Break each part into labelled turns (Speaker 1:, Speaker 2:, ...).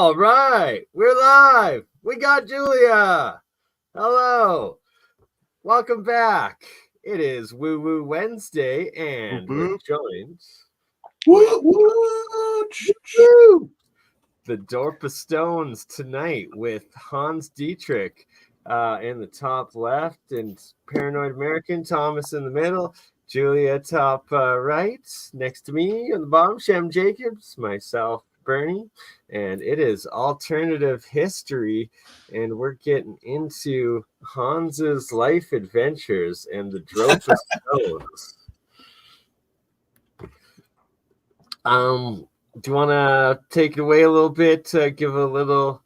Speaker 1: All right, we're live. We got Julia. Hello. Welcome back. It is WooWoo Wednesday, and we're joined the Dorpa Stones tonight with Hans Dietrich in the top left, and Paranoid American, Thomas in the middle, Julia top right, next to me on the bottom, Shem Jacobs, myself, BurnEye, and it is alternative history, and we're getting into Hans's life adventures and the Dorpa Stones. Do you want to take it away a little bit to give a little,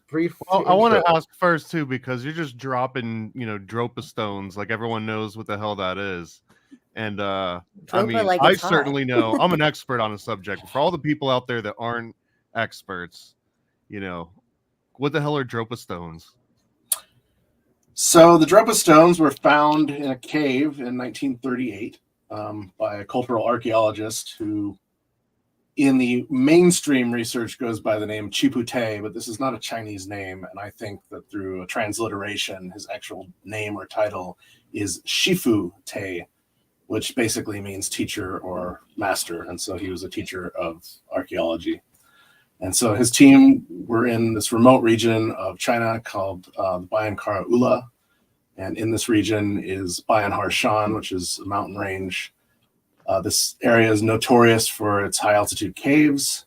Speaker 1: brief?
Speaker 2: Well, I want to ask first too, because you're just dropping, Dorpa stones, like everyone knows what the hell that is. And I certainly know. I'm an expert on the subject. For all the people out there that aren't experts, what the hell are Dorpa stones?
Speaker 3: So the Dorpa stones were found in a cave in 1938 by a cultural archaeologist who, in the mainstream research, goes by the name pt2, but this is not a Chinese name. And I think that through a transliteration, his actual name or title is Shifu Te, which basically means teacher or master. And so he was a teacher of archaeology. And so his team were in this remote region of China called Bayankara Ula. And in this region is Bayanhar Shan, which is a mountain range. This area is notorious for its high altitude caves.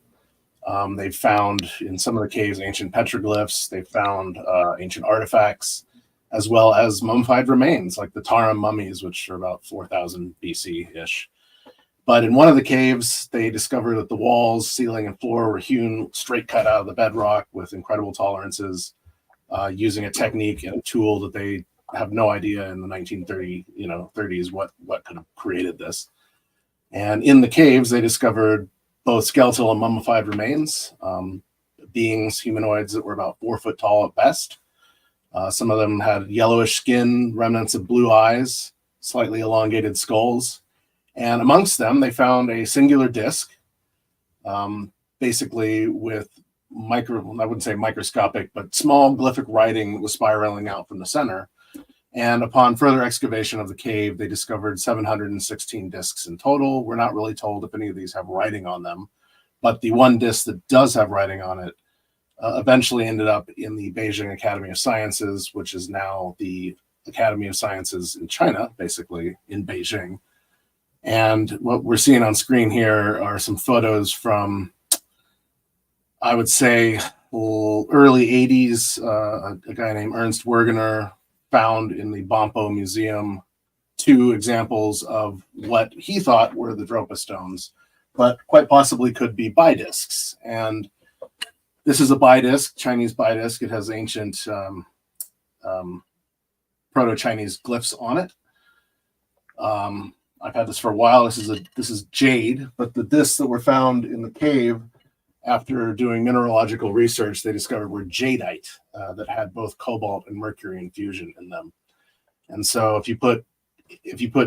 Speaker 3: They've found in some of the caves ancient petroglyphs. They've found ancient artifacts, as well as mummified remains, like the Tartarian mummies, which are about 4,000 BC-ish. But in one of the caves, they discovered that the walls, ceiling, and floor were hewn straight cut out of the bedrock with incredible tolerances, using a technique and a tool that they have no idea in the 1930s what could have created this. And in the caves, they discovered both skeletal and mummified remains, beings, humanoids that were about 4 foot tall at best. Some of them had yellowish skin, remnants of blue eyes, slightly elongated skulls. And amongst them, they found a singular disc, basically with I wouldn't say microscopic, but small glyphic writing that was spiraling out from the center. And upon further excavation of the cave, they discovered 716 discs in total. We're not really told if any of these have writing on them, but the one disc that does have writing on it eventually ended up in the Beijing Academy of Sciences, which is now the Academy of Sciences in China, basically in Beijing. And what we're seeing on screen here are some photos from, I would say, early 80s. A guy named Ernst Wergener found in the Bompo Museum 2 examples of what he thought were the Dorpa stones, but quite possibly could be bidiscs. And this is a bidisc, Chinese bidisc. It has ancient Proto-Chinese glyphs on it. I've had this for a while. This is jade, but the discs that were found in the cave, after doing mineralogical research, they discovered were jadeite that had both cobalt and mercury infusion in them. And so if you put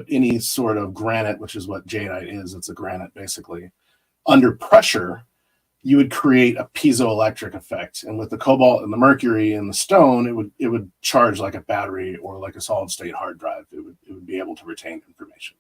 Speaker 3: any sort of granite, which is what jadeite is, it's a granite basically, under pressure, you would create a piezoelectric effect. And with the cobalt and the mercury in the stone, it would charge like a battery or like a solid state hard drive. It would be able to retain information.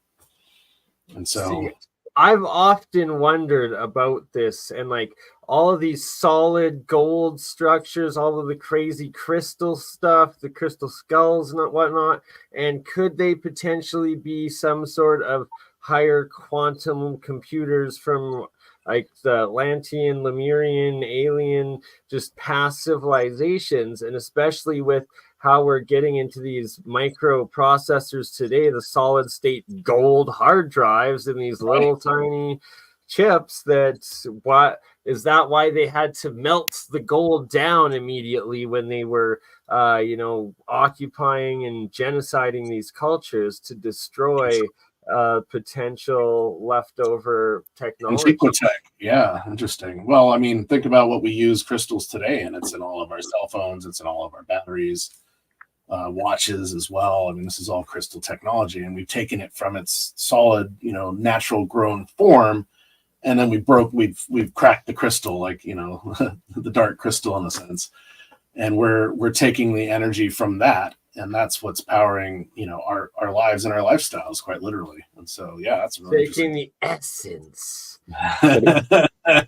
Speaker 3: And so
Speaker 1: I've often wondered about this, and like all of these solid gold structures, all of the crazy crystal stuff, the crystal skulls and whatnot, and could they potentially be some sort of higher quantum computers from like the Atlantean, Lemurian, alien, just past civilizations? And especially with how we're getting into these microprocessors today, the solid state gold hard drives and these little tiny chips, why they had to melt the gold down immediately when they were occupying and genociding these cultures to destroy potential leftover technology.
Speaker 3: Yeah, interesting. Well, I mean, think about what we use crystals today, and it's in all of our cell phones, it's in all of our batteries, watches as well. I mean, this is all crystal technology, and we've taken it from its solid, natural grown form and then we've cracked the crystal, like, you know, the dark crystal in a sense, and we're taking the energy from that, and that's what's powering, you know, our lives and our lifestyles, quite literally. And so that's really
Speaker 1: taking the essence.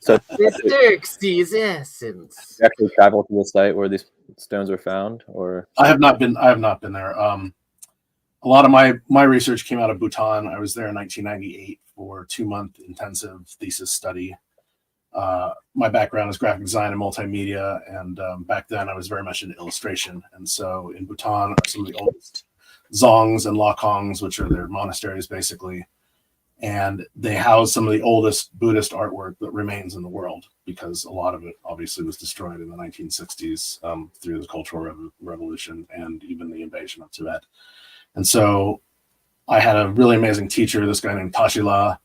Speaker 4: So
Speaker 1: the Xerxes essence.
Speaker 4: You actually travel to the site where these stones were found, or?
Speaker 3: I have not been there. A lot of my research came out of Bhutan. I was there in 1998 for a 2-month intensive thesis study. My background is graphic design and multimedia, and back then I was very much into illustration. And so in Bhutan are some of the oldest zongs and lakongs, which are their monasteries basically, and they house some of the oldest Buddhist artwork that remains in the world, because a lot of it obviously was destroyed in the 1960s through the Cultural Revolution and even the invasion of Tibet. And so I had a really amazing teacher, this guy named Tashila.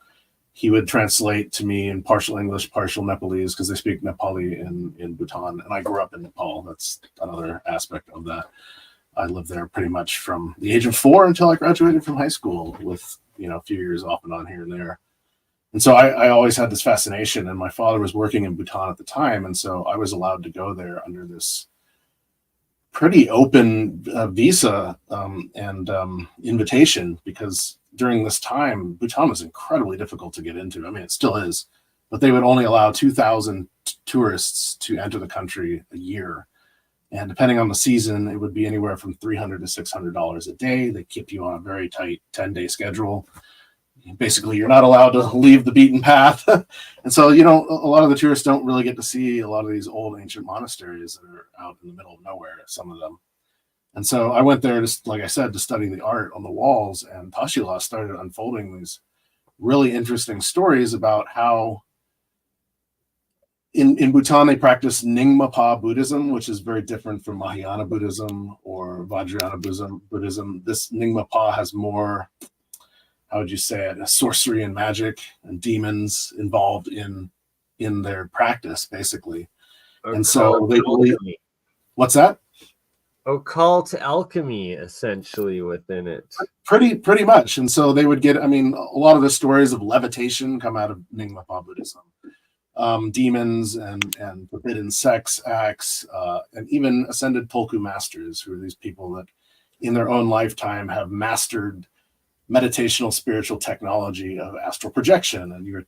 Speaker 3: He would translate to me in partial English, partial Nepalese, because they speak Nepali in Bhutan. And I grew up in Nepal. That's another aspect of that. I lived there pretty much from the age of 4 until I graduated from high school, with, you know, a few years off and on here and there. And so I always had this fascination, and my father was working in Bhutan at the time. And so I was allowed to go there under this pretty open visa and invitation, because during this time, Bhutan was incredibly difficult to get into. I mean, it still is, but they would only allow 2,000 tourists to enter the country a year. And depending on the season, it would be anywhere from $300 to $600 a day. They keep you on a very tight 10-day schedule. Basically, you're not allowed to leave the beaten path. And so, you know, a lot of the tourists don't really get to see a lot of these old ancient monasteries that are out in the middle of nowhere, some of them. And so I went there, just like I said, to study the art on the walls, and Tashila started unfolding these really interesting stories about how in Bhutan they practice Nyingma Buddhism, which is very different from Mahayana Buddhism or Vajrayana Buddhism. This Nyingma has more, how would you say it, sorcery and magic and demons involved in their practice, basically. And so they believe, what's that?
Speaker 1: Occult alchemy, essentially, within it.
Speaker 3: Pretty much. And so they would get, I mean, a lot of the stories of levitation come out of Nyingma Buddhism. Demons and forbidden sex acts, and even ascended Tulku masters, who are these people that in their own lifetime have mastered meditational spiritual technology of astral projection. And you're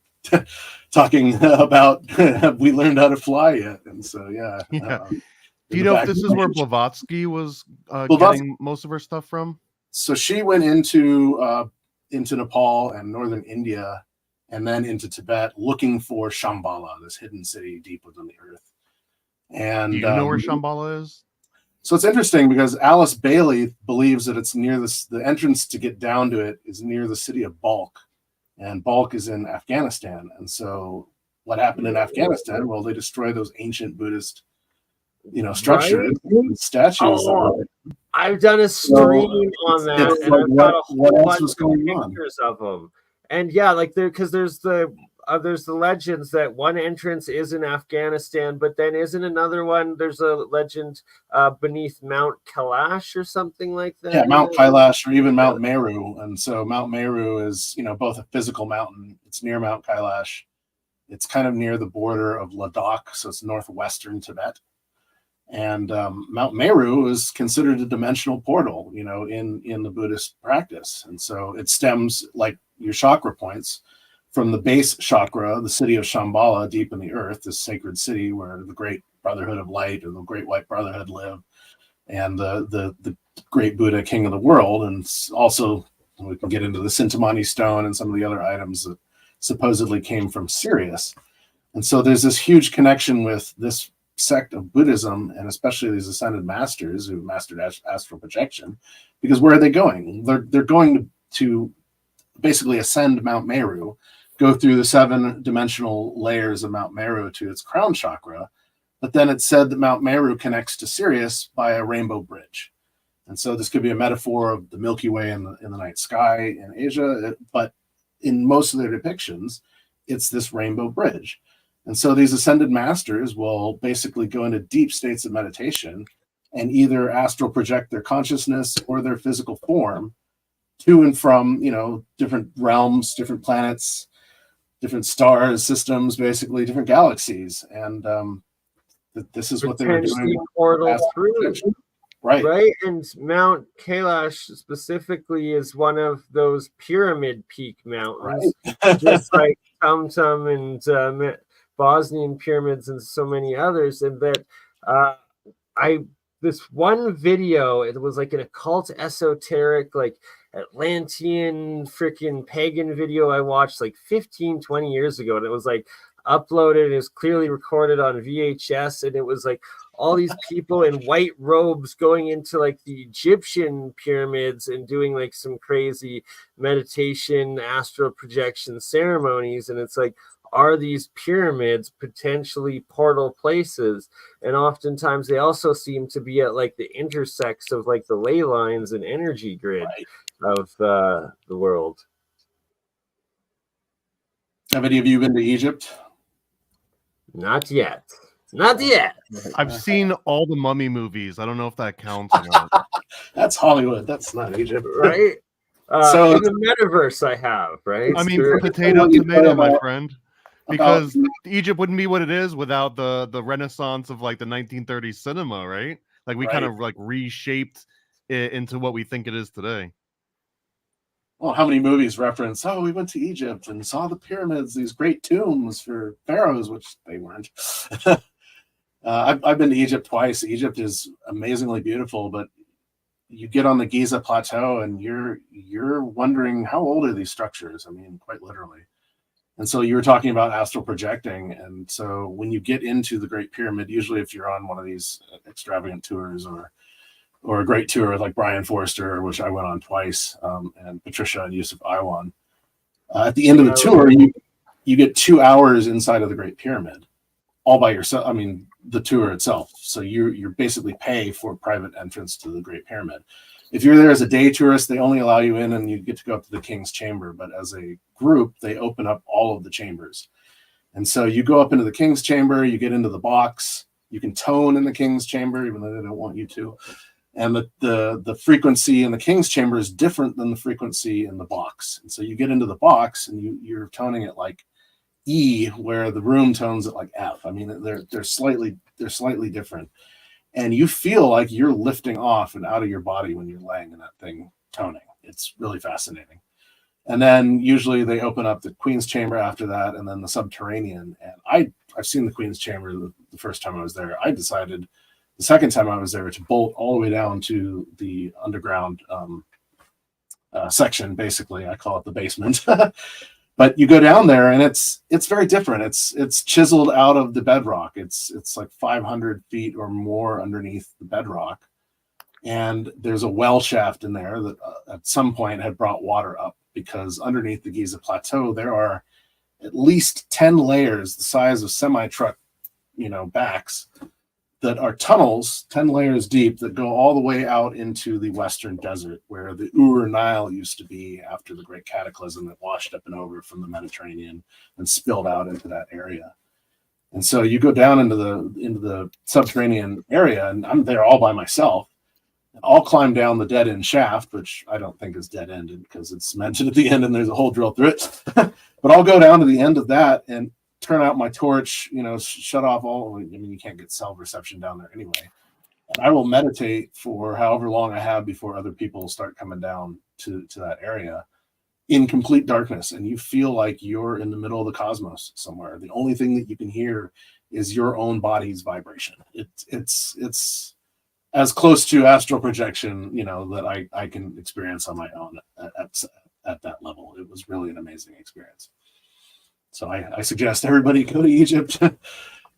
Speaker 3: talking about, have we learned how to fly yet? And so, yeah.
Speaker 2: Do you know if this is where Blavatsky was getting most of her stuff from?
Speaker 3: So she went into Nepal and northern India, and then into Tibet, looking for Shambhala, this hidden city deep within the earth. And
Speaker 2: do you know where Shambhala is?
Speaker 3: So it's interesting, because Alice Bailey believes that it's near the entrance to get down to it is near the city of Balkh, and Balkh is in Afghanistan. And so what happened in Afghanistan? Well, they destroyed those ancient Buddhist, you know, structures, and statues.
Speaker 1: I've done a stream on that, and I've got a whole bunch of pictures of them. And yeah, like because there's the legends that one entrance is in Afghanistan, but then isn't another one? There's a legend beneath Mount Kailash or something like that.
Speaker 3: Yeah, Mount Kailash, or even Mount Meru. And so Mount Meru is, you know, both a physical mountain. It's near Mount Kailash. It's kind of near the border of Ladakh, so it's northwestern Tibet. And Mount Meru is considered a dimensional portal, you know, in the Buddhist practice. And so it stems, like your chakra points, from the base chakra, the city of Shambhala, deep in the earth, this sacred city where the great Brotherhood of Light, or the Great White Brotherhood, live, and the great Buddha, king of the world. And also, we can get into the Sintamani stone and some of the other items that supposedly came from Sirius. And so there's this huge connection with this sect of Buddhism, and especially these ascended masters who mastered astral projection, because where are they going? They're going to basically ascend Mount Meru, go through the 7-dimensional layers of Mount Meru to its crown chakra. But then it's said that Mount Meru connects to Sirius by a rainbow bridge. And so this could be a metaphor of the Milky Way in the night sky in Asia, but in most of their depictions, it's this rainbow bridge. And so these ascended masters will basically go into deep states of meditation and either astral project their consciousness or their physical form to and from, you know, different realms, different planets, different stars, systems, basically different galaxies, and this is what they were doing.
Speaker 1: Portal through.
Speaker 3: Right.
Speaker 1: And Mount Kailash specifically is one of those pyramid peak mountains, just like Tum and Bosnian pyramids and so many others. And that this one video, it was like an occult, esoteric, like Atlantean freaking pagan video I watched like 15, 20 years ago. And it was like uploaded, it was clearly recorded on VHS, and it was like all these people in white robes going into like the Egyptian pyramids and doing like some crazy meditation, astral projection ceremonies. And it's like, are these pyramids potentially portal places? And oftentimes they also seem to be at like the intersects of like the ley lines and energy grid of the world.
Speaker 3: Have any of you been to Egypt?
Speaker 1: Not yet. Not yet.
Speaker 2: I've seen all the Mummy movies. I don't know if that counts or not.
Speaker 3: That's Hollywood. That's not Egypt,
Speaker 1: right? So in the metaverse, I have, right?
Speaker 2: I mean, tomato, my friend. Because Egypt wouldn't be what it is without the renaissance of like the 1930s cinema, right? Like we kind of like reshaped it into what we think it is today.
Speaker 3: Well, how many movies reference, oh, we went to Egypt and saw the pyramids, these great tombs for pharaohs, which they weren't. I've been to Egypt twice. Egypt is amazingly beautiful, but you get on the Giza Plateau and you're wondering, how old are these structures? I mean, quite literally. And so you were talking about astral projecting. And so when you get into the Great Pyramid, usually if you're on one of these extravagant tours or a great tour like Brian Forster, which I went on twice, and Patricia and Yusuf Iwan, at the end of the tour, you get 2 hours inside of the Great Pyramid, all by yourself. I mean, the tour itself. So you're basically pay for private entrance to the Great Pyramid. If you're there as a day tourist, they only allow you in and you get to go up to the King's Chamber. But as a group, they open up all of the chambers. And so you go up into the King's Chamber, you get into the box, you can tone in the King's Chamber, even though they don't want you to. And the frequency in the King's Chamber is different than the frequency in the box. And so you get into the box and you're toning it like E, where the room tones it like F. I mean, they're slightly different. And you feel like you're lifting off and out of your body when you're laying in that thing toning. It's really fascinating. And then usually they open up the Queen's Chamber after that, and then the Subterranean. And I've seen the Queen's Chamber the first time I was there. I decided the second time I was there to bolt all the way down to the underground section. Basically, I call it the basement. But you go down there and it's very different. It's chiseled out of the bedrock. It's like 500 feet or more underneath the bedrock. And there's a well shaft in there that at some point had brought water up, because underneath the Giza Plateau, there are at least 10 layers the size of semi-truck, backs, that are tunnels 10 layers deep that go all the way out into the Western Desert, where the Nile used to be after the great cataclysm that washed up and over from the Mediterranean and spilled out into that area. And so you go down into the subterranean area, and I'm there all by myself. I'll climb down the dead end shaft, which I don't think is dead ended because it's cemented at the end and there's a hole drilled through it. But I'll go down to the end of that and turn out my torch, shut off all. I mean, you can't get cell reception down there anyway. And I will meditate for however long I have before other people start coming down to that area in complete darkness. And you feel like you're in the middle of the cosmos somewhere. The only thing that you can hear is your own body's vibration. It's as close to astral projection, that I can experience on my own at that level. It was really an amazing experience. So I suggest everybody go to Egypt,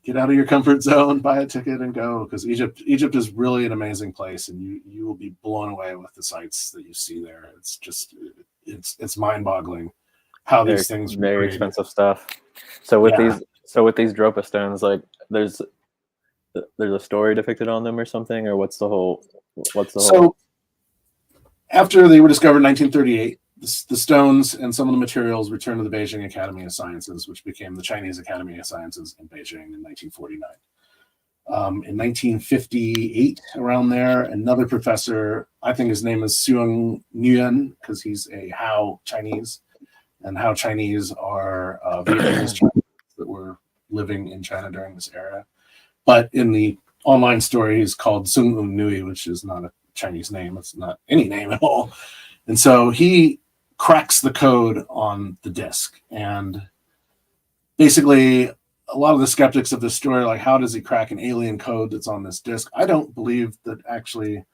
Speaker 3: get out of your comfort zone, buy a ticket and go, because Egypt is really an amazing place, and you will be blown away with the sights that you see there. It's just, it's mind-boggling how these things
Speaker 4: are very expensive stuff. So with these Dorpa stones, like there's a story depicted on them or something, or what's the whole? So
Speaker 3: after they were discovered in 1938, the stones and some of the materials returned to the Beijing Academy of Sciences, which became the Chinese Academy of Sciences in Beijing in 1949. In 1958, around there, another professor, I think his name is Suong Nguyen, because he's a Hao Chinese, and how Chinese are Vietnamese Chinese that were living in China during this era. But in the online story, he's called Sung Un Nui, which is not a Chinese name. It's not any name at all. And so he cracks the code on the disc. And basically, a lot of the skeptics of this story are like, how does he crack an alien code that's on this disc? I don't believe that actually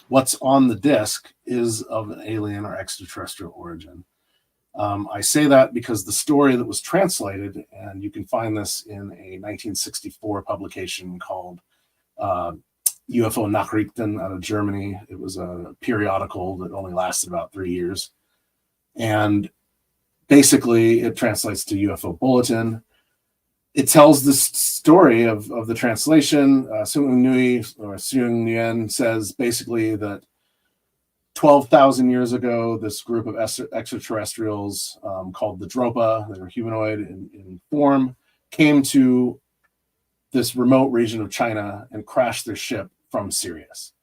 Speaker 3: what's on the disc is of an alien or extraterrestrial origin. I say that because the story that was translated, and you can find this in a 1964 publication called UFO Nachrichten out of Germany. It was a periodical that only lasted about 3 years. And basically, it translates to UFO Bulletin. It tells the story of the translation. Sung Nui or Seung Nguyen says basically that 12,000 years ago, this group of extraterrestrials called the Dorpa, they were humanoid in form, came to this remote region of China and crashed their ship from Sirius.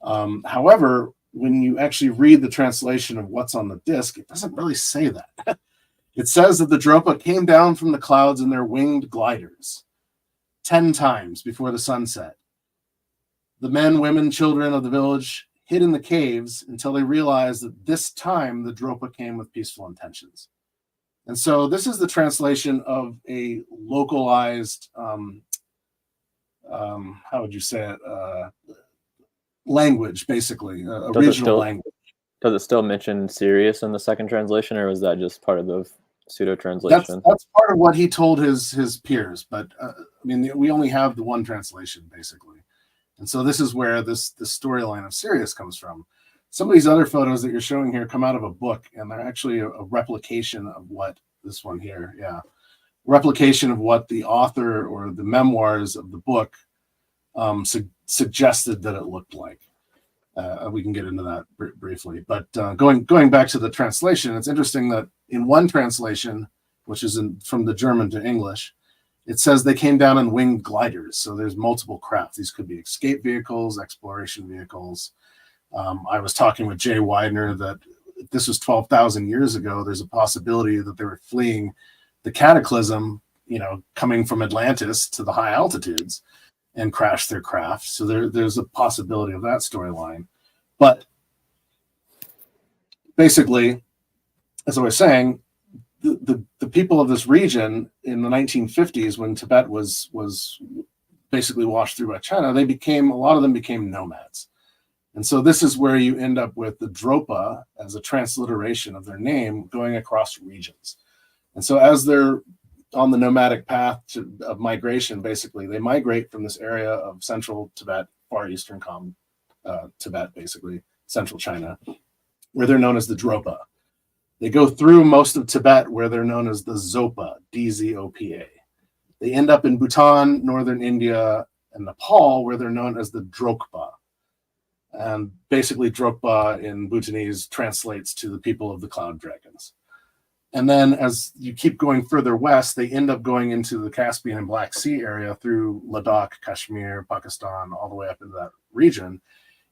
Speaker 3: However, when you actually read the translation of what's on the disc, it doesn't really say that. It says that the Dorpa came down from the clouds in their winged gliders 10 times before the sunset. The men, women, children of the village hid in the caves until they realized that this time the Dorpa came with peaceful intentions. And so this is the translation of a localized, how would you say it, language, basically, a regional language.
Speaker 4: Does it still mention Sirius in the second translation, or was that just part of the pseudo translation?
Speaker 3: That's part of what he told his peers, but I mean, we only have the one translation, basically. And so this is where this storyline of Sirius comes from. Some of these other photos that you're showing here come out of a book, and they're actually a replication of what this one here, replication of what the author or the memoirs of the book suggested that it looked like. We can get into that briefly, but going back to the translation, it's interesting that in one translation, which is from the German to English, it says they came down in winged gliders. So there's multiple craft. These could be escape vehicles, exploration vehicles. I was talking with Jay Widener that if this was 12,000 years ago, there's a possibility that they were fleeing the cataclysm, coming from Atlantis to the high altitudes and crashed their craft. So there's a possibility of that storyline. But basically, as I was saying, the people of this region in the 1950s, when Tibet was basically washed through by China, a lot of them became nomads. And so this is where you end up with the Dorpa as a transliteration of their name going across regions. And so as they're on the nomadic path of migration, basically, they migrate from this area of central Tibet, far eastern Tibet, basically, central China, where they're known as the Dorpa. They go through most of Tibet, where they're known as the Zopa, D-Z-O-P-A. They end up in Bhutan, northern India, and Nepal, where they're known as the Drokpa. And basically, Drokpa in Bhutanese translates to the people of the cloud dragons. And then as you keep going further west, they end up going into the Caspian and Black Sea area through Ladakh, Kashmir, Pakistan, all the way up into that region.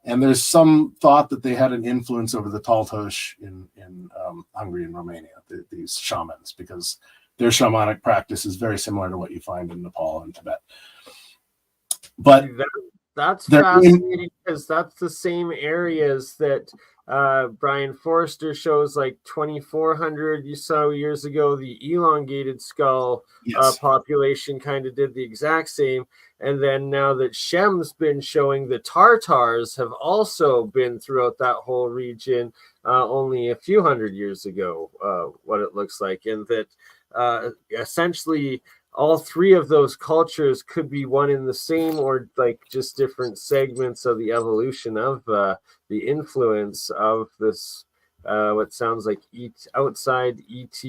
Speaker 3: And there's some thought that they had an influence over the Taltosh in Hungary and Romania, these shamans, because their shamanic practice is very similar to what you find in Nepal and Tibet. But
Speaker 1: that's fascinating, because that's the same areas that Brian Forster shows, like 2,400 years ago, the elongated skull population kind of did the exact same. And then now that Shem's been showing, the Tartars have also been throughout that whole region only a few hundred years ago, what it looks like. And that essentially all three of those cultures could be one in the same, or like just different segments of the evolution of the influence of this, what sounds like outside ET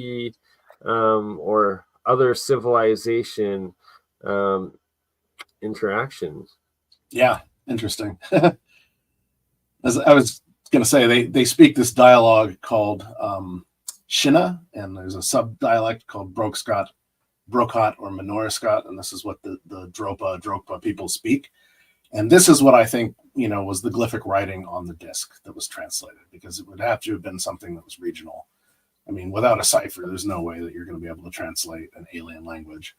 Speaker 1: or other civilization interactions.
Speaker 3: Yeah, interesting. As I was going to say, they speak this dialogue called Shina, and there's a sub-dialect called Brokat or Minoriscot, and this is what the Drokpa people speak. And this is what I think, was the glyphic writing on the disc that was translated, because it would have to have been something that was regional. I mean, without a cipher, there's no way that you're going to be able to translate an alien language.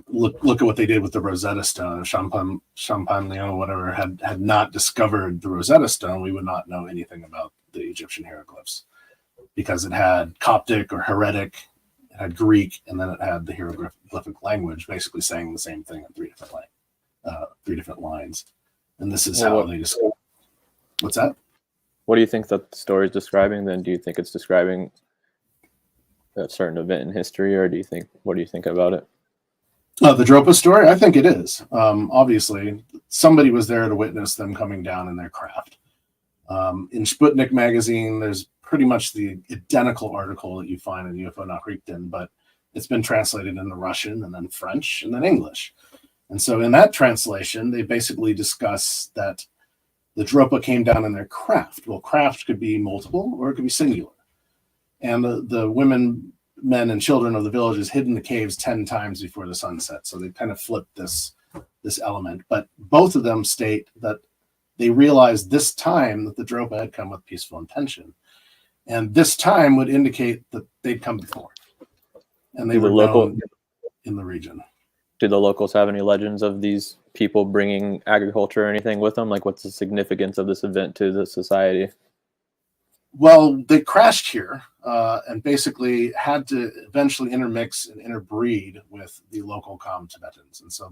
Speaker 3: Look at what they did with the Rosetta Stone. Champollion, whatever, had not discovered the Rosetta Stone, we would not know anything about the Egyptian hieroglyphs, because it had Coptic or Heretic, it had Greek, and then it had the hieroglyphic language, basically saying the same thing in three different lines. And this is how they discovered. What's that?
Speaker 4: What do you think that the story is describing then? Do you think it's describing a certain event in history, or what do you think about it?
Speaker 3: The Dorpa story? I think it is. Obviously, somebody was there to witness them coming down in their craft. In Sputnik magazine, there's pretty much the identical article that you find in UFO Nachrichten, but it's been translated into Russian and then French and then English. And so in that translation, they basically discuss that the Dorpa came down in their craft. Well, craft could be multiple or it could be singular. And the women, men, and children of the villages hid in the caves 10 times before the sunset. So they kind of flipped this element. But both of them state that they realized this time that the Dorpa had come with peaceful intention. And this time would indicate that they'd come before. And they were known in the region.
Speaker 4: Do the locals have any legends of these people bringing agriculture or anything with them? Like, what's the significance of this event to the society?
Speaker 3: Well, they crashed here and basically had to eventually intermix and interbreed with the local Kham Tibetans. And so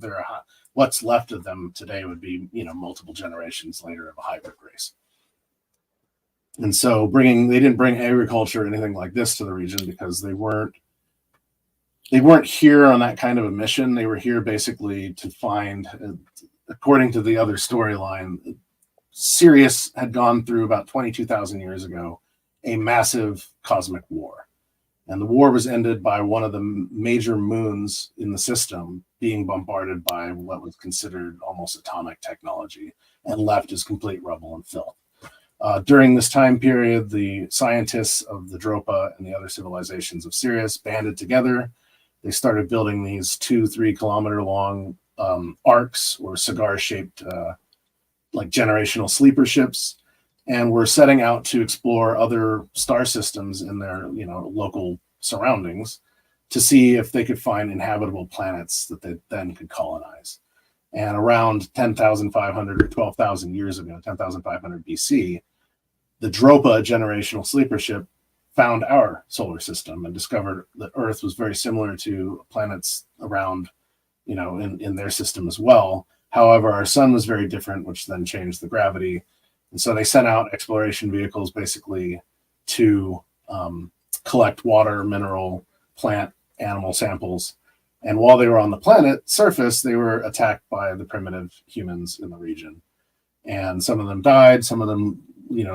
Speaker 3: what's left of them today would be, multiple generations later of a hybrid race. And so they didn't bring agriculture or anything like this to the region because they weren't here on that kind of a mission. They were here basically to find, according to the other storyline, Sirius had gone through about 22,000 years ago a massive cosmic war. And the war was ended by one of the major moons in the system being bombarded by what was considered almost atomic technology and left as complete rubble and filth. During this time period, the scientists of the Dorpa and the other civilizations of Sirius banded together. They started building these 2-3 kilometer long arcs or cigar-shaped like generational sleeper ships, and were setting out to explore other star systems in their local surroundings to see if they could find inhabitable planets that they then could colonize. And around 10,500 or 12,000 years ago, 10,500 BC, the Dorpa generational sleeper ship found our solar system and discovered that Earth was very similar to planets around, in their system as well. However, our sun was very different, which then changed the gravity. And so they sent out exploration vehicles basically to collect water, mineral, plant, animal samples. And while they were on the planet surface, they were attacked by the primitive humans in the region. And some of them died. Some of them,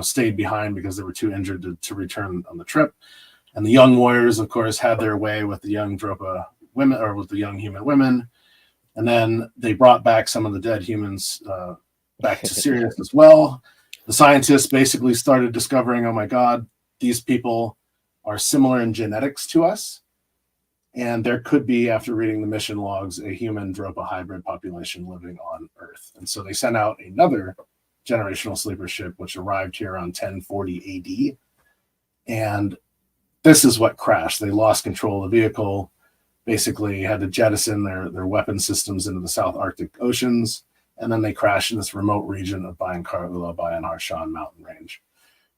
Speaker 3: stayed behind because they were too injured to return on the trip. And the young warriors, of course, had their way with the young Dorpa women, or with the young human women. And then they brought back some of the dead humans back to Sirius as well. The scientists basically started discovering, oh my God, these people are similar in genetics to us. And there could be, after reading the mission logs, a human Dorpa hybrid population living on Earth. And so they sent out another generational sleeper ship, which arrived here on 1040 AD. And this is what crashed. They lost control of the vehicle, basically had to jettison their weapon systems into the South Arctic Oceans, and then they crashed in this remote region of Bayan Kara-Ula, Bayan Harshan mountain range.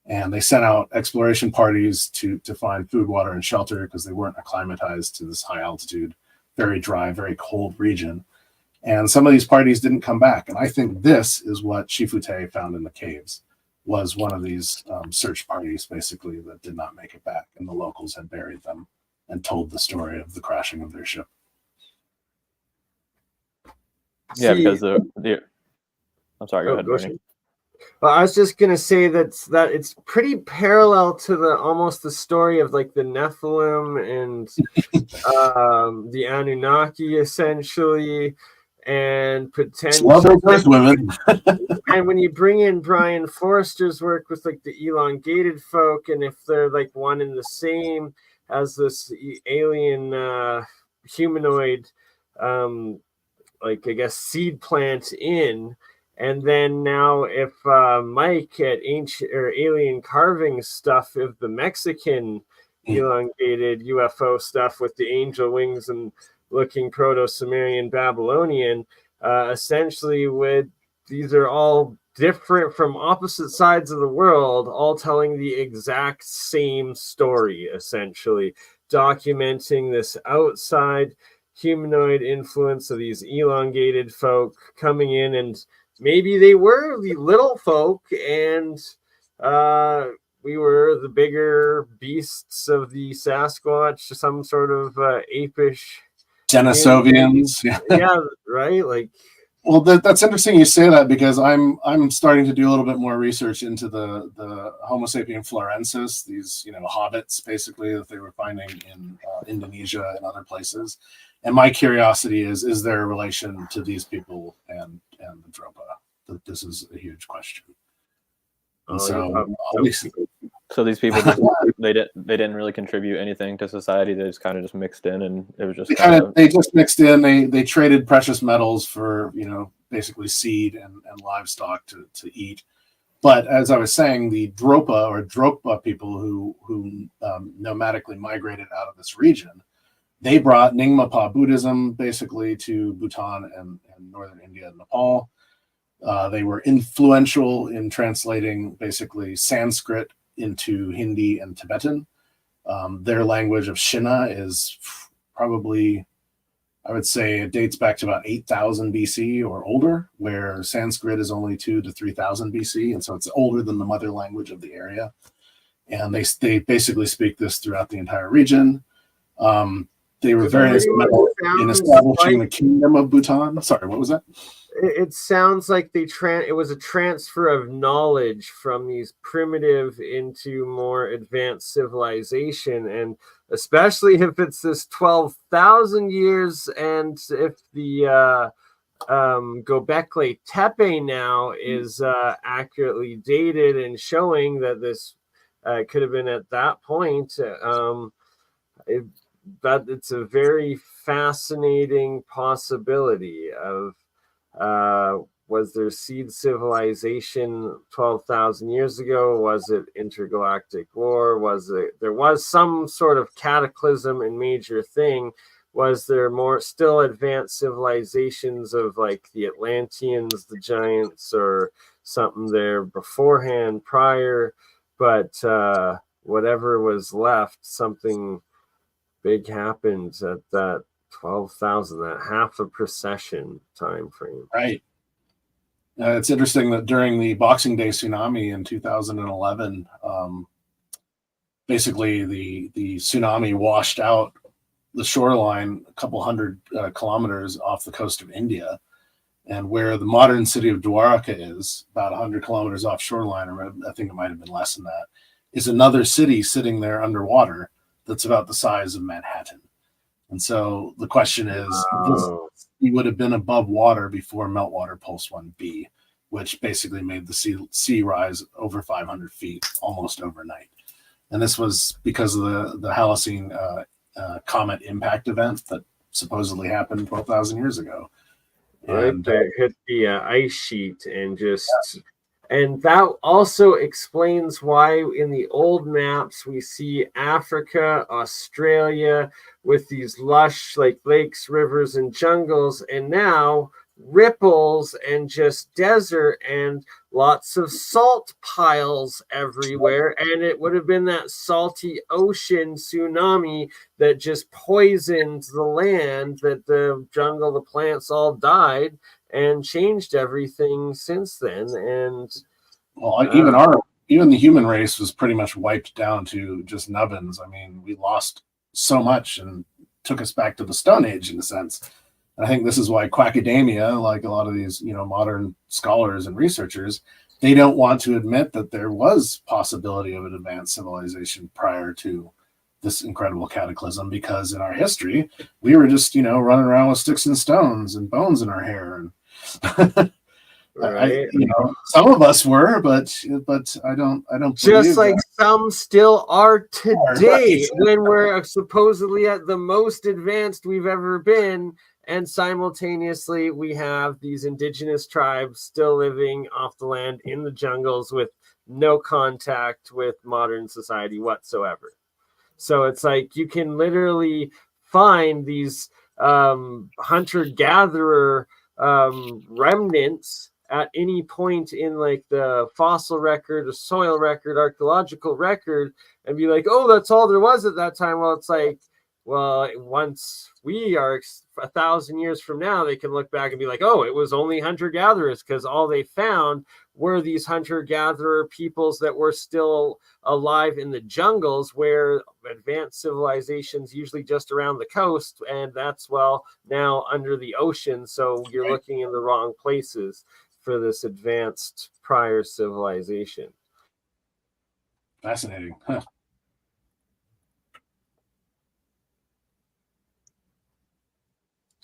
Speaker 3: And they sent out exploration parties to find food, water, and shelter because they weren't acclimatized to this high altitude, very dry, very cold region. And some of these parties didn't come back. And I think this is what Shifute found in the caves, was one of these search parties, basically, that did not make it back. And the locals had buried them and told the story of the crashing of their ship.
Speaker 4: Yeah, because I'm sorry, go ahead, Bernie.
Speaker 1: Well, I was just gonna say that it's pretty parallel to almost the story of like the Nephilim and the Anunnaki, essentially, and potentially
Speaker 3: women.
Speaker 1: And when you bring in Brian Forrester's work with like the elongated folk, and if they're like one and the same as this alien humanoid, like I guess seed plant in. And then now, if Mike at Ancient or Alien Carving stuff, if the Mexican elongated UFO stuff with the angel wings and looking Proto-Sumerian Babylonian. Essentially, these are all different from opposite sides of the world, all telling the exact same story, essentially documenting this outside humanoid influence of these elongated folk coming in, and maybe they were the little folk, and we were the bigger beasts of the Sasquatch, some sort of apish
Speaker 3: Denisovians.
Speaker 1: Yeah, right. Like,
Speaker 3: well, that's interesting you say that, because I'm starting to do a little bit more research into the Homo sapien florensis, these hobbits basically that they were finding in Indonesia and other places. And my curiosity is there a relation to these people and the Dorpa? This is a huge question. And
Speaker 4: so these people they didn't really contribute anything to society. They just kind of mixed in, and it was just
Speaker 3: they just mixed in. They traded precious metals for basically seed and livestock to eat. But as I was saying, the Dorpa or Dorpa people who nomadically migrated out of this region, they brought Nyingma Buddhism basically to Bhutan and northern India and Nepal. They were influential in translating basically Sanskrit into Hindi and Tibetan. Their language of Shina is probably, I would say, it dates back to about 8,000 BC or older, where Sanskrit is only 2,000 to 3,000 BC. And so it's older than the mother language of the area. And they basically speak this throughout the entire region. They were very instrumental in establishing the kingdom of Bhutan. Sorry, what was that?
Speaker 1: It sounds like it was a transfer of knowledge from these primitive into more advanced civilization, and especially if it's this 12,000 years, and if the Göbekli Tepe now is accurately dated and showing that this could have been at that point. But it's a very fascinating possibility of was there seed civilization 12,000 years ago? Was it intergalactic war? There was some sort of cataclysm and major thing? Was there more still advanced civilizations of like the Atlanteans, the giants, or something there beforehand, prior? But whatever was left, something big happened at that 12,000, that half a precession time frame.
Speaker 3: Right. It's interesting that during the Boxing Day tsunami in 2011, basically the tsunami washed out the shoreline a couple hundred kilometers off the coast of India, and where the modern city of Dwarka is, about 100 kilometers off shoreline, or I think it might have been less than that, is another city sitting there underwater that's about the size of Manhattan. And so the question is, he would have been above water before meltwater pulse 1b, which basically made the sea rise over 500 feet almost overnight. And this was because of the Holocene comet impact event that supposedly happened 12,000 years ago.
Speaker 1: And they hit the ice sheet and just... Yeah. And that also explains why in the old maps we see Africa, Australia with these lush like lakes, rivers, and jungles, and now ripples and just desert and lots of salt piles everywhere. And it would have been that salty ocean tsunami that just poisoned the land, that the jungle, the plants all died, and changed everything since then. And
Speaker 3: even the human race was pretty much wiped down to just nubbins. I mean, we lost so much and took us back to the Stone Age in a sense. And I think this is why quackademia, like a lot of these modern scholars and researchers, they don't want to admit that there was possibility of an advanced civilization prior to this incredible cataclysm, because in our history we were just running around with sticks and stones and bones in our hair. And
Speaker 1: right.
Speaker 3: Some of us were, but I don't
Speaker 1: just like some still are today, when we're supposedly at the most advanced we've ever been, and simultaneously we have these indigenous tribes still living off the land in the jungles with no contact with modern society whatsoever. So it's like you can literally find these hunter-gatherer remnants at any point in like the fossil record, the soil record, archaeological record, and be like, oh, that's all there was at that time. Well, it's like, well, once we are 1,000 years from now, they can look back and be like, oh, it was only hunter-gatherers, because all they found were these hunter-gatherer peoples that were still alive in the jungles, where advanced civilizations usually just around the coast, and that's, well, now under the ocean. So you're looking in the wrong places for this advanced prior civilization.
Speaker 3: Fascinating. Huh.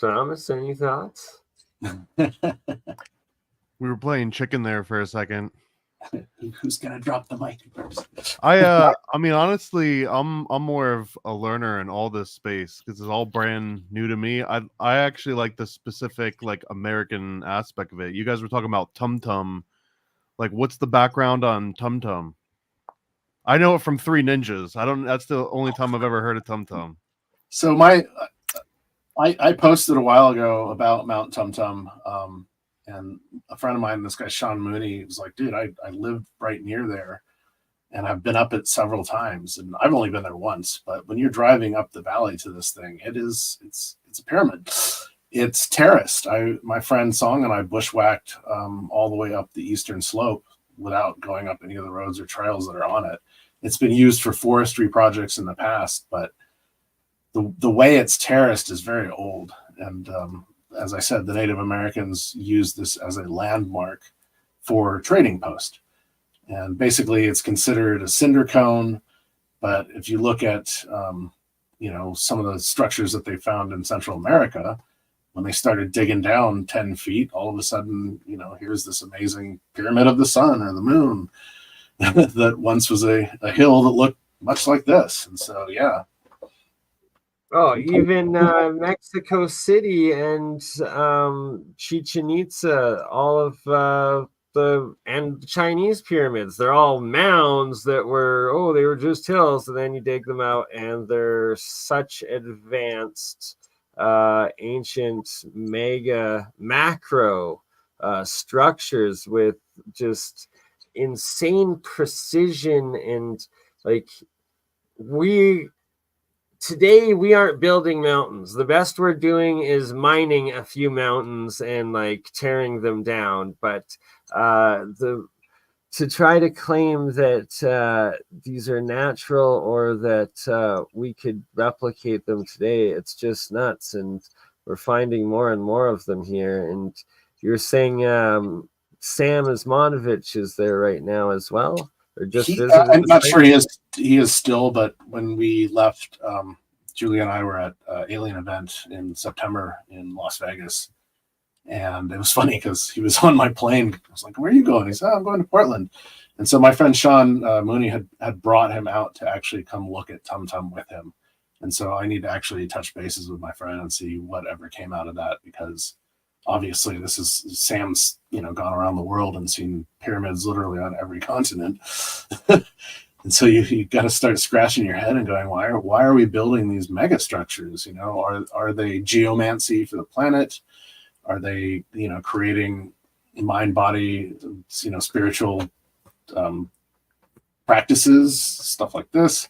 Speaker 1: Thomas, any thoughts?
Speaker 2: We were playing chicken there for a second.
Speaker 3: Who's gonna drop the mic first?
Speaker 2: I mean, honestly, I'm more of a learner in all this space because it's all brand new to me. I actually like the specific like American aspect of it. You guys were talking about Tum Tum. Like, what's the background on Tum Tum? I know it from Three Ninjas. That's the only time I've ever heard of Tum Tum.
Speaker 3: So I posted a while ago about Mount Tum Tum, and a friend of mine, this guy Sean Mooney, was like, dude, I live right near there, and I've been up it several times, and I've only been there once. But when you're driving up the valley to this thing, it's a pyramid. It's terraced. My friend Song and I bushwhacked all the way up the eastern slope without going up any of the roads or trails that are on it. It's been used for forestry projects in the past, but the way it's terraced is very old. And as I said, the Native Americans used this as a landmark for trading post. And basically it's considered a cinder cone. But if you look at, some of the structures that they found in Central America, when they started digging down 10 feet, all of a sudden, here's this amazing pyramid of the sun or the moon that once was a hill that looked much like this. And so, yeah.
Speaker 1: Oh, even Mexico City and Chichen Itza, all of the Chinese pyramids, they're all mounds that they were just hills, and then you dig them out and they're such advanced ancient macro structures with just insane precision. And like today we aren't building mountains. The best we're doing is mining a few mountains and like tearing them down. But to try to claim that these are natural or that we could replicate them today, it's just nuts. And we're finding more and more of them here. And you're saying Sam Osmanovich is there right now as well? Or just
Speaker 3: I'm not sure he is still, but when we left, Julia and I were at Alien Event in September in Las Vegas. And it was funny because he was on my plane. I was like, where are you going? He said, I'm going to Portland. And so my friend Sean Mooney had brought him out to actually come look at Tum Tum with him. And so I need to actually touch bases with my friend and see whatever came out of that, because obviously this is Sam's, gone around the world and seen pyramids literally on every continent. And so you got to start scratching your head and going, why are we building these mega structures? Are they geomancy for the planet? Are they, creating mind, body, spiritual practices, stuff like this?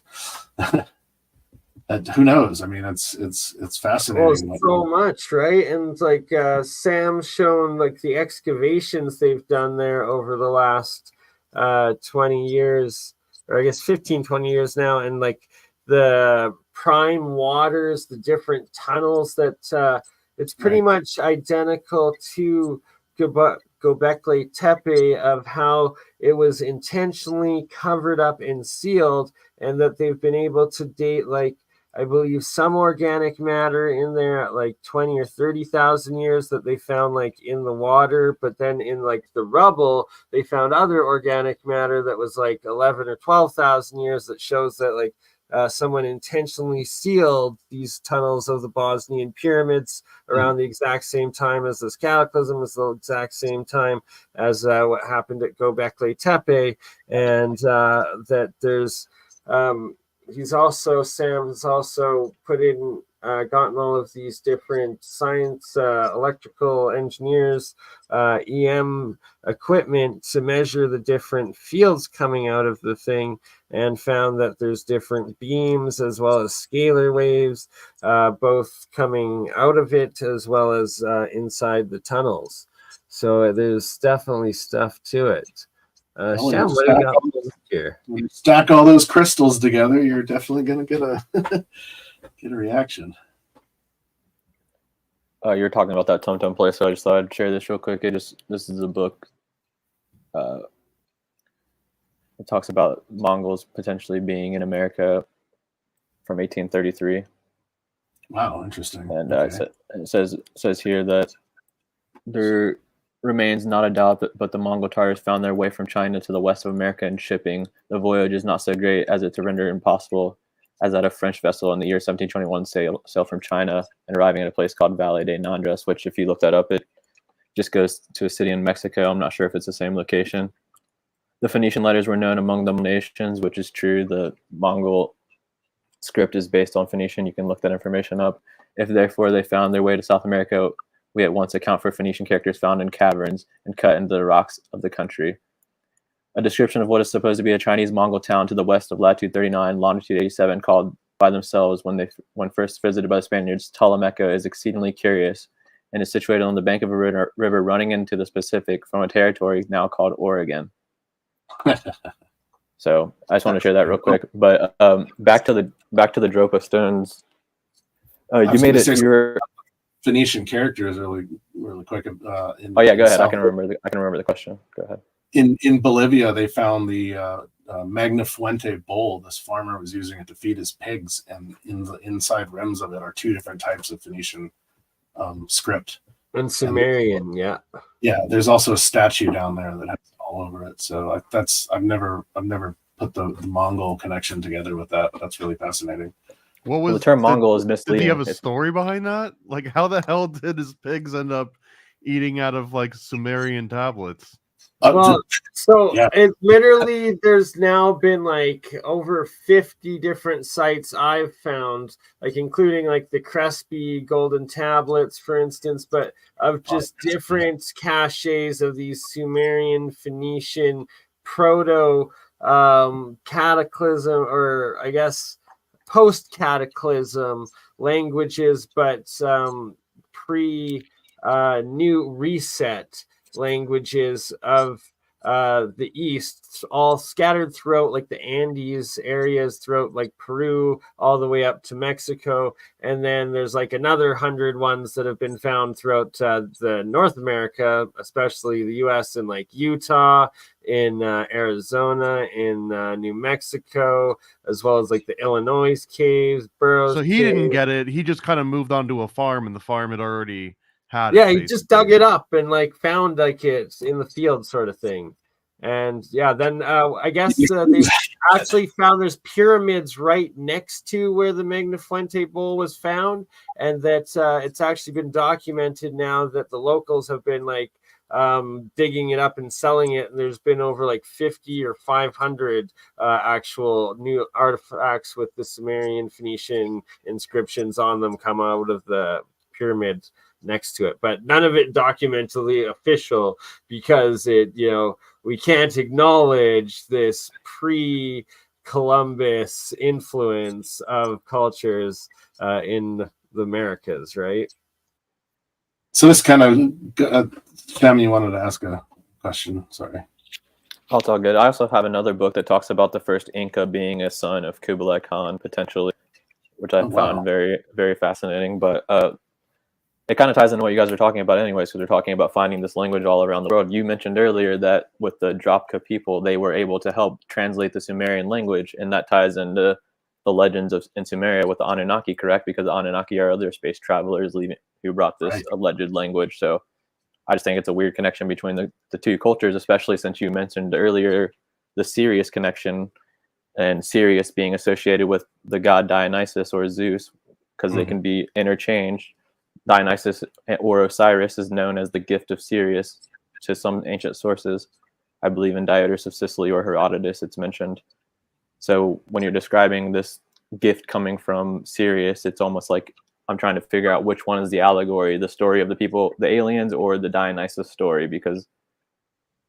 Speaker 3: Who knows? I mean, it's fascinating.
Speaker 1: Well, so much, right? And like Sam's shown like the excavations they've done there over the last 20 years, or I guess 15, 20 years now, and like the prime waters, the different tunnels that it's pretty much identical to Göbekli Tepe, of how it was intentionally covered up and sealed, and that they've been able to date, like, I believe, some organic matter in there at like 20 or 30,000 years that they found like in the water, but then in like the rubble they found other organic matter that was like 11 or 12,000 years, that shows that like someone intentionally sealed these tunnels of the Bosnian pyramids around the exact same time as this cataclysm, was the exact same time as what happened at Göbekli Tepe, and that there's Sam has also gotten all of these different science, electrical engineers, EM equipment to measure the different fields coming out of the thing, and found that there's different beams as well as scalar waves, both coming out of it as well as inside the tunnels. So there's definitely stuff to it. Shem, what do we got here?
Speaker 3: When you stack all those crystals together, you're definitely going to get a get a reaction.
Speaker 4: You're talking about that Tum place, so I just thought I'd share this real quick. This is a book. It talks about Mongols potentially being in America from 1833.
Speaker 3: Wow, interesting.
Speaker 4: And it says here that there remains not a doubt but the Mongol Tartars found their way from China to the west of America in shipping. The voyage is not so great as it to render impossible as that a French vessel in the year 1721 sailed from China and arriving at a place called Valle de Nandras, which if you look that up, it just goes to a city in Mexico. I'm not sure if it's the same location. The Phoenician letters were known among the nations, which is true. The Mongol script is based on Phoenician. You can look that information up. If therefore they found their way to South America, we at once account for Phoenician characters found in caverns and cut into the rocks of the country. A description of what is supposed to be a Chinese Mongol town to the west of latitude 39, longitude 87, called by themselves when first visited by the Spaniards, Talameco, is exceedingly curious and is situated on the bank of a river running into the Pacific from a territory now called Oregon. So I just want to share that real quick. But back to the Dorpa stones. You made it. Your
Speaker 3: Phoenician characters really quick.
Speaker 4: Oh yeah, go ahead. I can remember the question. Go ahead.
Speaker 3: In Bolivia, they found the Magnafuente bowl this farmer was using it to feed his pigs, and in the inside rims of it are two different types of Phoenician script.
Speaker 1: And Sumerian, yeah.
Speaker 3: Yeah, there's also a statue down there that has it all over it. So I've never put the Mongol connection together with that. That's really fascinating.
Speaker 2: What was
Speaker 4: the term Mongol is misleading.
Speaker 2: Did he have a story behind that? Like, how the hell did his pigs end up eating out of like Sumerian tablets?
Speaker 1: It literally, there's now been like over 50 different sites I've found, like including like the Crespi golden tablets, for instance, but of just different caches of these Sumerian, Phoenician, proto cataclysm, or I guess post-cataclysm languages, but pre-new reset languages of the East, all scattered throughout like the Andes areas, throughout like Peru, all the way up to Mexico. And then there's like another 100 ones that have been found throughout the North America, especially the US, in like Utah, in Arizona, in New Mexico, as well as like the Illinois caves, Burroughs.
Speaker 2: So he didn't get it. He just kind of moved on to a farm, and the farm had already had
Speaker 1: it. He just dug it up and like found like it's in the field sort of thing. And yeah, then I guess they actually found there's pyramids right next to where the Magnafuente bowl was found, and that it's actually been documented now that the locals have been like digging it up and selling it, and there's been over like 50 or 500 actual new artifacts with the Sumerian, Phoenician inscriptions on them come out of the pyramid next to it, but none of it documentally official, because we can't acknowledge this pre-Columbus influence of cultures in the Americas, right?
Speaker 3: So this kind of, Sam, you wanted to ask a question. Sorry.
Speaker 4: Oh, it's all good. I also have another book that talks about the first Inca being a son of Kublai Khan, potentially, which I found very, very fascinating. But it kind of ties into what you guys are talking about anyway, so they're talking about finding this language all around the world. You mentioned earlier that with the Dropka people, they were able to help translate the Sumerian language, and that ties into the legends in Sumeria with the Anunnaki, correct? Because the Anunnaki are other space travelers who brought this alleged language. So I just think it's a weird connection between the two cultures, especially since you mentioned earlier the Sirius connection, and Sirius being associated with the god Dionysus or Zeus, because they can be interchanged. Dionysus or Osiris is known as the gift of Sirius to some ancient sources. I believe in Diodorus of Sicily or Herodotus it's mentioned. So when you're describing this gift coming from Sirius, it's almost like I'm trying to figure out which one is the allegory, the story of the people, the aliens, or the Dionysus story, because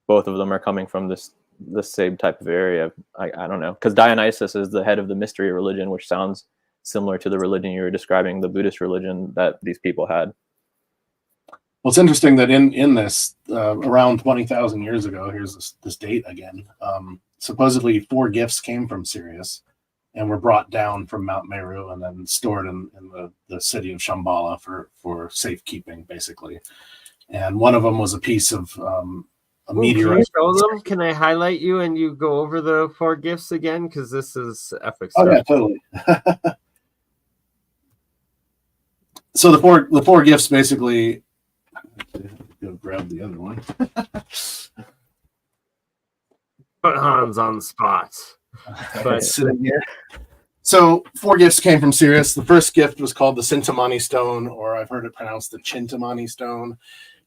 Speaker 4: both of them are coming from the same type of area. I don't know, because Dionysus is the head of the mystery religion, which sounds similar to the religion you were describing, the Buddhist religion that these people had.
Speaker 3: Well, it's interesting that in this, around 20,000 years ago, here's this date again, supposedly 4 gifts came from Sirius and were brought down from Mount Meru and then stored in the city of Shambhala for safekeeping, basically. And one of them was a piece of a meteorite.
Speaker 1: Can you show them? Can I highlight you and you go over the 4 gifts again? Because this is epic stuff.
Speaker 3: Oh, yeah, totally. So the four gifts basically... Go grab the other one.
Speaker 1: Put Hans on the spot. But
Speaker 3: sitting here. So 4 gifts came from Sirius. The first gift was called the Sintamani Stone, or I've heard it pronounced the Chintamani Stone.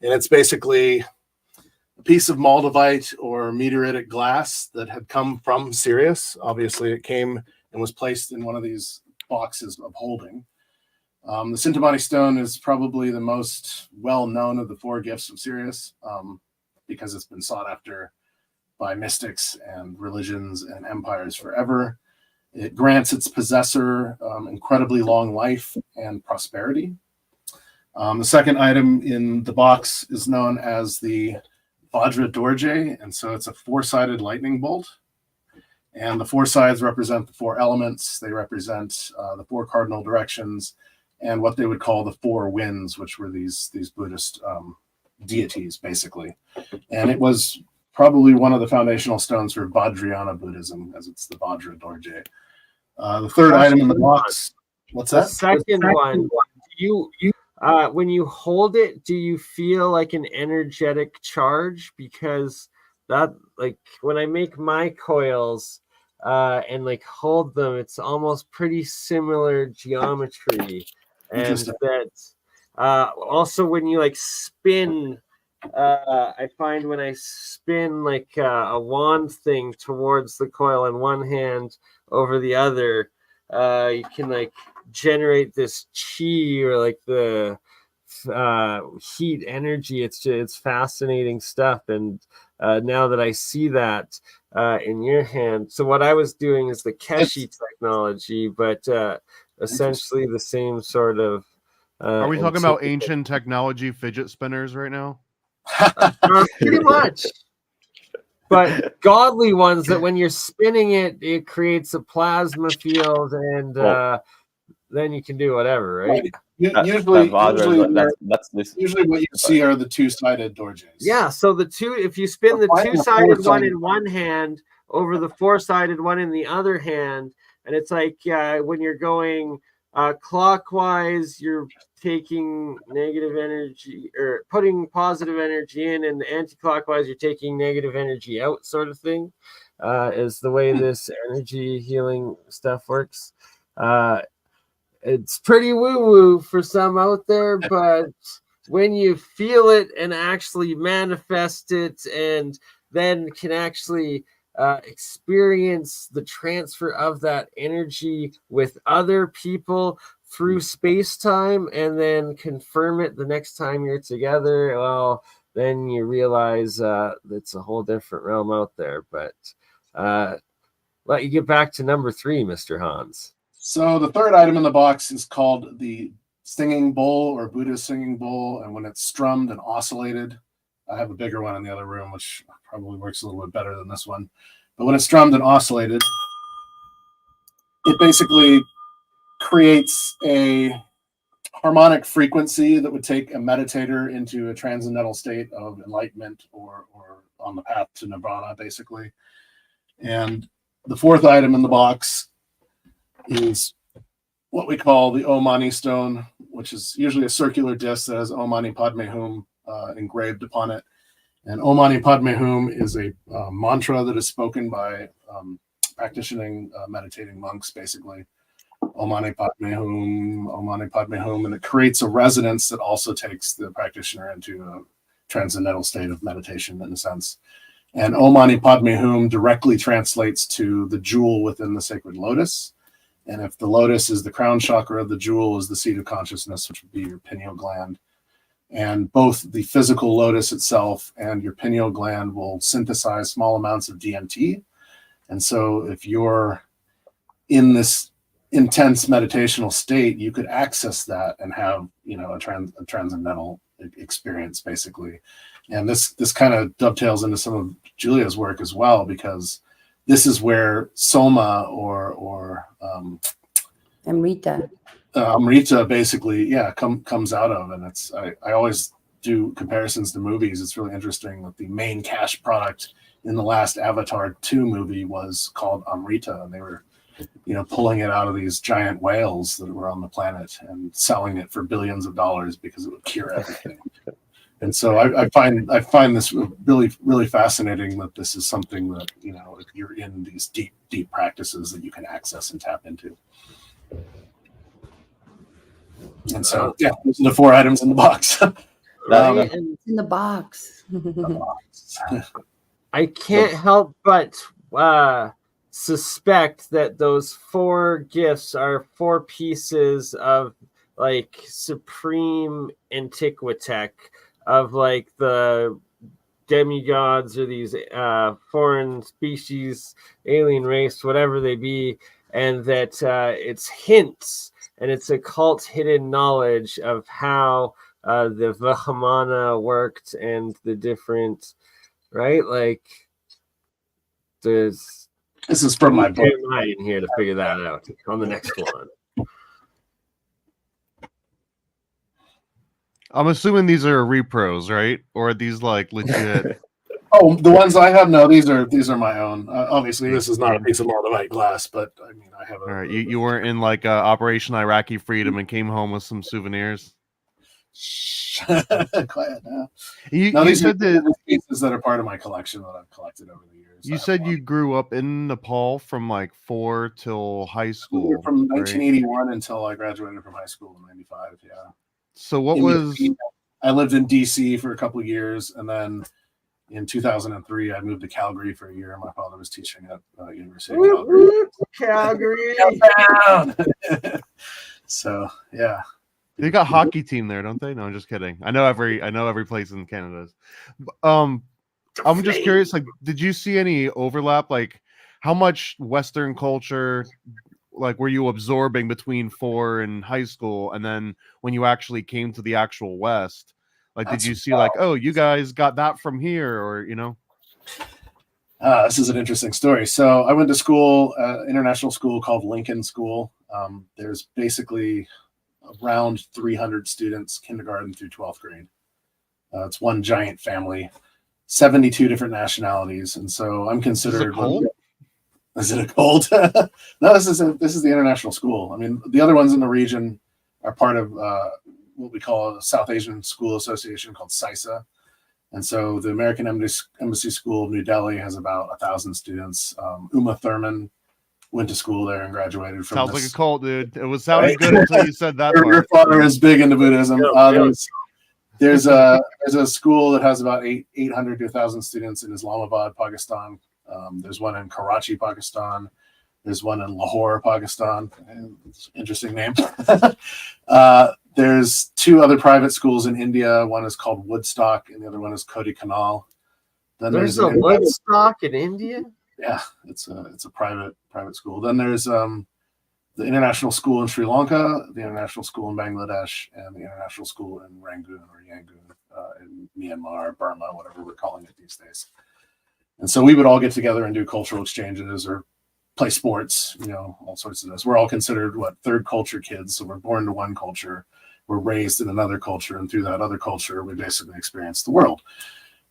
Speaker 3: And it's basically a piece of Moldavite or meteoritic glass that had come from Sirius. Obviously, it came and was placed in one of these boxes of holding. The Sintamani Stone is probably the most well-known of the 4 gifts of Sirius, because it's been sought after by mystics and religions and empires forever. It grants its possessor incredibly long life and prosperity. The second item in the box is known as the Vajra Dorje, and so it's a 4-sided lightning bolt. And the 4 sides represent the 4 elements. They represent the 4 cardinal directions and what they would call the 4 winds, which were these Buddhist deities, basically. And it was probably one of the foundational stones for Vajrayana Buddhism, as it's the Vajra Dorje. The third item in the box, what's that?
Speaker 1: The second one, when you hold it, do you feel like an energetic charge? Because that, like, when I make my coils and like hold them, it's almost pretty similar geometry. And that also when you like spin, I find when I spin like a wand thing towards the coil in one hand over the other, you can like generate this chi or like the heat energy. It's fascinating stuff. And now that I see that in your hand, so what I was doing is the Keshi technology, but essentially the same sort of.
Speaker 2: Are we talking about ancient technology fidget spinners right now?
Speaker 1: Pretty much. But godly ones that when you're spinning it, it creates a plasma field, and then you can do whatever, right?
Speaker 3: Usually what you see are the 2-sided dorjes.
Speaker 1: Yeah, so if you spin the 2-sided one in one hand over the 4-sided one in the other hand, and it's like when you're going clockwise, you're taking negative energy or putting positive energy in, and anti-clockwise, you're taking negative energy out, sort of thing, is the way this energy healing stuff works. It's pretty woo-woo for some out there, but when you feel it and actually manifest it, and then can actually experience the transfer of that energy with other people through space-time, and then confirm it the next time you're together, well, then you realize it's a whole different realm out there. But let you get back to number 3, Mr. Hans.
Speaker 3: So the third item in the box is called the singing bowl, or Buddha's singing bowl, and when it's strummed and oscillated, I have a bigger one in the other room, which probably works a little bit better than this one. But when it's strummed and oscillated, it basically creates a harmonic frequency that would take a meditator into a transcendental state of enlightenment or on the path to nirvana, basically. And the fourth item in the box is what we call the Om Mani stone, which is usually a circular disc that has Om Mani Padme Hum engraved upon it. And Om Mani Padme Hum is a mantra that is spoken by practicing meditating monks, basically. Om Mani Padme Hum, Om Mani Padme Hum, and it creates a resonance that also takes the practitioner into a transcendental state of meditation, in a sense. And Om Mani Padme Hum directly translates to the jewel within the sacred lotus. And if the lotus is the crown chakra, the jewel is the seat of consciousness, which would be your pineal gland. And both the physical lotus itself and your pineal gland will synthesize small amounts of DMT. And so if you're in this intense meditational state, you could access that and have, a transcendental experience, basically. And this kind of dovetails into some of Julia's work as well, because this is where Soma or Amrita basically, comes out of. And it's I always do comparisons to movies. It's really interesting that the main cash product in the last Avatar 2 movie was called Amrita, and they were pulling it out of these giant whales that were on the planet and selling it for billions of dollars because it would cure everything. And so I find this really, really fascinating that this is something that, if you're in these deep practices that you can access and tap into. And so, those are the 4 items in the box.
Speaker 5: In the box.
Speaker 1: I can't help but suspect that those 4 gifts are 4 pieces of like supreme antiquitech of like the demigods or these foreign species, alien race, whatever they be, and that it's hints and it's occult hidden knowledge of how the Vahimana worked and the different, right? Like this
Speaker 3: is from my book.
Speaker 1: In here to figure that out on the next one.
Speaker 2: I'm assuming these are repros, right? Or are these like legit?
Speaker 3: Oh, the ones I have, no, these are my own. Obviously, this is not a piece of Moldavite glass, but I mean, I have.
Speaker 2: All right, you weren't in like Operation Iraqi Freedom and came home with some souvenirs.
Speaker 3: Quiet now.
Speaker 2: You said that
Speaker 3: pieces that are part of my collection that I've collected over the years.
Speaker 2: You said you grew up in Nepal from like 4 till high school.
Speaker 3: From 1981 until I graduated from high school in '95. Yeah.
Speaker 2: So what was?
Speaker 3: I lived in DC for a couple of years, and then in 2003 I moved to Calgary for a year. My father was teaching at University of Calgary. So yeah.
Speaker 2: They got hockey team there, don't they? No, I'm just kidding. I know every place in Canada. I'm just curious, like, did you see any overlap? Like, how much Western culture, like, were you absorbing between 4 and high school, and then when you actually came to the actual West, like, did you see like, oh, you guys got that from here, or
Speaker 3: This is an interesting story. So I went to school, international school called Lincoln School. There's basically around 300 students, kindergarten through 12th grade. It's one giant family, 72 different nationalities, and so I'm considered. Is it a cult? No, this is the international school. I mean, the other ones in the region are part of what we call a South Asian School Association called SISA. And so the American Embassy School of New Delhi has about 1,000 students. Uma Thurman went to school there and graduated from.
Speaker 2: Sounds like a cult, dude. It was sounding good until you said that.
Speaker 3: Your father is big into Buddhism. There's a school that has about 800 to 1,000 students in Islamabad, Pakistan. There's one in Karachi, Pakistan. There's one in Lahore, Pakistan. Interesting name. There's 2 other private schools in India. One is called Woodstock, and the other one is Kodaikanal.
Speaker 1: Then there's a Woodstock in India.
Speaker 3: Yeah, it's a private school. Then there's the international school in Sri Lanka, the international school in Bangladesh, and the international school in Rangoon or Yangon in Myanmar, Burma, whatever we're calling it these days. And so we would all get together and do cultural exchanges or play sports, all sorts of this. We're all considered third culture kids. So we're born to one culture, we're raised in another culture, and through that other culture, we basically experience the world.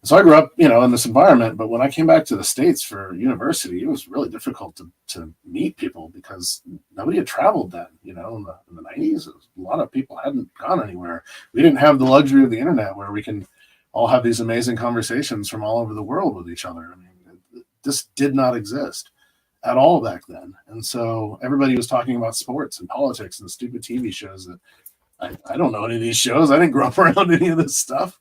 Speaker 3: So I grew up, in this environment, but when I came back to the States for university, it was really difficult to meet people because nobody had traveled then, in the 90s. A lot of people hadn't gone anywhere. We didn't have the luxury of the internet where we can all have these amazing conversations from all over the world with each other. I mean, this did not exist at all back then. And so everybody was talking about sports and politics and stupid TV shows that I don't know any of these shows. I didn't grow up around any of this stuff.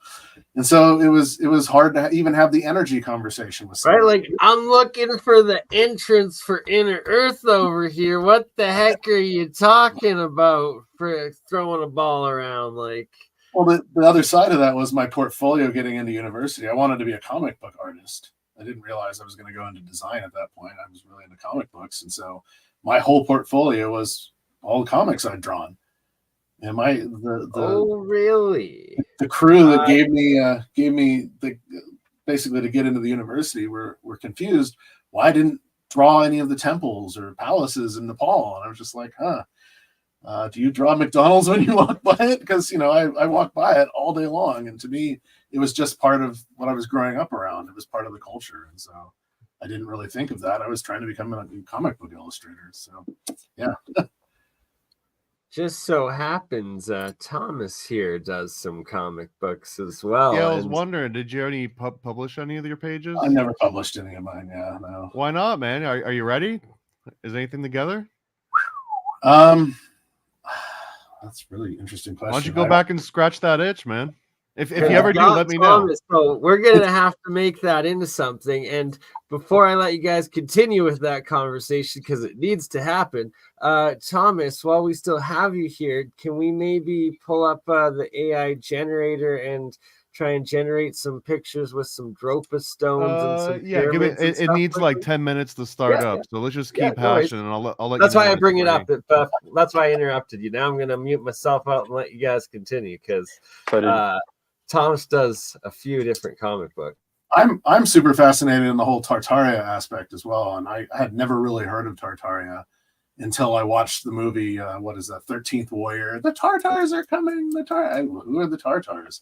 Speaker 3: And so it was hard to even have the energy conversation with somebody.
Speaker 1: Right, like, I'm looking for the entrance for Inner Earth over here. What the heck are you talking about for throwing a ball around? Like,
Speaker 3: well, the other side of that was my portfolio getting into university. I wanted to be a comic book artist. I didn't realize I was going to go into design at that point. I was really into comic books, and so my whole portfolio was all the comics I'd drawn. And
Speaker 1: oh really?
Speaker 3: The crew that gave me basically to get into the university were confused. Why I didn't draw any of the temples or palaces in Nepal? And I was just like, do you draw McDonald's when you walk by it? Because I walk by it all day long, and to me, it was just part of what I was growing up around. It was part of the culture, and so I didn't really think of that. I was trying to become a comic book illustrator. So, yeah.
Speaker 1: Just so happens Thomas here does some comic books as well.
Speaker 2: Yeah, I was wondering, did you publish any of your pages?
Speaker 3: I never published any of mine. Yeah, no.
Speaker 2: Why not, man? Are you ready? Is anything together?
Speaker 3: That's a really interesting question.
Speaker 2: Why don't you go back and scratch that itch, man? If you ever do, let me know.
Speaker 1: So we're gonna have to make that into something. And before I let you guys continue with that conversation, because it needs to happen, Thomas, while we still have you here, can we maybe pull up the AI generator and try and generate some pictures with some Dorpa stones and some
Speaker 2: yeah, give it needs like 10 minutes to start up, so let's just keep hashing, and I'll let
Speaker 1: that's why I bring it up. That's why I interrupted you. Now I'm gonna mute myself out and let you guys continue, because Thomas does a few different comic books.
Speaker 3: I'm super fascinated in the whole Tartaria aspect as well, and I had never really heard of Tartaria until I watched the movie. What is that? 13th Warrior. The Tartars are coming. Who are the Tartars?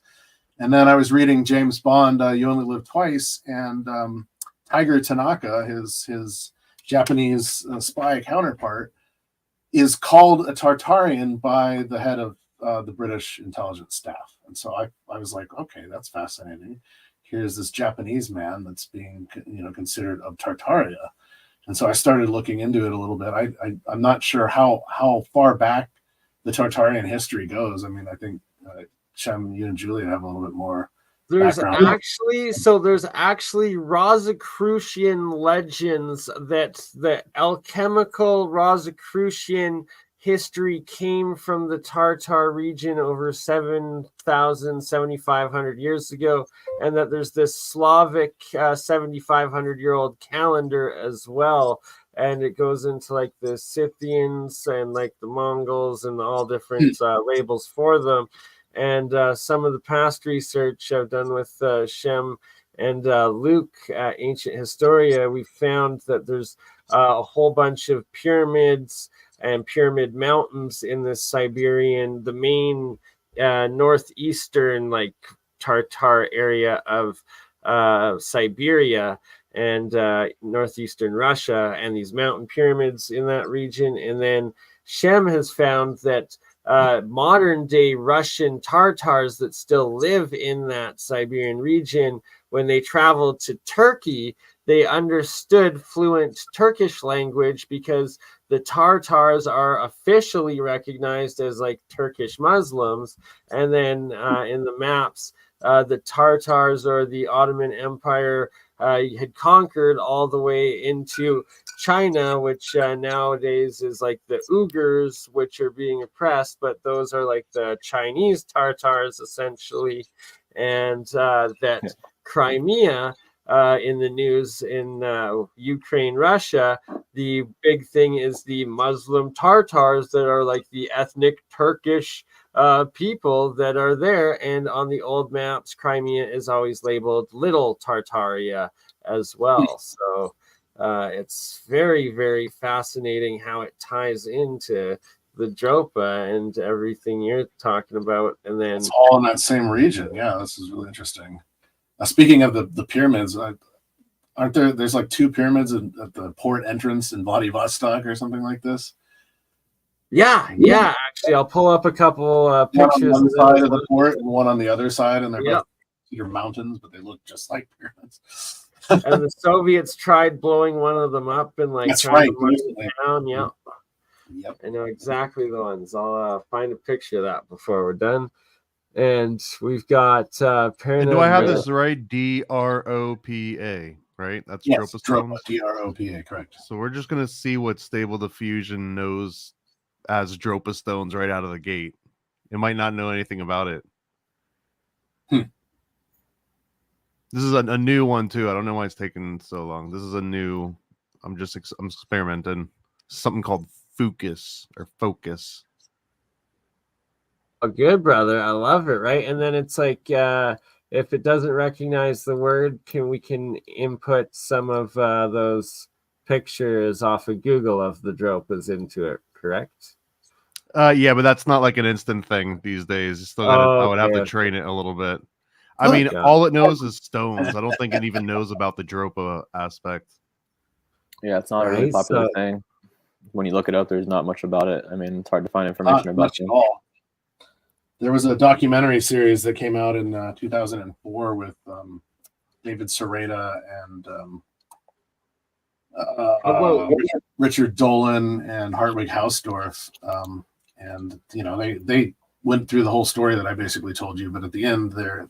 Speaker 3: And then I was reading James Bond, You Only Live Twice, and Tiger Tanaka, his Japanese spy counterpart, is called a Tartarian by the head of the British intelligence staff. And so I was like, okay, that's fascinating. Here's this Japanese man that's being considered of Tartaria. And so I started looking into it a little bit. I'm not sure how far back the Tartarian history goes. I mean, I think Shem, you and Julia have a little bit more.
Speaker 1: There's actually Rosicrucian legends that the alchemical Rosicrucian history came from the Tartar region over 7,500 years ago, and that there's this Slavic 7,500-year-old calendar as well, and it goes into like the Scythians and like the Mongols and all different labels for them. And some of the past research I've done with Shem and Luke at Ancient Historia, we found that there's a whole bunch of pyramids and pyramid mountains in the the main northeastern like Tartar area of Siberia and northeastern Russia, and these mountain pyramids in that region. And then Shem has found that modern day Russian Tartars that still live in that Siberian region, when they traveled to Turkey, they understood fluent Turkish language, because the Tartars are officially recognized as like Turkish Muslims. And then in the maps, the Tartars or the Ottoman Empire had conquered all the way into China, which nowadays is like the Uyghurs, which are being oppressed, but those are like the Chinese Tartars essentially. And that Crimea, in the news in Ukraine, Russia, the big thing is the Muslim Tartars that are like the ethnic Turkish people that are there. And on the old maps, Crimea is always labeled Little Tartaria as well. So it's very, very fascinating how it ties into the Dorpa and everything you're talking about. And then
Speaker 3: it's all in that same region. Yeah, this is really interesting. Speaking of the pyramids, aren't there's like two pyramids at the port entrance in Vladivostok or something like this?
Speaker 1: Yeah. Actually, I'll pull up a couple pictures.
Speaker 3: One on one side of the port and one on the other side, and they're both either mountains, but they look just like pyramids.
Speaker 1: And the Soviets tried blowing one of them up and like
Speaker 3: that's right.
Speaker 1: Down. Yeah.
Speaker 3: Yep.
Speaker 1: I know exactly the ones. I'll find a picture of that before we're done. And we've got
Speaker 2: and do I have this right? Dropa, right? That's
Speaker 3: yes,
Speaker 2: Dropa stones.
Speaker 3: Dropa, correct.
Speaker 2: So we're just gonna see what Stable Diffusion knows as Dropa stones right out of the gate. It might not know anything about it. This is a new one too. I don't know why it's taking so long. This is a new. I'm experimenting. Something called Focus.
Speaker 1: Oh, good, brother. I love it. Right, and then it's like if it doesn't recognize the word, we can input some of those pictures off of Google of the Dropas into it. Correct?
Speaker 2: Yeah, but that's not like an instant thing these days. Still I would have to train it a little bit. I mean, all it knows is stones. I don't think it even knows about the Dropa aspect.
Speaker 4: Yeah, it's not a really popular thing. When you look it up, there's not much about it. I mean, it's hard to find information about it.
Speaker 3: There was a documentary series that came out in 2004 with David Sereda and Richard Dolan and Hartwig Hausdorff. And, you know, they went through the whole story that I basically told you. But at the end, they're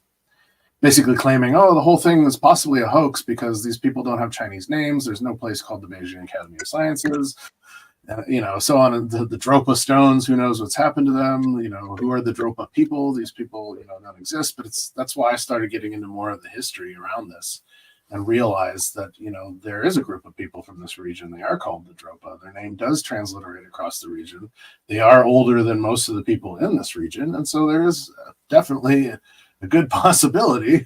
Speaker 3: basically claiming, oh, the whole thing is possibly a hoax because these people don't have Chinese names. There's no place called the Beijing Academy of Sciences. You know, so on. The Dropa stones, who knows what's happened to them? You know, who are the Dropa people? These people, you know, don't exist. But that's why I started getting into more of the history around this and realized that, you know, there is a group of people from this region. They are called the Dropa. Their name does transliterate across the region. They are older than most of the people in this region. And so there is definitely a good possibility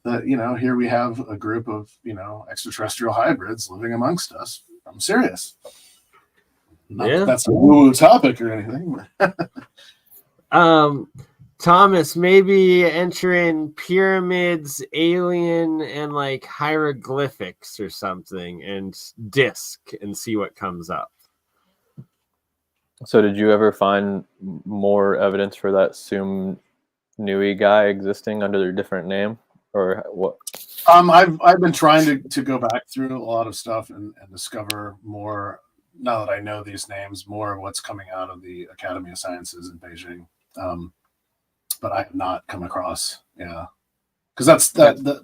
Speaker 3: that, you know, here we have a group of, you know, extraterrestrial hybrids living amongst us. I'm serious. Not that that's a woo topic or anything.
Speaker 1: Thomas, maybe enter in pyramids, alien, and like hieroglyphics or something, and disc, and see what comes up.
Speaker 4: So, did you ever find more evidence for that Sum Nui guy existing under a different name, or what?
Speaker 3: I've been trying to go back through a lot of stuff and discover more. Now that I know these names, more of what's coming out of the Academy of Sciences in Beijing, but I have not come across, because that's the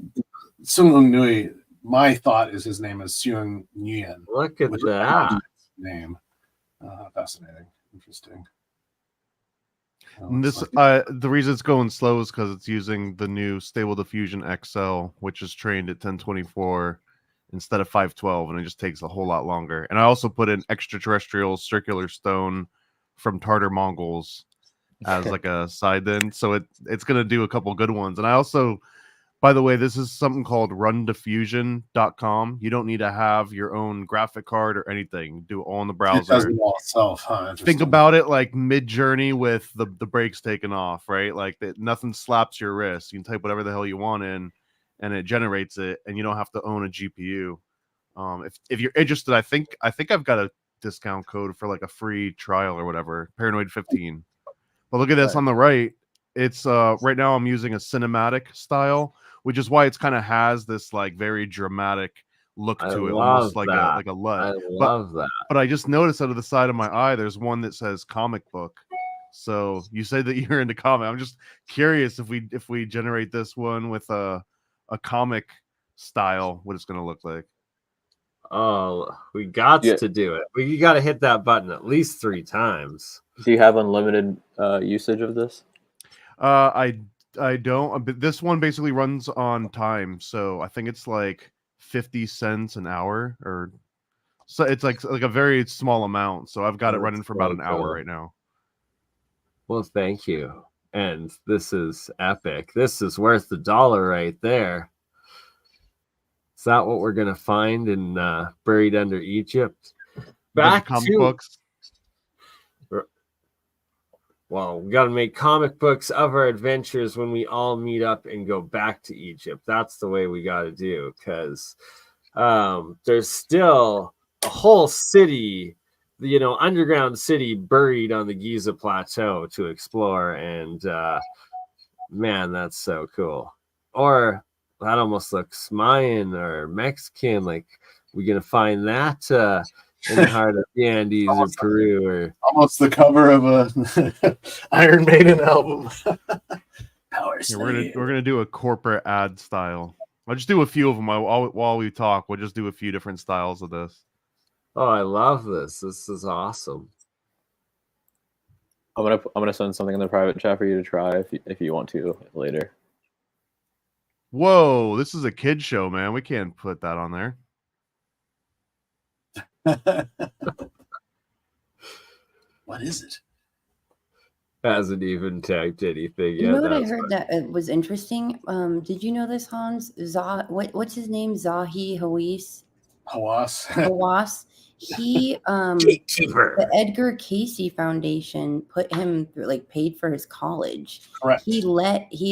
Speaker 3: Sung Nui. My thought is his name is Seung Nguyen.
Speaker 1: Look at that
Speaker 3: name. Fascinating, interesting.
Speaker 2: This the reason it's going slow is because it's using the new Stable Diffusion XL, which is trained at 1024. Instead of 512, and it just takes a whole lot longer. And I also put an extraterrestrial circular stone from Tartar Mongols as like a side in, so it's gonna do a couple good ones. And I also, by the way, this is something called rundiffusion.com. You don't need to have your own graphic card or anything. Do it all in the browser. It does it all itself, huh? Think about it like mid-journey with the brakes taken off, right? Like that, nothing slaps your wrist. You can type whatever the hell you want in, and it generates it, and you don't have to own a GPU. If you're interested, I think I've got a discount code for like a free trial or whatever, Paranoid 15. But look at this on the right. It's right now I'm using a cinematic style, which is why it's kind of has this like very dramatic look to it, almost like a LUT.
Speaker 1: I love that.
Speaker 2: But I just noticed out of the side of my eye, there's one that says comic book. So you say that you're into comic. I'm just curious if we generate this one with a comic style, what it's going to look like.
Speaker 1: Oh, we got to do it. You got to hit that button at least 3 times.
Speaker 4: Do you have unlimited usage of this?
Speaker 2: I don't. But this one basically runs on time, so I think it's like 50 cents an hour, or so it's like a very small amount. So I've got it running for about an hour right now.
Speaker 1: Well, thank you. And this is epic. This is worth the $1 right there. Is that what we're going to find in Buried Under Egypt? Back
Speaker 2: comic books.
Speaker 1: Well, we got to make comic books of our adventures when we all meet up and go back to Egypt. That's the way we got to do, because there's still a whole city, underground city buried on the Giza Plateau to explore. And man, that's so cool. Or that almost looks Mayan or Mexican. Like, we're going to find that in the heart of the Andes or Peru, or
Speaker 3: almost the cover of a Iron Maiden album. Power
Speaker 2: Slave. We're gonna do a corporate ad style. I'll just do a few of them while we talk. We'll just do a few different styles of this.
Speaker 1: Oh, I love this. This is awesome.
Speaker 4: I'm gonna send something in the private chat for you to try if you want to later.
Speaker 2: Whoa, this is a kid show, man. We can't put that on there.
Speaker 3: What is it?
Speaker 1: Hasn't even tagged anything yet.
Speaker 5: You know what I heard that was interesting? Did you know this, Hans? What's his name? Zahi Hawass. He the Edgar Casey Foundation put him through, paid for his college.
Speaker 3: Correct.
Speaker 5: He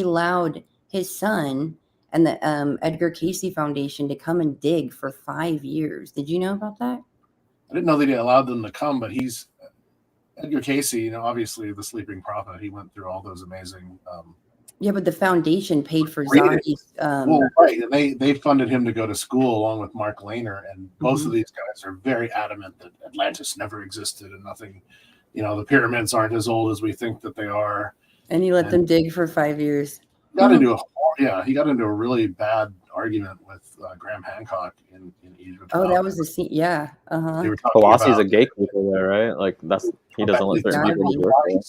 Speaker 5: allowed his son and the Edgar Casey Foundation to come and dig for 5 years. Did you know about that?
Speaker 3: I didn't know they allowed them to come, but Edgar Casey, obviously the Sleeping Prophet. He went through all those amazing.
Speaker 5: Yeah, but the foundation paid for Zahi's.
Speaker 3: Well, right, and they funded him to go to school along with Mark Lehner, and both of these guys are very adamant that Atlantis never existed and nothing. The pyramids aren't as old as we think that they are.
Speaker 5: And he let them dig for 5 years.
Speaker 3: He got into a really bad argument with Graham Hancock in Egypt.
Speaker 5: Oh, that was the scene. Yeah.
Speaker 4: Hawassi's a gatekeeper there, right? He doesn't let certain people work there.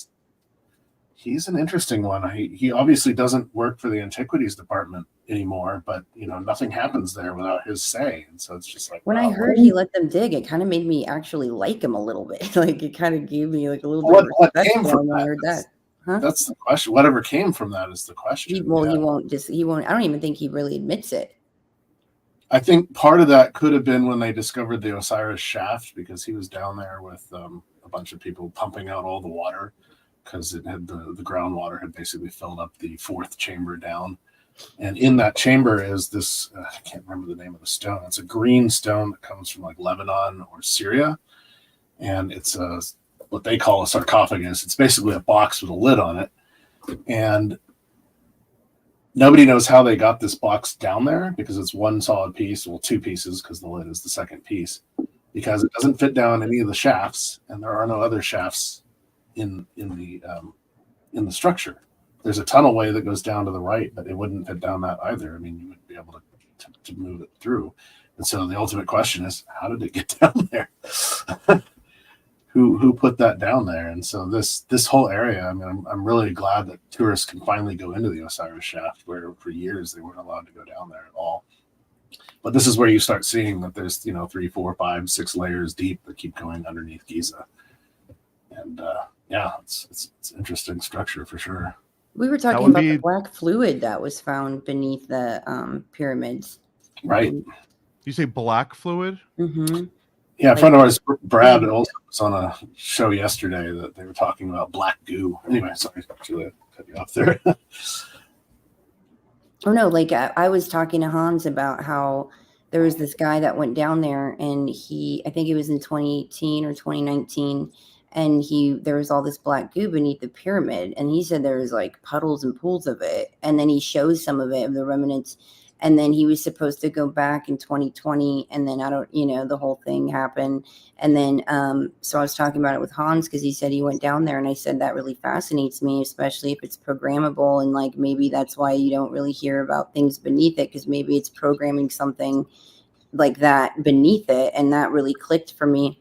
Speaker 3: He's an interesting one. He obviously doesn't work for the antiquities department anymore, but nothing happens there without his say, and so it's just like
Speaker 5: when I heard he let them dig, it kind of made me actually like him a little bit. It kind of gave me a little bit of respect.
Speaker 3: What came from
Speaker 5: when I heard that? Huh?
Speaker 3: That's the question. Whatever came from that is the question.
Speaker 5: He won't. I don't even think he really admits it.
Speaker 3: I think part of that could have been when they discovered the Osiris shaft, because he was down there with a bunch of people pumping out all the water, because it had the groundwater had basically filled up the fourth chamber down. And in that chamber is this, I can't remember the name of the stone. It's a green stone that comes from Lebanon or Syria. And it's what they call a sarcophagus. It's basically a box with a lid on it. And nobody knows how they got this box down there, because it's one solid piece, well, two pieces, because the lid is the second piece, because it doesn't fit down any of the shafts, and there are no other shafts in the structure. There's a tunnel-way that goes down to the right, but it wouldn't fit down that either. I mean, you wouldn't be able to move it through. And so the ultimate question is, how did it get down there? Who put that down there? And so this whole area, I mean, I'm really glad that tourists can finally go into the Osiris shaft, where for years they weren't allowed to go down there at all. But this is where you start seeing that there's 3, 4, 5, 6 layers deep that keep going underneath Giza. And it's interesting structure for sure.
Speaker 5: We were talking about the black fluid that was found beneath the pyramids.
Speaker 3: Right.
Speaker 2: You say black fluid?
Speaker 5: Mm-hmm.
Speaker 3: Yeah, a friend of ours, Brad, also was on a show yesterday that they were talking about black goo. Anyway, sorry, Julia, cut you off there.
Speaker 5: Oh no, I was talking to Hans about how there was this guy that went down there, and I think it was in 2018 or 2019, and there was all this black goo beneath the pyramid, and he said there was puddles and pools of it, and then he shows some of it, of the remnants, and then he was supposed to go back in 2020, and then the whole thing happened, and then so I was talking about it with Hans, because he said he went down there, and I said that really fascinates me, especially if it's programmable, and maybe that's why you don't really hear about things beneath it, because maybe it's programming something like that beneath it, and that really clicked for me.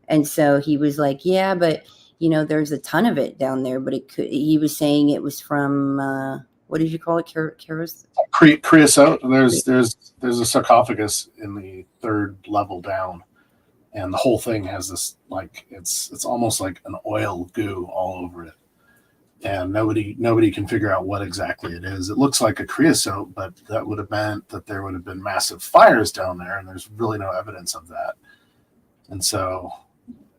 Speaker 5: And so he was like, yeah, but there's a ton of it down there, but he was saying it was from what did you call it?
Speaker 3: Creosote. There's a sarcophagus in the third level down, and the whole thing has this it's almost like an oil goo all over it, and nobody can figure out what exactly it is. It looks like a creosote, but that would have meant that there would have been massive fires down there, and there's really no evidence of that. And so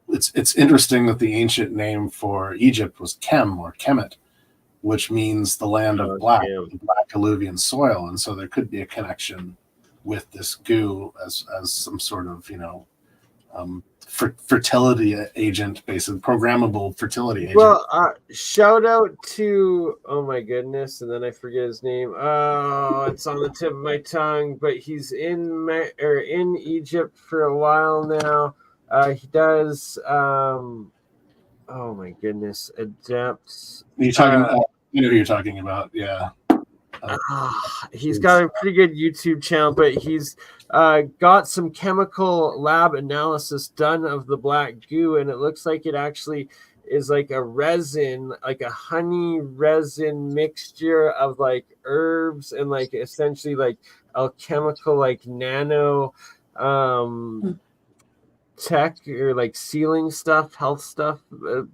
Speaker 3: it's interesting that the ancient name for Egypt was Kem or Kemet, which means the land of black, the black alluvial soil. And so there could be a connection with this goo as some sort of, fertility agent, basically programmable fertility agent.
Speaker 1: Well, shout out to, oh my goodness, and then I forget his name. Oh, it's on the tip of my tongue, but he's in Egypt for a while now. He does. Oh my goodness, Adept.
Speaker 3: You're talking about, you know who you're talking about, yeah.
Speaker 1: He's got a pretty good YouTube channel, but he's got some chemical lab analysis done of the black goo, and it looks like it actually is like a resin, like a honey resin mixture of like herbs and like essentially like alchemical like nano tech or like sealing stuff, health stuff,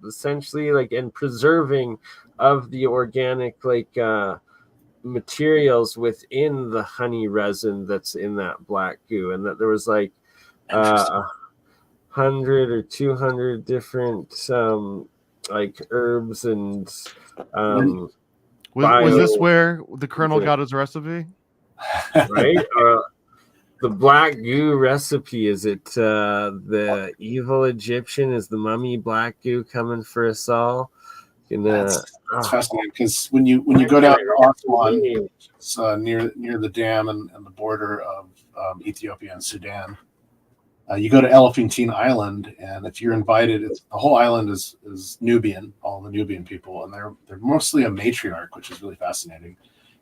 Speaker 1: essentially, like, and preserving of the organic like materials within the honey resin that's in that black goo, and that there was like 100 or 200 different like herbs and
Speaker 2: was this where the Colonel got his recipe?
Speaker 1: Right? The black goo recipe, is it the evil Egyptian? Is the mummy black goo coming for us all?
Speaker 3: That's fascinating, because when you go down to Aswan, it's near the dam and the border of Ethiopia and Sudan, you go to Elephantine Island, and if you're invited, the whole island is Nubian, all the Nubian people, and they're mostly a matriarch, which is really fascinating.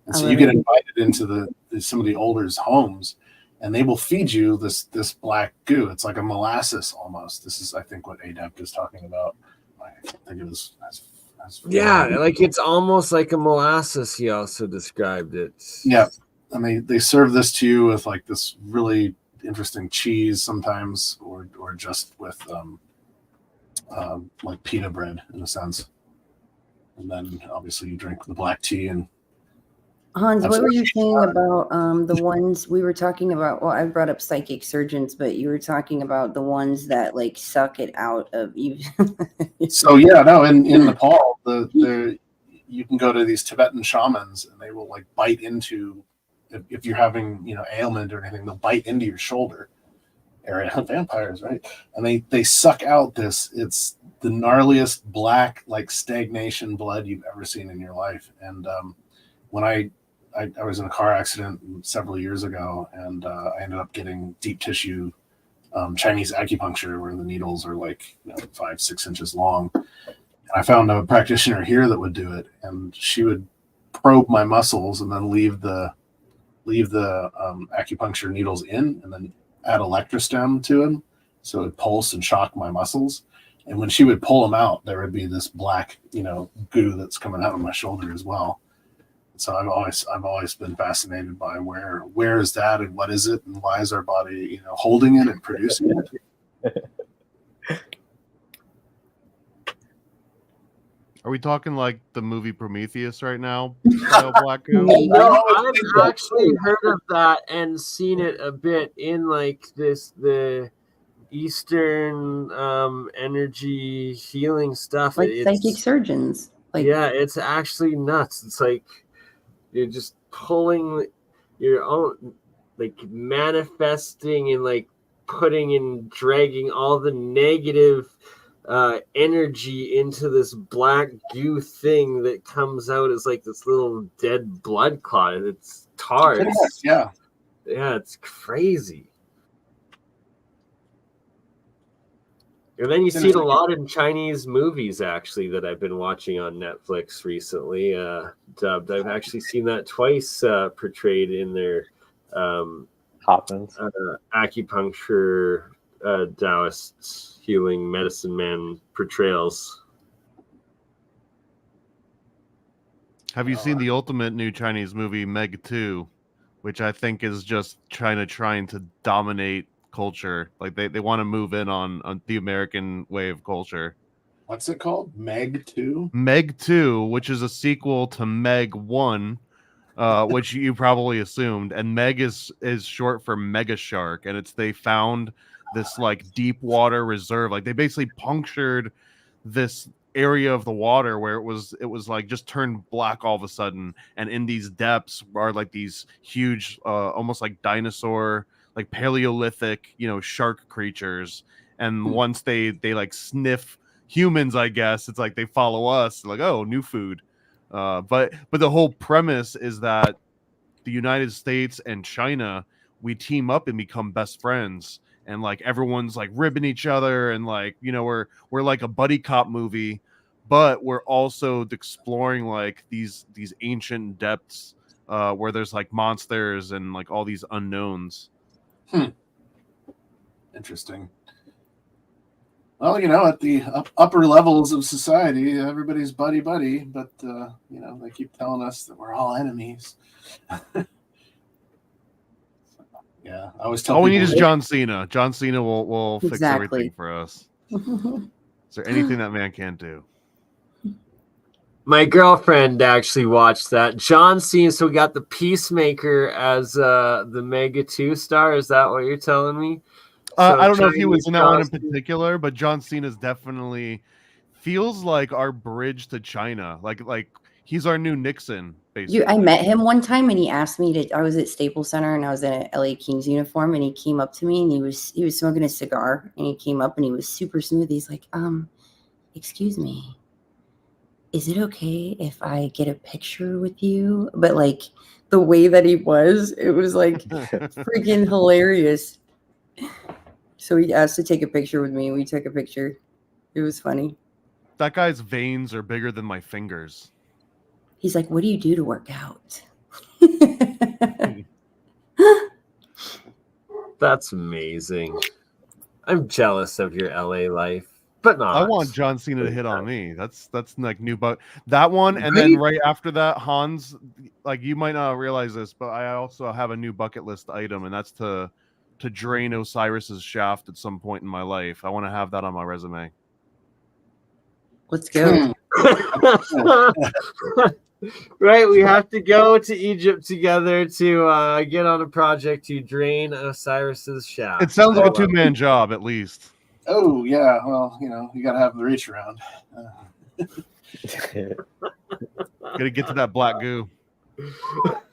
Speaker 3: And so you get invited into some of the older's homes, and they will feed you this black goo. It's like a molasses almost. This is, I think, what Adept is talking about. I think it was.
Speaker 1: Yeah, like it's almost like a molasses. He also described it.
Speaker 3: Yeah, and they serve this to you with like this really interesting cheese sometimes, or just with like pita bread in a sense. And then obviously you drink the black tea. And
Speaker 5: Hans, what were you saying about the ones we were talking about? Well, I brought up psychic surgeons, but you were talking about the ones that like suck it out of you.
Speaker 3: So yeah, no, in Nepal, you can go to these Tibetan shamans, and they will like bite into, if you're having ailment or anything, they'll bite into your shoulder area. Vampires, right? And they suck out this. It's the gnarliest black like stagnation blood you've ever seen in your life. And when I was in a car accident several years ago, and I ended up getting deep tissue Chinese acupuncture, where the needles are like 5-6 inches long. And I found a practitioner here that would do it, and she would probe my muscles and then leave the acupuncture needles in, and then add electrostim to them, so it would pulse and shock my muscles. And when she would pull them out, there would be this black goo that's coming out of my shoulder as well. So I've always been fascinated by where is that, and what is it, and why is our body holding it and producing it.
Speaker 2: Are we talking like the movie Prometheus right now? Black goo?
Speaker 1: No, I've actually heard of that and seen it a bit in like the Eastern energy healing stuff.
Speaker 5: Like psychic surgeons. Like,
Speaker 1: yeah, it's actually nuts. It's like you're just pulling your own, like manifesting and like putting and dragging all the negative energy into this black goo thing that comes out as like this little dead blood clot. It's tar.
Speaker 3: Yeah,
Speaker 1: it's crazy. And then you see it a lot in Chinese movies, actually, that I've been watching on Netflix recently, dubbed. I've actually seen that twice portrayed in their acupuncture, Taoist healing medicine man portrayals.
Speaker 2: Have you seen the ultimate new Chinese movie, Meg 2, which I think is just China trying to dominate culture? Like they want to move in on the American way of culture.
Speaker 3: What's it called? Meg 2?
Speaker 2: Meg 2, which is a sequel to Meg 1, which you probably assumed. And Meg is short for mega shark, and they found this like deep water reserve. Like they basically punctured this area of the water where it was like just turned black all of a sudden, and in these depths are like these huge almost like dinosaur, like Paleolithic, shark creatures. And once they like sniff humans, I guess it's like they follow us, like, oh, new food. But the whole premise is that the United States and China, we team up and become best friends. and like everyone's like ribbing each other, and like, you know, we're like a buddy cop movie, but we're also exploring like these ancient depths where there's like monsters and like all these unknowns.
Speaker 3: Interesting. Well, you know, at the upper levels of society, everybody's buddy, but you know, they keep telling us that we're all enemies. Yeah, I always tell
Speaker 2: all we
Speaker 3: people,
Speaker 2: need is John Cena. John Cena will fix
Speaker 5: Exactly.
Speaker 2: everything for us. Is there anything that man can't do?
Speaker 1: My girlfriend actually watched that. John Cena, so we got the Peacemaker as the Mega 2 star. Is that what you're telling me? So
Speaker 2: I don't know if he was in that one in
Speaker 1: Chinese
Speaker 2: particular, but John Cena's definitely feels like our bridge to China. Like he's our new Nixon, basically.
Speaker 5: I met him one time and he asked me to. I was at Staples Center and I was in an LA Kings uniform, and he came up to me and he was smoking a cigar, and he came up and he was super smooth. He's like, excuse me, is it okay if I get a picture with you? But like the way that he was, it was like freaking hilarious. So he asked to take a picture with me, and we took a picture. It was funny.
Speaker 2: That guy's veins are bigger than my fingers.
Speaker 5: He's like, what do you do to work out?
Speaker 1: That's amazing. I'm jealous of your LA life, but not.
Speaker 2: I want John Cena to hit on me. That's like new, but that one, and then right after that, Hans, like, you might not realize this, but I also have a new bucket list item, and that's to drain Osiris's shaft at some point in my life. I want to have that on my resume.
Speaker 5: Let's go.
Speaker 1: Right, we have to go to Egypt together to get on a project to drain Osiris's shaft.
Speaker 2: It sounds like a two-man job, at least.
Speaker 3: Oh yeah, well, you know, you gotta have the reach around.
Speaker 2: Gotta get to that black goo.
Speaker 5: We're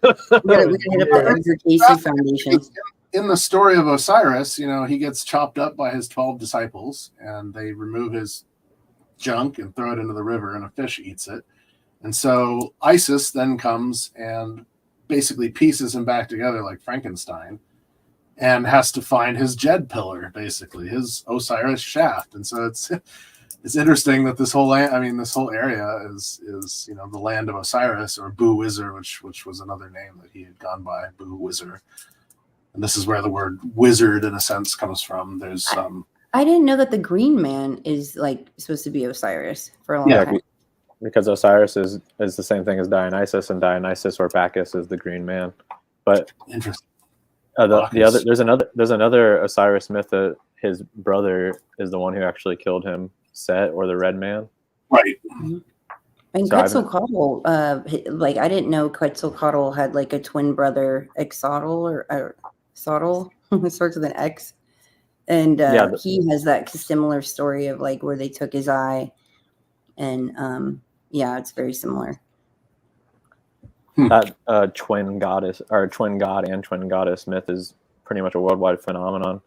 Speaker 5: gonna hit up the Edgar Casey Foundation.
Speaker 3: In the story of Osiris, you know, he gets chopped up by his 12 disciples, and they remove his junk and throw it into the river, and a fish eats it. And so Isis then comes and basically pieces him back together like Frankenstein, and has to find his Jed pillar, basically his Osiris shaft. And so it's interesting that this whole this whole area is you know, the land of Osiris, or Boo Wizard, which was another name that he had gone by, Boo Wizard. And this is where the word wizard, in a sense, comes from. There's
Speaker 5: I didn't know that the Green Man is like supposed to be Osiris for a long time.
Speaker 4: Because Osiris is the same thing as Dionysus, and Dionysus or Bacchus is the Green Man. But
Speaker 3: interesting.
Speaker 4: There's another Osiris myth that his brother is the one who actually killed him, Set, or the Red Man.
Speaker 3: Right.
Speaker 5: Mm-hmm. And Quetzalcoatl, like, I didn't know Quetzalcoatl had like a twin brother, Exotl or Sotl. It starts with an X. And he has that similar story of like where they took his eye, and it's very similar.
Speaker 4: That twin goddess, or twin god and twin goddess myth is pretty much a worldwide phenomenon.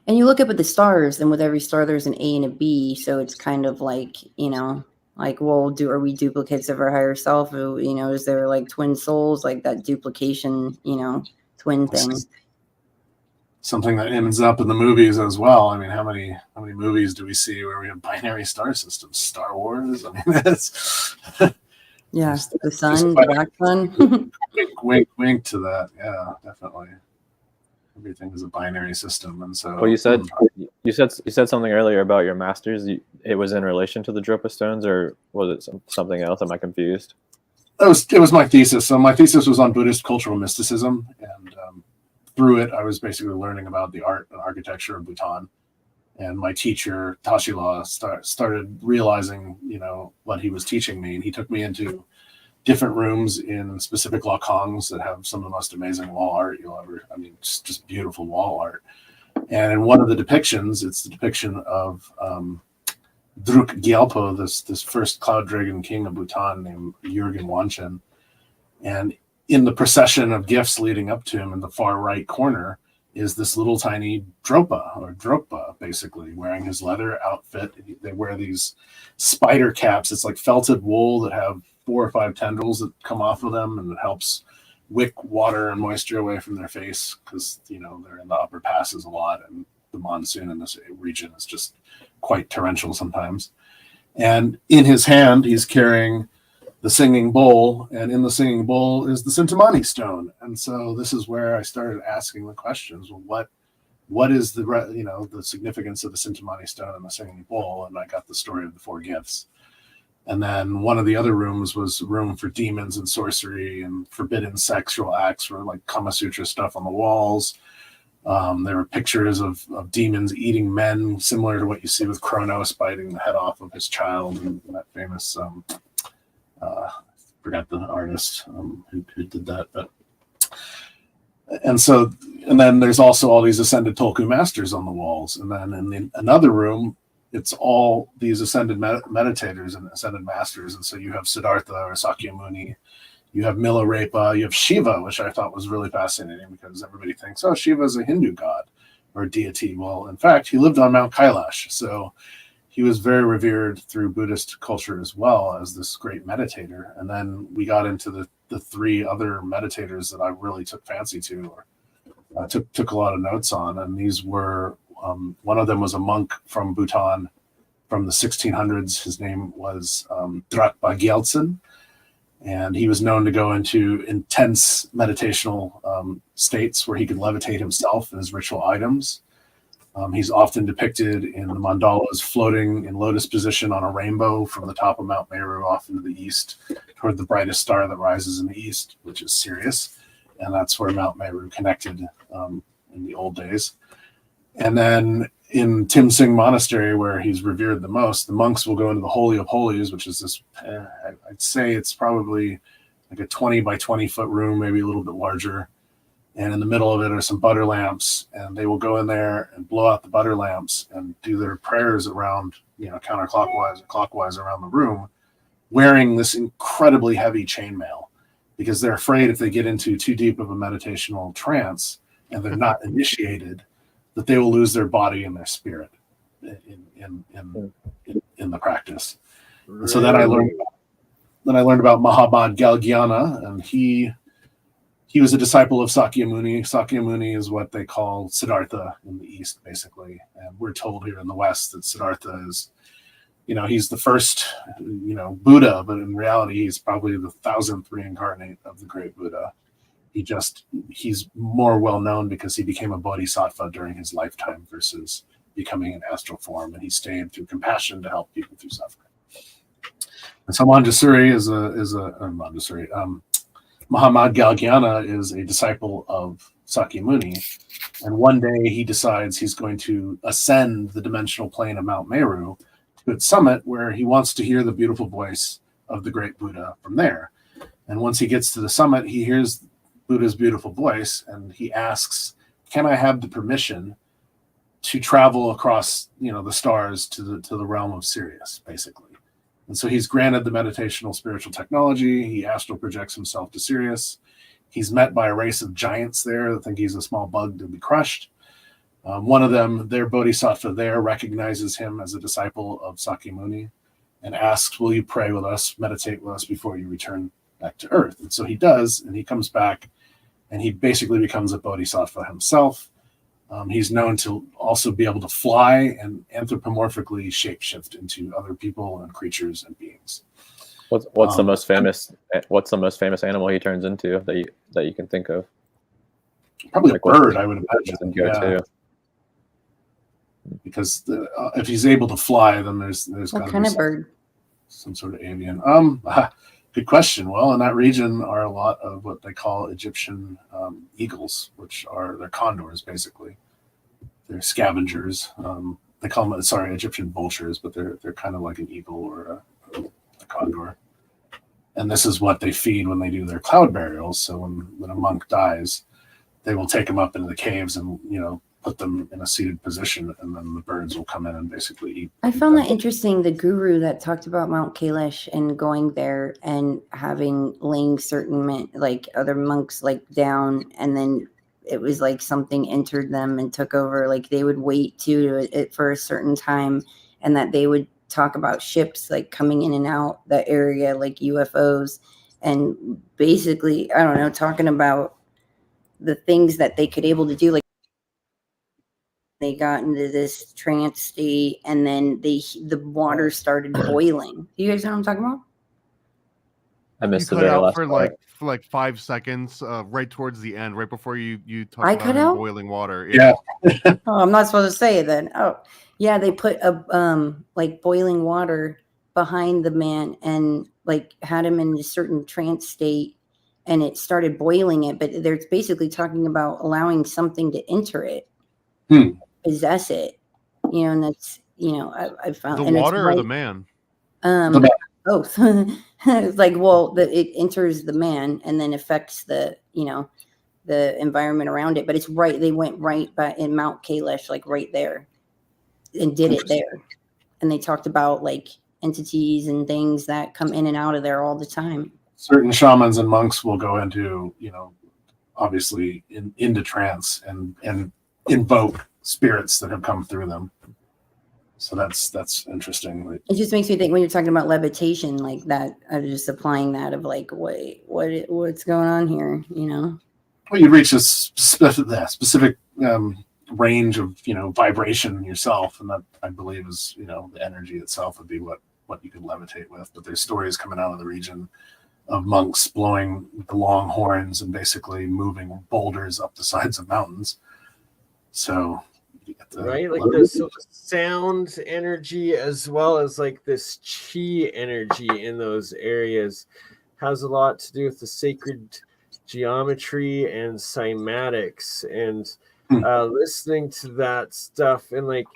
Speaker 5: And you look up at the stars, and with every star there's an A and a B, so it's kind of like, you know, like, well, are we duplicates of our higher self? You know, is there like twin souls, like that duplication, you know, twin thing?
Speaker 3: Something that ends up in the movies as well. I mean, how many movies do we see where we have binary star systems? Star Wars. I mean, that's
Speaker 5: yeah, the sun, the black sun.
Speaker 3: wink to that. Yeah, definitely. Everything is a binary system, and so.
Speaker 4: Well, you said something earlier about your master's. It was in relation to the Dorpa stones, or was it something else? Am I confused?
Speaker 3: It was my thesis. So my thesis was on Buddhist cultural mysticism, and through it, I was basically learning about the art and architecture of Bhutan. And my teacher, Tashila, started realizing, you know, what he was teaching me. And he took me into different rooms in specific lakongs that have some of the most amazing wall art you'll ever, just beautiful wall art. And in one of the depictions, it's the depiction of Druk Gyalpo, this first cloud dragon king of Bhutan named Jurgen Wanchen. And in the procession of gifts leading up to him, in the far right corner, is this little tiny Dorpa, basically, wearing his leather outfit. They wear these spider caps. It's like felted wool that have 4 or 5 tendrils that come off of them, and it helps wick water and moisture away from their face because, you know, they're in the upper passes a lot. And the monsoon in this region is just quite torrential sometimes. And in his hand, he's carrying the singing bowl, and in the singing bowl is the Sintamani stone. And so this is where I started asking the questions. Well, what is the significance of the Sintamani stone and the singing bowl? And I got the story of the 4 gifts. And then one of the other rooms was a room for demons and sorcery and forbidden sexual acts, or like Kama Sutra stuff on the walls. There were pictures of demons eating men, similar to what you see with Kronos biting the head off of his child, and that famous I forgot the artist who did that, but and then there's also all these ascended Tolku masters on the walls, and then in another room it's all these ascended meditators and ascended masters, and so you have Siddhartha or Sakyamuni, you have Milarepa, you have Shiva, which I thought was really fascinating because everybody thinks, oh, Shiva is a Hindu god or deity. Well, in fact, he lived on Mount Kailash, so he was very revered through Buddhist culture as well as this great meditator. And then we got into the 3 other meditators that I really took fancy to, or took a lot of notes on. And these were, one of them was a monk from Bhutan from the 1600s. His name was Drakpa Gyaltsen. And he was known to go into intense meditational states where he could levitate himself and his ritual items. He's often depicted in the mandalas floating in lotus position on a rainbow from the top of Mount Meru off into the east toward the brightest star that rises in the east, which is Sirius. And that's where Mount Meru connected in the old days. And then in Tim Sing Monastery, where he's revered the most, the monks will go into the Holy of Holies, which is this, I'd say it's probably like a 20 by 20 foot room, maybe a little bit larger. And in the middle of it are some butter lamps, and they will go in there and blow out the butter lamps and do their prayers around, counterclockwise or clockwise around the room, wearing this incredibly heavy chainmail, because they're afraid if they get into too deep of a meditational trance and they're not initiated, that they will lose their body and their spirit in the practice. Really? And so then I learned about Mahabad Galgyana, and he was a disciple of Sakyamuni. Sakyamuni is what they call Siddhartha in the East, basically. And we're told here in the West that Siddhartha is, he's the first, Buddha, but in reality, he's probably the 1,000th reincarnate of the great Buddha. He's more well known because he became a bodhisattva during his lifetime versus becoming an astral form, and he stayed through compassion to help people through suffering. And so Manjusri Mahamad Galgyana is a disciple of Sakyamuni, and one day he decides he's going to ascend the dimensional plane of Mount Meru to its summit, where he wants to hear the beautiful voice of the great Buddha from there. And once he gets to the summit, he hears Buddha's beautiful voice, and he asks, can I have the permission to travel across, the stars to the realm of Sirius, basically? And so he's granted the meditational spiritual technology. He astral projects himself to Sirius. He's met by a race of giants there that think he's a small bug to be crushed. One of them, their bodhisattva there, recognizes him as a disciple of Sakyamuni and asks, will you pray with us, meditate with us before you return back to Earth? And so he does, and he comes back, and he basically becomes a bodhisattva himself. He's known to also be able to fly and anthropomorphically shapeshift into other people and creatures and beings.
Speaker 4: What's the most famous animal he turns into that you can think of?
Speaker 3: Probably a bird, I would imagine. Yeah. Because if he's able to fly, then there's
Speaker 5: what kind of bird?
Speaker 3: Some sort of avian. Good question. Well, in that region are a lot of what they call Egyptian eagles, which are they're condors, basically. They're scavengers. They call them, Egyptian vultures, but they're kind of like an eagle or a condor. And this is what they feed when they do their cloud burials. So when a monk dies, they will take him up into the caves and put them in a seated position, and then the birds will come in and basically eat.
Speaker 5: I found that interesting. The guru that talked about Mount Kailash and going there and laying certain other monks down, and then it was like something entered them and took over. Like they would wait for a certain time, and that they would talk about ships coming in and out the area, like UFOs, and basically talking about the things that they could able to do, like they got into this trance state, and then the water started boiling. You guys know what I'm talking about?
Speaker 4: I missed
Speaker 2: you
Speaker 4: the
Speaker 2: cut
Speaker 4: very
Speaker 2: out
Speaker 4: last
Speaker 2: for
Speaker 4: part.
Speaker 2: like 5 seconds, right towards the end, right before you
Speaker 5: I
Speaker 2: talked
Speaker 5: cut
Speaker 2: about
Speaker 5: out?
Speaker 2: boiling water.
Speaker 3: Yeah.
Speaker 5: Oh, I'm not supposed to say it then. Oh, yeah, they put a like boiling water behind the man and like had him in a certain trance state, and it started boiling it. But they're basically talking about allowing something to enter it, possess it, and that's I found
Speaker 2: The
Speaker 5: and
Speaker 2: water
Speaker 5: it's
Speaker 2: or
Speaker 5: right,
Speaker 2: the man?
Speaker 5: both. It's like, well, it enters the man and then affects the environment around it, but it's right. They went right in Mount Kalish, like right there, and did it there. And they talked about like entities and things that come in and out of there all the time.
Speaker 3: Certain shamans and monks will go into, obviously into trance and invoke spirits that have come through them. So that's interesting.
Speaker 5: It just makes me think when you're talking about levitation like that, I was just applying that of like, wait, what's going on here?
Speaker 3: Well, you reach a specific range of vibration yourself, and that I believe is the energy itself would be what you could levitate with. But there's stories coming out of the region of monks blowing the long horns and basically moving boulders up the sides of mountains. So
Speaker 1: right, like the sound energy as well as like this chi energy in those areas has a lot to do with the sacred geometry and cymatics, and listening to that stuff and like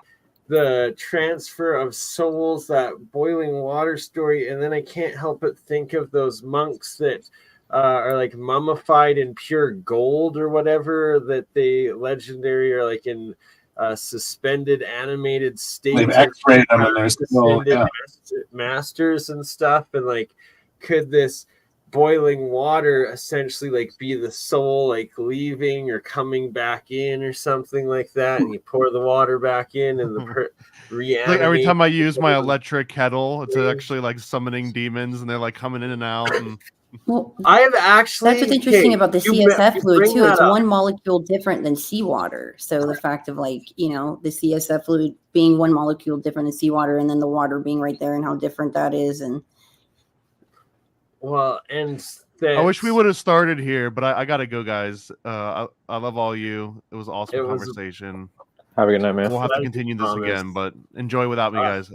Speaker 1: the transfer of souls, that boiling water story. And then I can't help but think of those monks that are like mummified in pure gold or whatever, that they legendary or like in suspended animated state.
Speaker 3: They've x-rayed them and there's
Speaker 1: masters and stuff. And like, could this boiling water essentially like be the soul like leaving or coming back in or something like that, and you pour the water back in and the
Speaker 2: like every time I use my electric kettle, it's actually like summoning demons and they're like coming in and out. And
Speaker 5: well,
Speaker 1: I have actually,
Speaker 5: that's what's interesting about the CSF fluid too. It's one molecule different than seawater. So the fact of like, the CSF fluid being one molecule different than seawater, and then the water being right there, and how different that is. And
Speaker 1: well, and
Speaker 2: I wish we would have started here, but I gotta go, guys. I love all you. It was an awesome conversation.
Speaker 4: Have a good night, man.
Speaker 2: We'll have to continue this again, but enjoy without me, guys.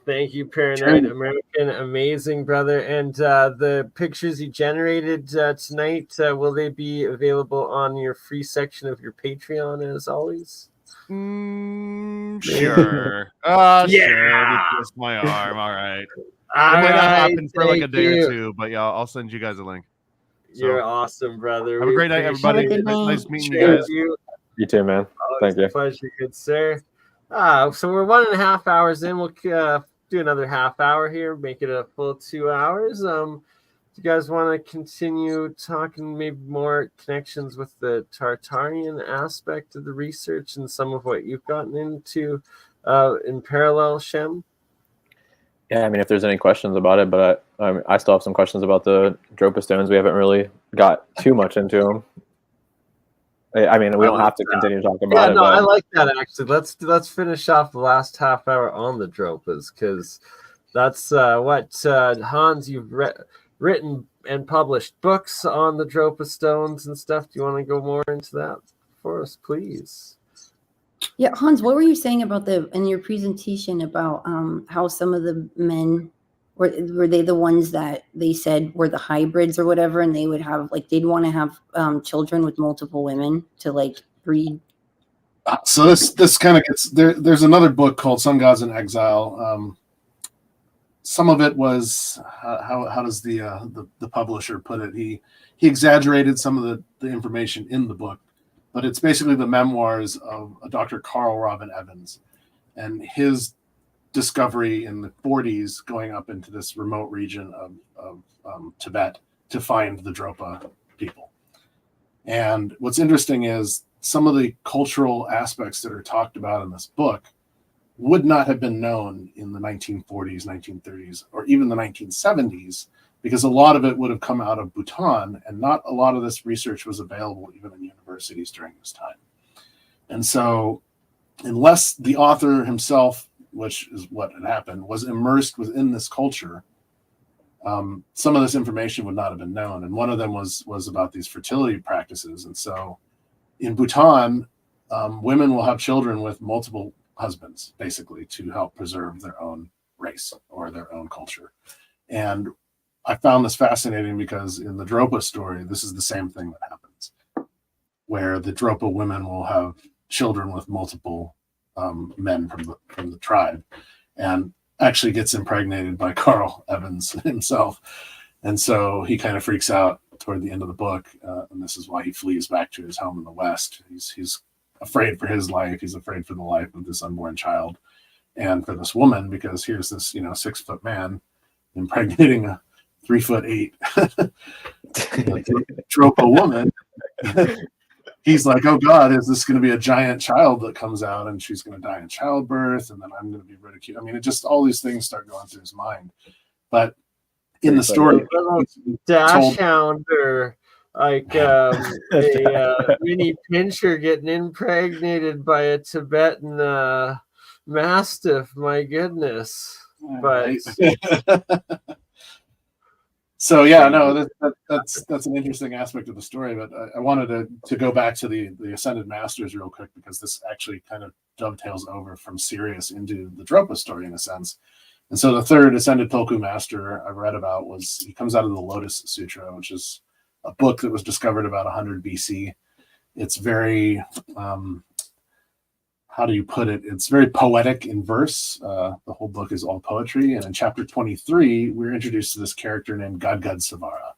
Speaker 1: Thank you, Paranoid American. Amazing, brother. And the pictures you generated tonight, will they be available on your free section of your Patreon as always?
Speaker 2: Sure. Yeah. Sure. Twist my arm. All right. It might not happen for like a day or two, but yeah, I'll send you guys a link. So,
Speaker 1: you're awesome, brother.
Speaker 2: Have a great night, everybody. Nice meeting you guys.
Speaker 4: You too, man. Thank you.
Speaker 1: Pleasure, good sir. So we're 1.5 hours in. We'll do another half hour here, make it a full 2 hours. Do you guys want to continue talking maybe more connections with the Tartarian aspect of the research and some of what you've gotten into in parallel, Shem?
Speaker 4: Yeah, I mean, if there's any questions about it, but I still have some questions about the Dorpa stones. We haven't really got too much into them. I mean, we don't have to continue talking about it.
Speaker 1: No, I like that actually. Let's finish off the last half hour on the Dorpas, because that's what Hans, you've written and published books on the Dorpa stones and stuff. Do you want to go more into that for us, please?
Speaker 5: Yeah, Hans, what were you saying about in your presentation about how some of the men were they the ones that they said were the hybrids or whatever, and they would have like they'd want to have children with multiple women to like breed?
Speaker 3: So this kind of gets there. There's another book called Sun Gods in Exile. Some of it was how does the publisher put it? He exaggerated some of the information in the book. But it's basically the memoirs of Dr. Carl Robin Evans and his discovery in the 40s going up into this remote region of Tibet to find the Dorpa people. And what's interesting is some of the cultural aspects that are talked about in this book would not have been known in the 1940s, 1930s, or even the 1970s, because a lot of it would have come out of Bhutan, and not a lot of this research was available even in universities during this time. And so unless the author himself, which is what had happened, was immersed within this culture, some of this information would not have been known. And one of them was about these fertility practices. And so in Bhutan, women will have children with multiple husbands, basically, to help preserve their own race or their own culture. And I found this fascinating because in the Dorpa story, this is the same thing that happens, where the Dorpa women will have children with multiple men from the tribe, and actually gets impregnated by Carl Evans himself. And so he kind of freaks out toward the end of the book, and this is why he flees back to his home in the West. He's afraid for his life. He's afraid for the life of this unborn child and for this woman, because here's this 6-foot man impregnating a 3'8" Dorpa woman. He's like, oh God, is this going to be a giant child that comes out and she's going to die in childbirth, and then I'm going to be ridiculed? I mean, it just, all these things start going through his mind. But in the story,
Speaker 1: dash hound, or like a mini pincher getting impregnated by a Tibetan mastiff. My goodness. But
Speaker 3: so yeah, no, that's an interesting aspect of the story. But I wanted to go back to the Ascended Masters real quick, because this actually kind of dovetails over from Sirius into the Dorpa story in a sense. And so the third Ascended Tulku Master I've read about he comes out of the Lotus Sutra, which is a book that was discovered about 100 BC. It's very how do you put it? It's very poetic in verse. The whole book is all poetry. And in chapter 23, we're introduced to this character named Gadgad Savara.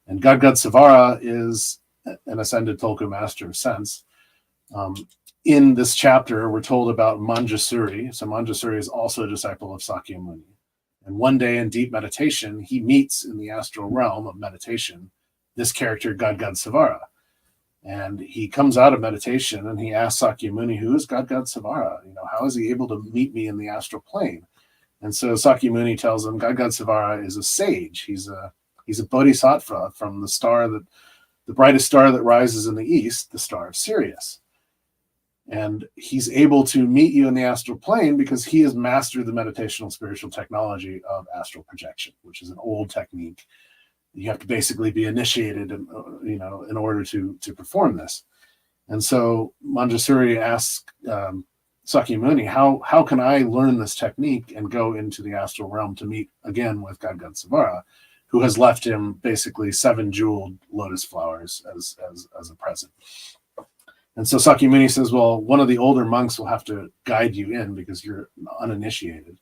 Speaker 3: And Gadgad Savara is an Ascended Tulku Master of sense. In this chapter, we're told about Manjusri. So Manjusri is also a disciple of Sakyamuni. And one day in deep meditation, he meets in the astral realm of meditation this character, Gadgad Savara. And he comes out of meditation and he asks Sakyamuni, who is Gadgad Savara? How is he able to meet me in the astral plane? And so Sakyamuni tells him Gadgad Savara is a sage. He's a bodhisattva from the brightest star that rises in the east, the star of Sirius. And he's able to meet you in the astral plane because he has mastered the meditational spiritual technology of astral projection, which is an old technique. You have to basically be initiated, in order to perform this. And so Manjusri asks Sakyamuni, how can I learn this technique and go into the astral realm to meet again with Gadgad Savara, who has left him basically 7 jeweled lotus flowers as a present. And so Sakyamuni says, well, one of the older monks will have to guide you in because you're uninitiated.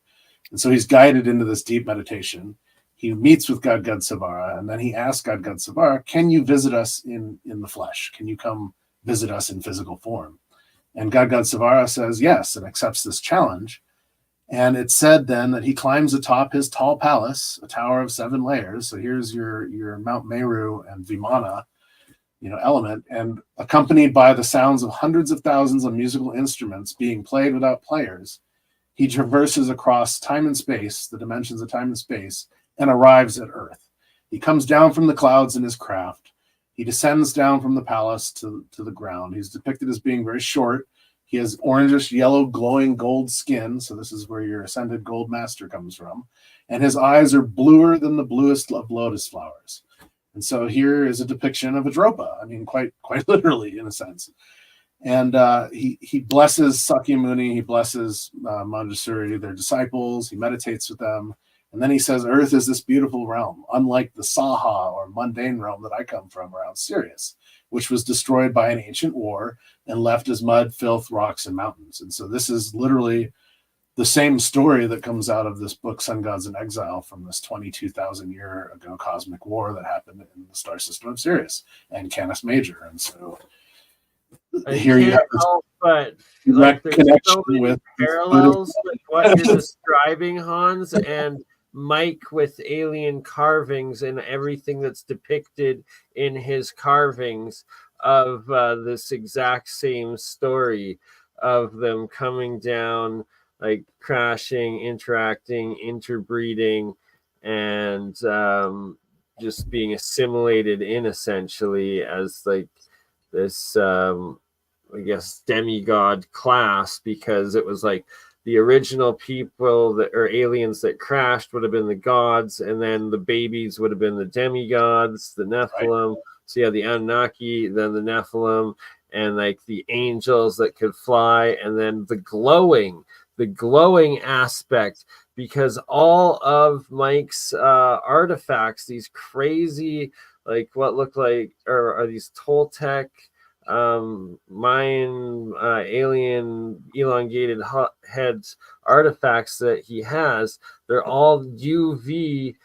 Speaker 3: And so he's guided into this deep meditation. He meets with Gadgad Savara, and then he asks Gadgad Savara, can you visit us in the flesh? Can you come visit us in physical form? And Gadgad Savara says yes, and accepts this challenge. And it's said then that he climbs atop his tall palace, a tower of 7 layers. So here's your Mount Meru and Vimana, element, and accompanied by the sounds of hundreds of thousands of musical instruments being played without players, he traverses across time and space, the dimensions of time and space, and arrives at Earth. He comes down from the clouds in his craft. He descends down from the palace to the ground. He's depicted as being very short. He has orangish yellow glowing gold skin. So this is where your Ascended Gold Master comes from. And his eyes are bluer than the bluest of lotus flowers. And so here is a depiction of a Dorpa. I mean, quite literally in a sense. And he blesses Sakyamuni. He blesses Manjusri, their disciples. He meditates with them. And then he says, Earth is this beautiful realm, unlike the Saha or mundane realm that I come from around Sirius, which was destroyed by an ancient war and left as mud, filth, rocks, and mountains. And so this is literally the same story that comes out of this book, Sun Gods in Exile, from this 22,000 year ago cosmic war that happened in the star system of Sirius and Canis Major. And so here you have this
Speaker 1: but
Speaker 3: connection
Speaker 1: so
Speaker 3: with
Speaker 1: parallels with what you're describing, Hans, and Mike with alien carvings and everything that's depicted in his carvings of this exact same story of them coming down, like crashing, interacting, interbreeding, and just being assimilated in essentially as like this I guess, demigod class, because it was like the original people that or aliens that crashed would have been the gods, and then the babies would have been the demigods, the Nephilim. Right. So yeah, the Anunnaki, then the Nephilim, and like the angels that could fly, and then the glowing aspect, because all of Mike's artifacts, these crazy, like what look like, or are these Toltec Mayan alien elongated heads artifacts that he has, they're all UV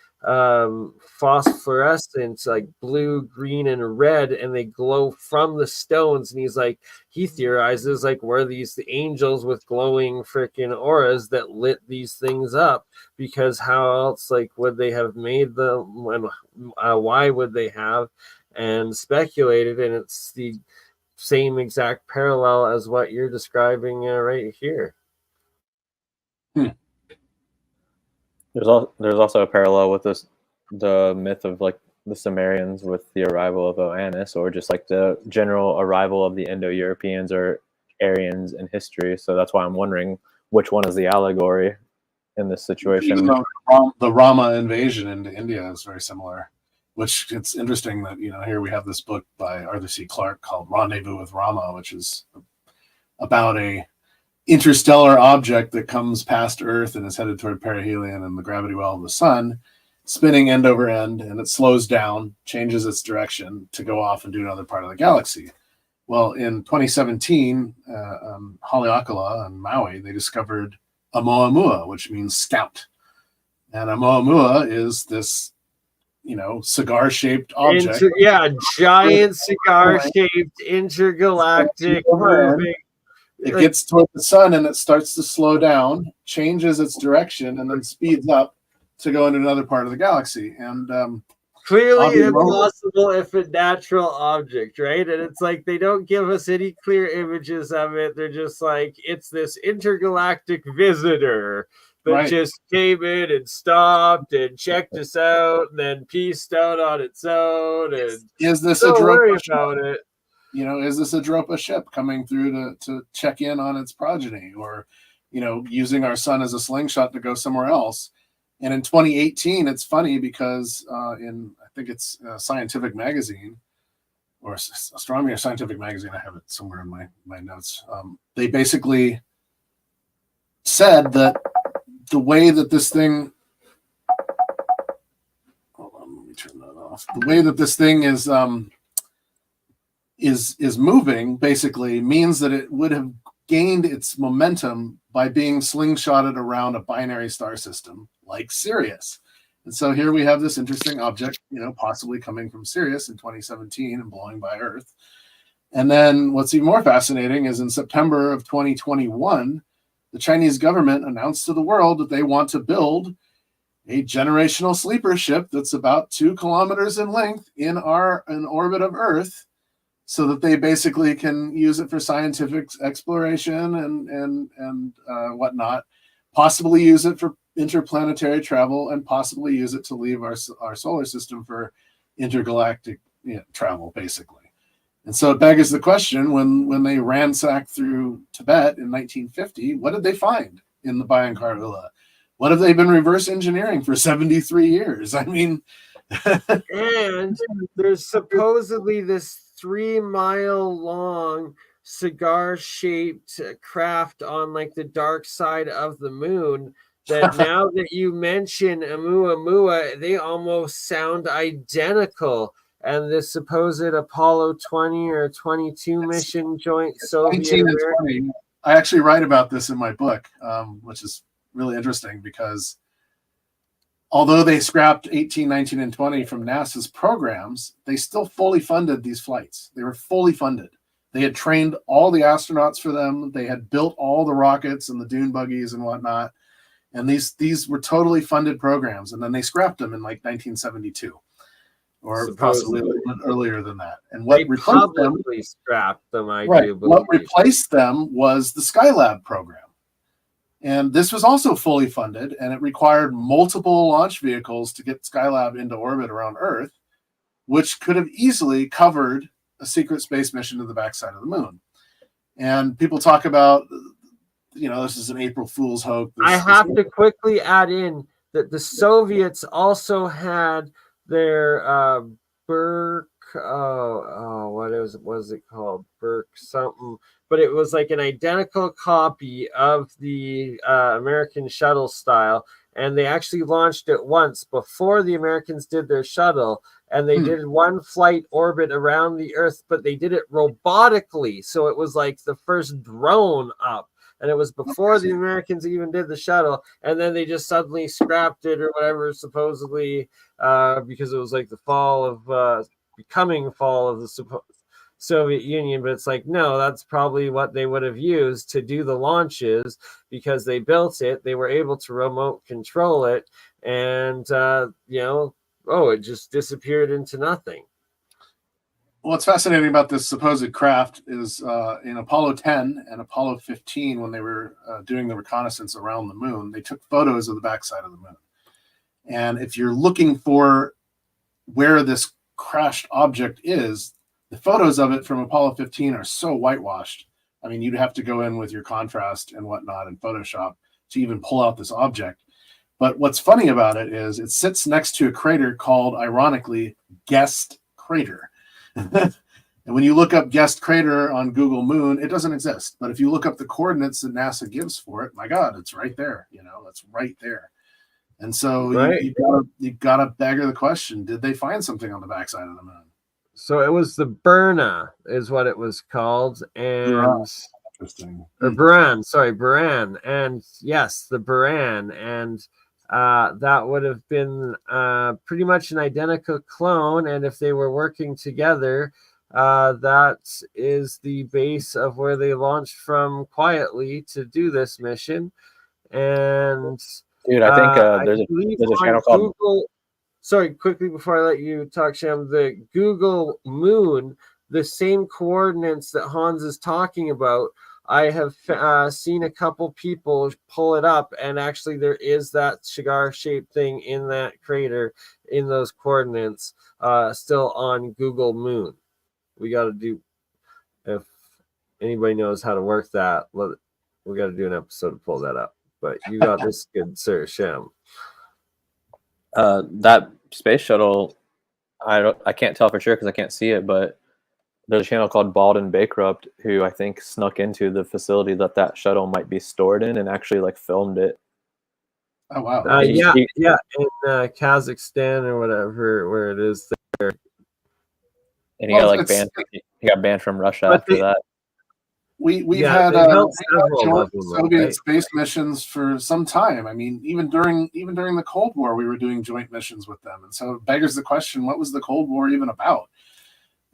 Speaker 1: phosphorescence, like blue, green, and red, and they glow from the stones. And he's like, he theorizes like, were these the angels with glowing freaking auras that lit these things up? Because how else like would they have made them, and why would they have? And speculated, and it's the same exact parallel as what you're describing right here.
Speaker 4: There's also a parallel with the myth of like the Sumerians with the arrival of Oannes, or just like the general arrival of the Indo-Europeans or Aryans in history. So that's why I'm wondering which one is the allegory in this situation.
Speaker 3: The Rama invasion into India is very similar, which it's interesting that, here we have this book by Arthur C. Clarke called Rendezvous with Rama, which is about a interstellar object that comes past Earth and is headed toward perihelion and the gravity well of the sun, spinning end over end, and it slows down, changes its direction to go off and do another part of the galaxy. Well, in 2017, Haleakala on Maui, they discovered Oumuamua, which means scout. And Oumuamua is this, cigar-shaped object.
Speaker 1: Giant cigar-shaped intergalactic moving.
Speaker 3: It gets toward the sun and it starts to slow down, changes its direction, and then speeds up to go into another part of the galaxy. And
Speaker 1: clearly impossible if a natural object, right? And it's like they don't give us any clear images of it. They're just like, it's this intergalactic visitor that just came in and stopped and checked us out and then pieced out on its own. And
Speaker 3: is this a Dorpa about it? Is this a Dorpa ship coming through to check in on its progeny, or, using our sun as a slingshot to go somewhere else? And in 2018, it's funny because I think it's Scientific Magazine or Astronomy or Scientific Magazine, I have it somewhere in my notes. They basically said that the way that this thing, hold on, let me turn that off. The way that this thing is moving basically means that it would have gained its momentum by being slingshotted around a binary star system like Sirius. And so here we have this interesting object, possibly coming from Sirius in 2017 and blowing by Earth. And then what's even more fascinating is in September of 2021, the Chinese government announced to the world that they want to build a generational sleeper ship that's about 2 kilometers in length in orbit of Earth, so that they basically can use it for scientific exploration and whatnot, possibly use it for interplanetary travel, and possibly use it to leave our solar system for intergalactic travel, basically. And so it begs the question, when they ransacked through Tibet in 1950, what did they find in the Bhayankar Ula? What have they been reverse engineering for 73 years? I mean...
Speaker 1: And there's supposedly this 3-mile-long cigar-shaped craft on like the dark side of the moon that now that you mention Oumuamua, they almost sound identical. And this supposed Apollo 20 or 22 mission joint Soviet American.
Speaker 3: I actually write about this in my book, which is really interesting because although they scrapped 18, 19, and 20 from NASA's programs, they still fully funded these flights. They were fully funded. They had trained all the astronauts for them. They had built all the rockets and the dune buggies and whatnot. And these were totally funded programs. And then they scrapped them in like 1972. Or supposedly possibly a little bit earlier than that. And what replaced them,
Speaker 1: scrapped them,
Speaker 3: what replaced them was the Skylab program. And this was also fully funded, and it required multiple launch vehicles to get Skylab into orbit around Earth, which could have easily covered a secret space mission to the backside of the moon. And people talk about, this is an April Fool's hoax.
Speaker 1: I have to quickly add in that the Soviets also had their what was it called? Burke something. But it was like an identical copy of the American shuttle style. And they actually launched it once before the Americans did their shuttle. And they did one flight orbit around the Earth, but they did it robotically. So it was like the first drone up. And it was before the Americans even did the shuttle. And then they just suddenly scrapped it or whatever, supposedly, because it was like the fall of, becoming fall of the Soviet Union. But it's like, no, that's probably what they would have used to do the launches, because they built it. They were able to remote control it. And, it just disappeared into nothing.
Speaker 3: What's fascinating about this supposed craft is in Apollo 10 and Apollo 15, when they were doing the reconnaissance around the moon, they took photos of the backside of the moon. And if you're looking for where this crashed object is, the photos of it from Apollo 15 are so whitewashed. I mean, you'd have to go in with your contrast and whatnot in Photoshop to even pull out this object. But what's funny about it is it sits next to a crater called, ironically, Guest Crater. And when you look up Guest Crater on Google Moon, it doesn't exist. But if you look up the coordinates that NASA gives for it, my God, it's right there. It's right there. And so you gotta beggar the question: did they find something on the backside of the moon?
Speaker 1: So it was the BurnEye, is what it was called, and
Speaker 3: interesting.
Speaker 1: Or Buran, and yes, the Buran, and that would have been pretty much an identical clone. And if they were working together, that is the base of where they launched from quietly to do this mission. And
Speaker 4: dude, I think there's a channel called
Speaker 1: Google. Sorry, quickly before I let you talk, Sham, the Google Moon, the same coordinates that Hans is talking about, I have seen a couple people pull it up, and actually there is that cigar-shaped thing in that crater in those coordinates still on Google Moon. We got to do, if anybody knows how to work that, we got to do an episode to pull that up. But you got this good, sir, Sham.
Speaker 4: That space shuttle, I can't tell for sure because I can't see it, but there's a channel called Bald and Bankrupt who I think snuck into the facility that shuttle might be stored in and actually filmed it.
Speaker 3: Oh wow!
Speaker 1: In Kazakhstan or whatever, where it is there.
Speaker 4: And he got banned. He got banned from Russia after that.
Speaker 3: We've had Soviet space missions for some time. I mean, even during the Cold War, we were doing joint missions with them. And so it beggars the question: what was the Cold War even about?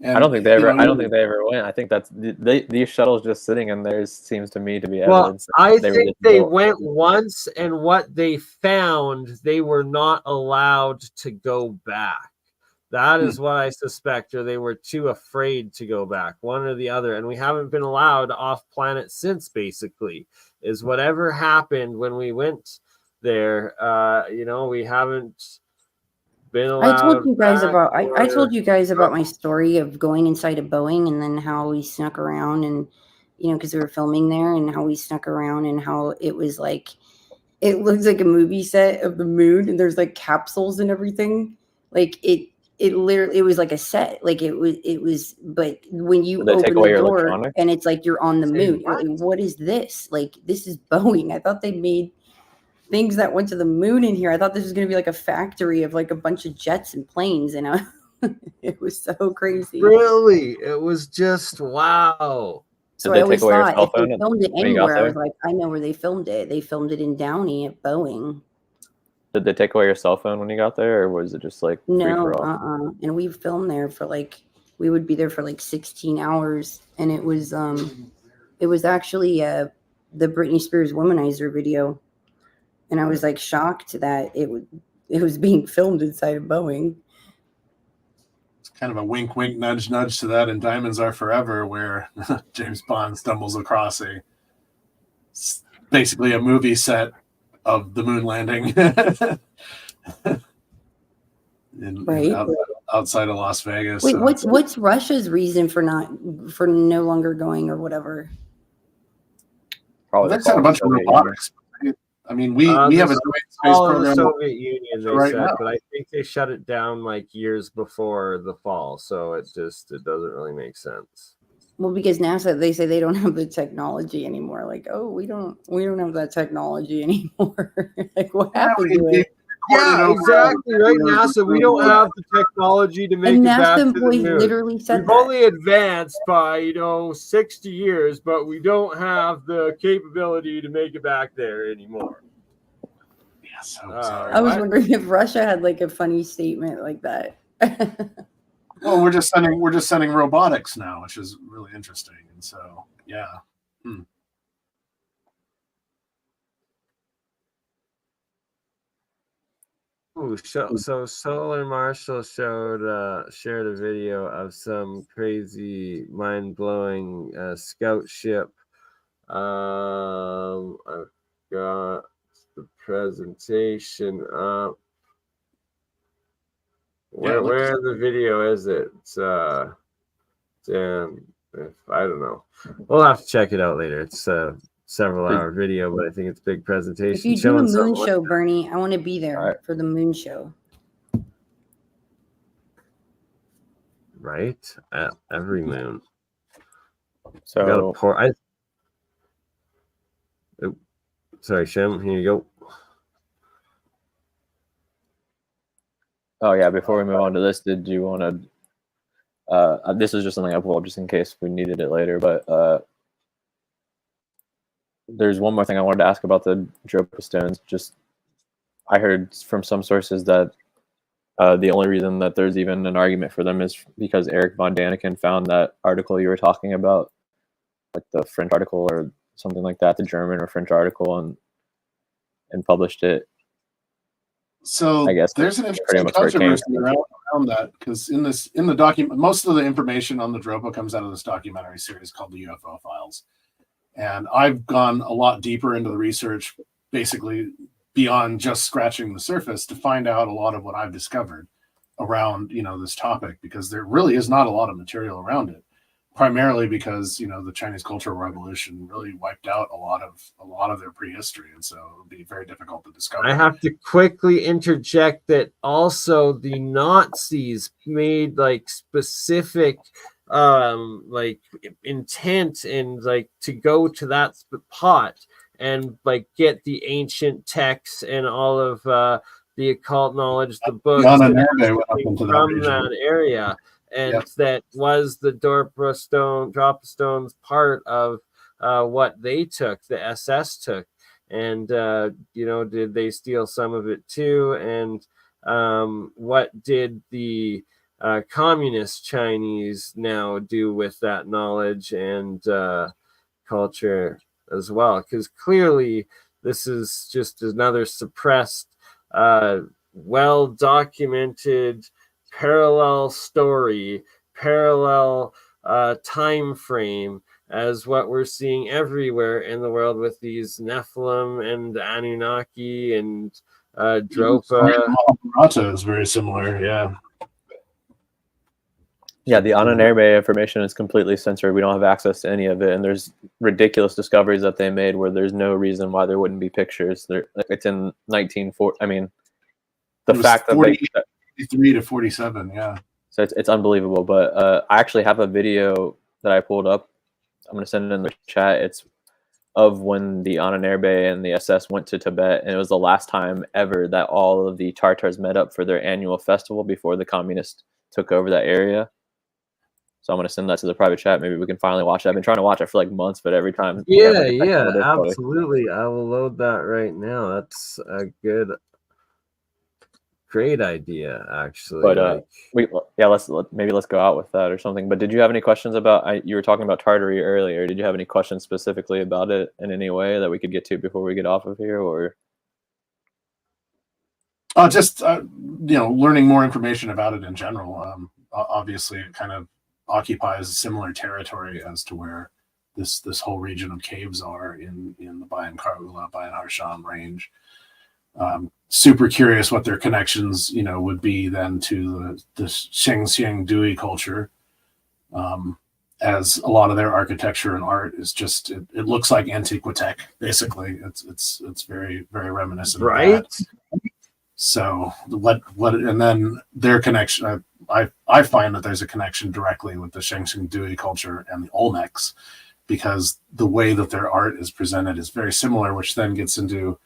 Speaker 3: And,
Speaker 4: I don't think they ever. I don't think they ever went. I think that's these shuttles just sitting in there seems to me to be evidence.
Speaker 1: Well, I think they went once, and what they found, they were not allowed to go back. That is what I suspect, or they were too afraid to go back, one or the other. And we haven't been allowed off planet since, basically, is whatever happened when we went there. We haven't been allowed.
Speaker 5: I told you guys about my story of going inside a Boeing, and then how we snuck around, and because we were filming there, and how we snuck around, and how it was like, it looks like a movie set of the moon, and there's capsules and everything. It literally, it was like a set. It was, but when you open the door and it's like you're on the moon, what is this? This is Boeing. I thought they made things that went to the moon in here. I thought this was going to be a factory of a bunch of jets and planes, it was so crazy.
Speaker 1: Really? It was just wow.
Speaker 5: So I always thought if they filmed it anywhere, I was like, I know where they filmed it. They filmed it in Downey at Boeing.
Speaker 4: Did they take away your cell phone when you got there, or was it just
Speaker 5: no? And we filmed there for we would be there for 16 hours, and it was actually the Britney Spears Womanizer video, and I was shocked that it was being filmed inside of Boeing.
Speaker 3: It's kind of a wink, wink, nudge, nudge to that in Diamonds Are Forever, where James Bond stumbles across basically a movie set of the moon landing outside of Las Vegas.
Speaker 5: Wait, what's Russia's reason for no longer going or whatever?
Speaker 4: Probably
Speaker 3: They've had a bunch of robotics. I mean, we have a joint space program.
Speaker 1: The Soviet Union, they
Speaker 3: right
Speaker 1: said,
Speaker 3: now.
Speaker 1: but I think they shut it down like years before the fall, so it doesn't really make sense.
Speaker 5: Well, because NASA, they say they don't have the technology anymore. Like, oh, we don't have that technology anymore. Like, what happened to it?
Speaker 1: Yeah, exactly. Right, NASA, we don't have the technology to make it back to the moon.
Speaker 5: Literally said
Speaker 1: We've only advanced by 60 years, but we don't have the capability to make it back there anymore.
Speaker 3: Yeah, so
Speaker 5: I was wondering if Russia had like a funny statement like that.
Speaker 3: Well, we're just sending robotics now, which is really interesting. And so, yeah.
Speaker 1: Ooh, so Solar Marshall shared a video of some crazy, mind-blowing scout ship. I've got the presentation up. Where the video is it? It's damn, if I don't know. We'll have to check it out later. It's several hour video, but I think it's a big presentation.
Speaker 5: If you do a moon show, Bernie, I want to be there for the moon show.
Speaker 1: Right? At every moon.
Speaker 4: So
Speaker 1: sorry, Shem, here you go.
Speaker 4: Oh yeah, before we move on to this, did you want to this is just something I pulled just in case we needed it later, but there's one more thing I wanted to ask about the Dorpa stones. Just I heard from some sources that the only reason that there's even an argument for them is because Eric von Daniken found that article you were talking about, like the French article or something like that, the German or French article, and published it.
Speaker 3: So
Speaker 4: I guess
Speaker 3: there's an interesting controversy around that, because in the document, most of the information on the Dorpa comes out of this documentary series called the UFO Files. And I've gone a lot deeper into the research, basically beyond just scratching the surface, to find out a lot of what I've discovered around, this topic, because there really is not a lot of material around it, primarily because, the Chinese Cultural Revolution really wiped out a lot of their prehistory. And so it would be very difficult to discover.
Speaker 1: I have to quickly interject that also the Nazis made like specific like intent and like to go to that pot and like get the ancient texts and all of the occult knowledge, the books from that area, and that was the Dorpa stones part of what they took, the SS took, and did they steal some of it too? And what did the communist Chinese now do with that knowledge and culture as well? Because clearly this is just another suppressed, well-documented parallel story, parallel time frame as what we're seeing everywhere in the world with these Nephilim and Anunnaki and Dorpa.
Speaker 3: Mahabharata is very similar, yeah.
Speaker 4: Yeah, the Ananarbe information is completely censored. We don't have access to any of it, and there's ridiculous discoveries that they made where there's no reason why there wouldn't be pictures. It's in 1940. I mean, the fact that
Speaker 3: 43 to 47, yeah.
Speaker 4: So it's unbelievable. But I actually have a video that I pulled up. I'm going to send it in the chat. It's of when the Ananarbe and the SS went to Tibet, and it was the last time ever that all of the Tartars met up for their annual festival before the communists took over that area. So I'm going to send that to the private chat. Maybe we can finally watch it. I've been trying to watch it for like months, but every time.
Speaker 1: Yeah, absolutely. I will load that right now. That's a great idea, actually.
Speaker 4: But let's go out with that or something. But did you have any questions about? You were talking about Tartary earlier. Did you have any questions specifically about it in any way that we could get to before we get off of here, or?
Speaker 3: Just learning more information about it in general. Obviously, it kind of occupies a similar territory as to where this whole region of caves are in the Bayan Karula, Bayan Harsham range. Super curious what their connections, would be then to the Shengxiang Dui culture. as a lot of their architecture and art is just it looks like Antiquitech basically. It's very very reminiscent of that. So what and then their connection, I find that there's a connection directly with the Shang-Tsung-Dui culture and the Olmecs, because the way that their art is presented is very similar, which then gets into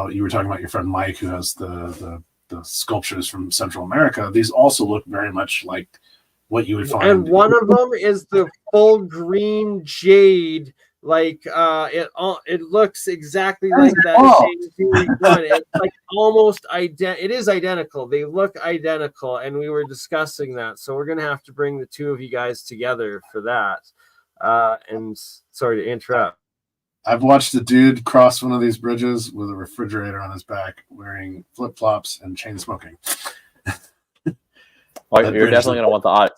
Speaker 3: you were talking about your friend Mike who has the sculptures from Central America. These also look very much like what you would find.
Speaker 1: And one of them is the full green jade. Like it looks exactly like that one. It's like almost it is identical. They look identical, and we were discussing that. So we're gonna have to bring the two of you guys together for that. And sorry to interrupt.
Speaker 3: I've watched a dude cross one of these bridges with a refrigerator on his back, wearing flip-flops and chain smoking.
Speaker 4: Well, you're definitely going to want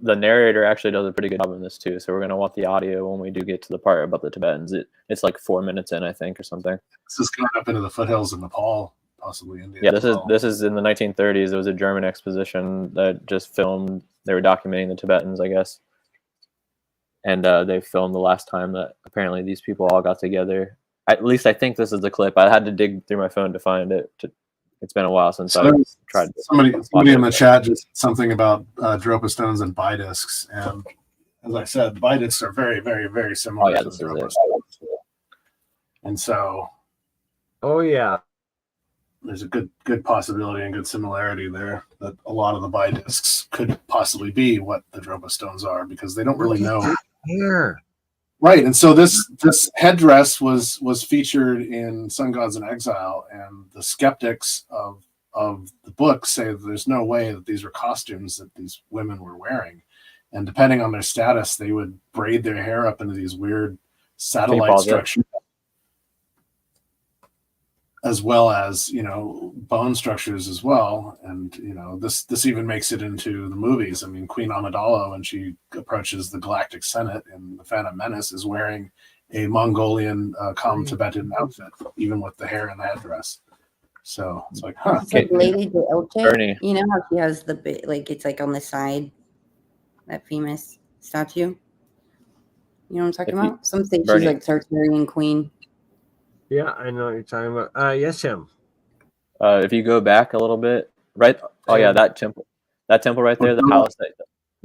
Speaker 4: the narrator actually does a pretty good job in this too. So we're going to want the audio when we do get to the part about the Tibetans. It's like 4 minutes in, I think, or something.
Speaker 3: This is going up into the foothills of Nepal, possibly India.
Speaker 4: Yeah, this is in the 1930s. There was a German exposition that just filmed. They were documenting the Tibetans, I guess. And they filmed the last time that apparently these people all got together. At least I think this is the clip. I had to dig through my phone to find it. It's been a while since I tried.
Speaker 3: Somebody in the chat just said something about Dorpa stones and bidiscs, and as I said, bidiscs are very, very, very similar to the Dorpa stones. And so, there's a good possibility and good similarity there that a lot of the bidiscs could possibly be what the Dorpa stones are, because they don't really know.
Speaker 1: Here.
Speaker 3: Right, and so this headdress was featured in Sun Gods in Exile, and the skeptics of the book say that there's no way that these were costumes that these women were wearing, and depending on their status, they would braid their hair up into these weird satellite structures, as well as bone structures as well. And this even makes it into the movies. I mean, Queen Amidala, when she approaches the Galactic Senate in The Phantom Menace, is wearing a Mongolian Tibetan outfit, even with the hair and the headdress. So it's like, huh.
Speaker 5: It's like Lady de Elche. You know how she has the bit, like it's like on the side, that famous statue. You know what I'm talking about? Some say she's like Tartarian queen.
Speaker 1: Yeah, I know what you're talking about. Yes, Jim.
Speaker 4: If you go back a little bit, right? Oh yeah, that temple right there, the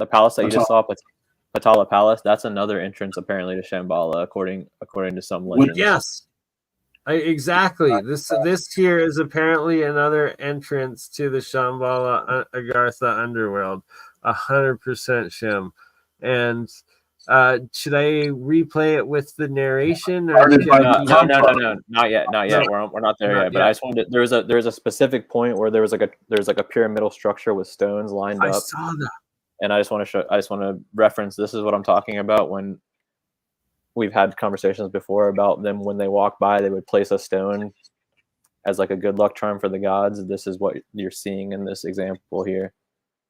Speaker 4: palace that you just saw, Patala Palace. That's another entrance apparently to Shambhala, according to some legends.
Speaker 1: Yes, exactly. This here is apparently another entrance to the Shambhala Agartha underworld. 100% Shem. And should I replay it with the narration? Or
Speaker 4: no, not yet. We're not there yet. But I just wanted there's a specific point where there's like a pyramidal structure with stones lined up.
Speaker 1: I saw that.
Speaker 4: And I just want to reference, this is what I'm talking about when we've had conversations before about them when they walk by, they would place a stone as like a good luck charm for the gods. This is what you're seeing in this example here.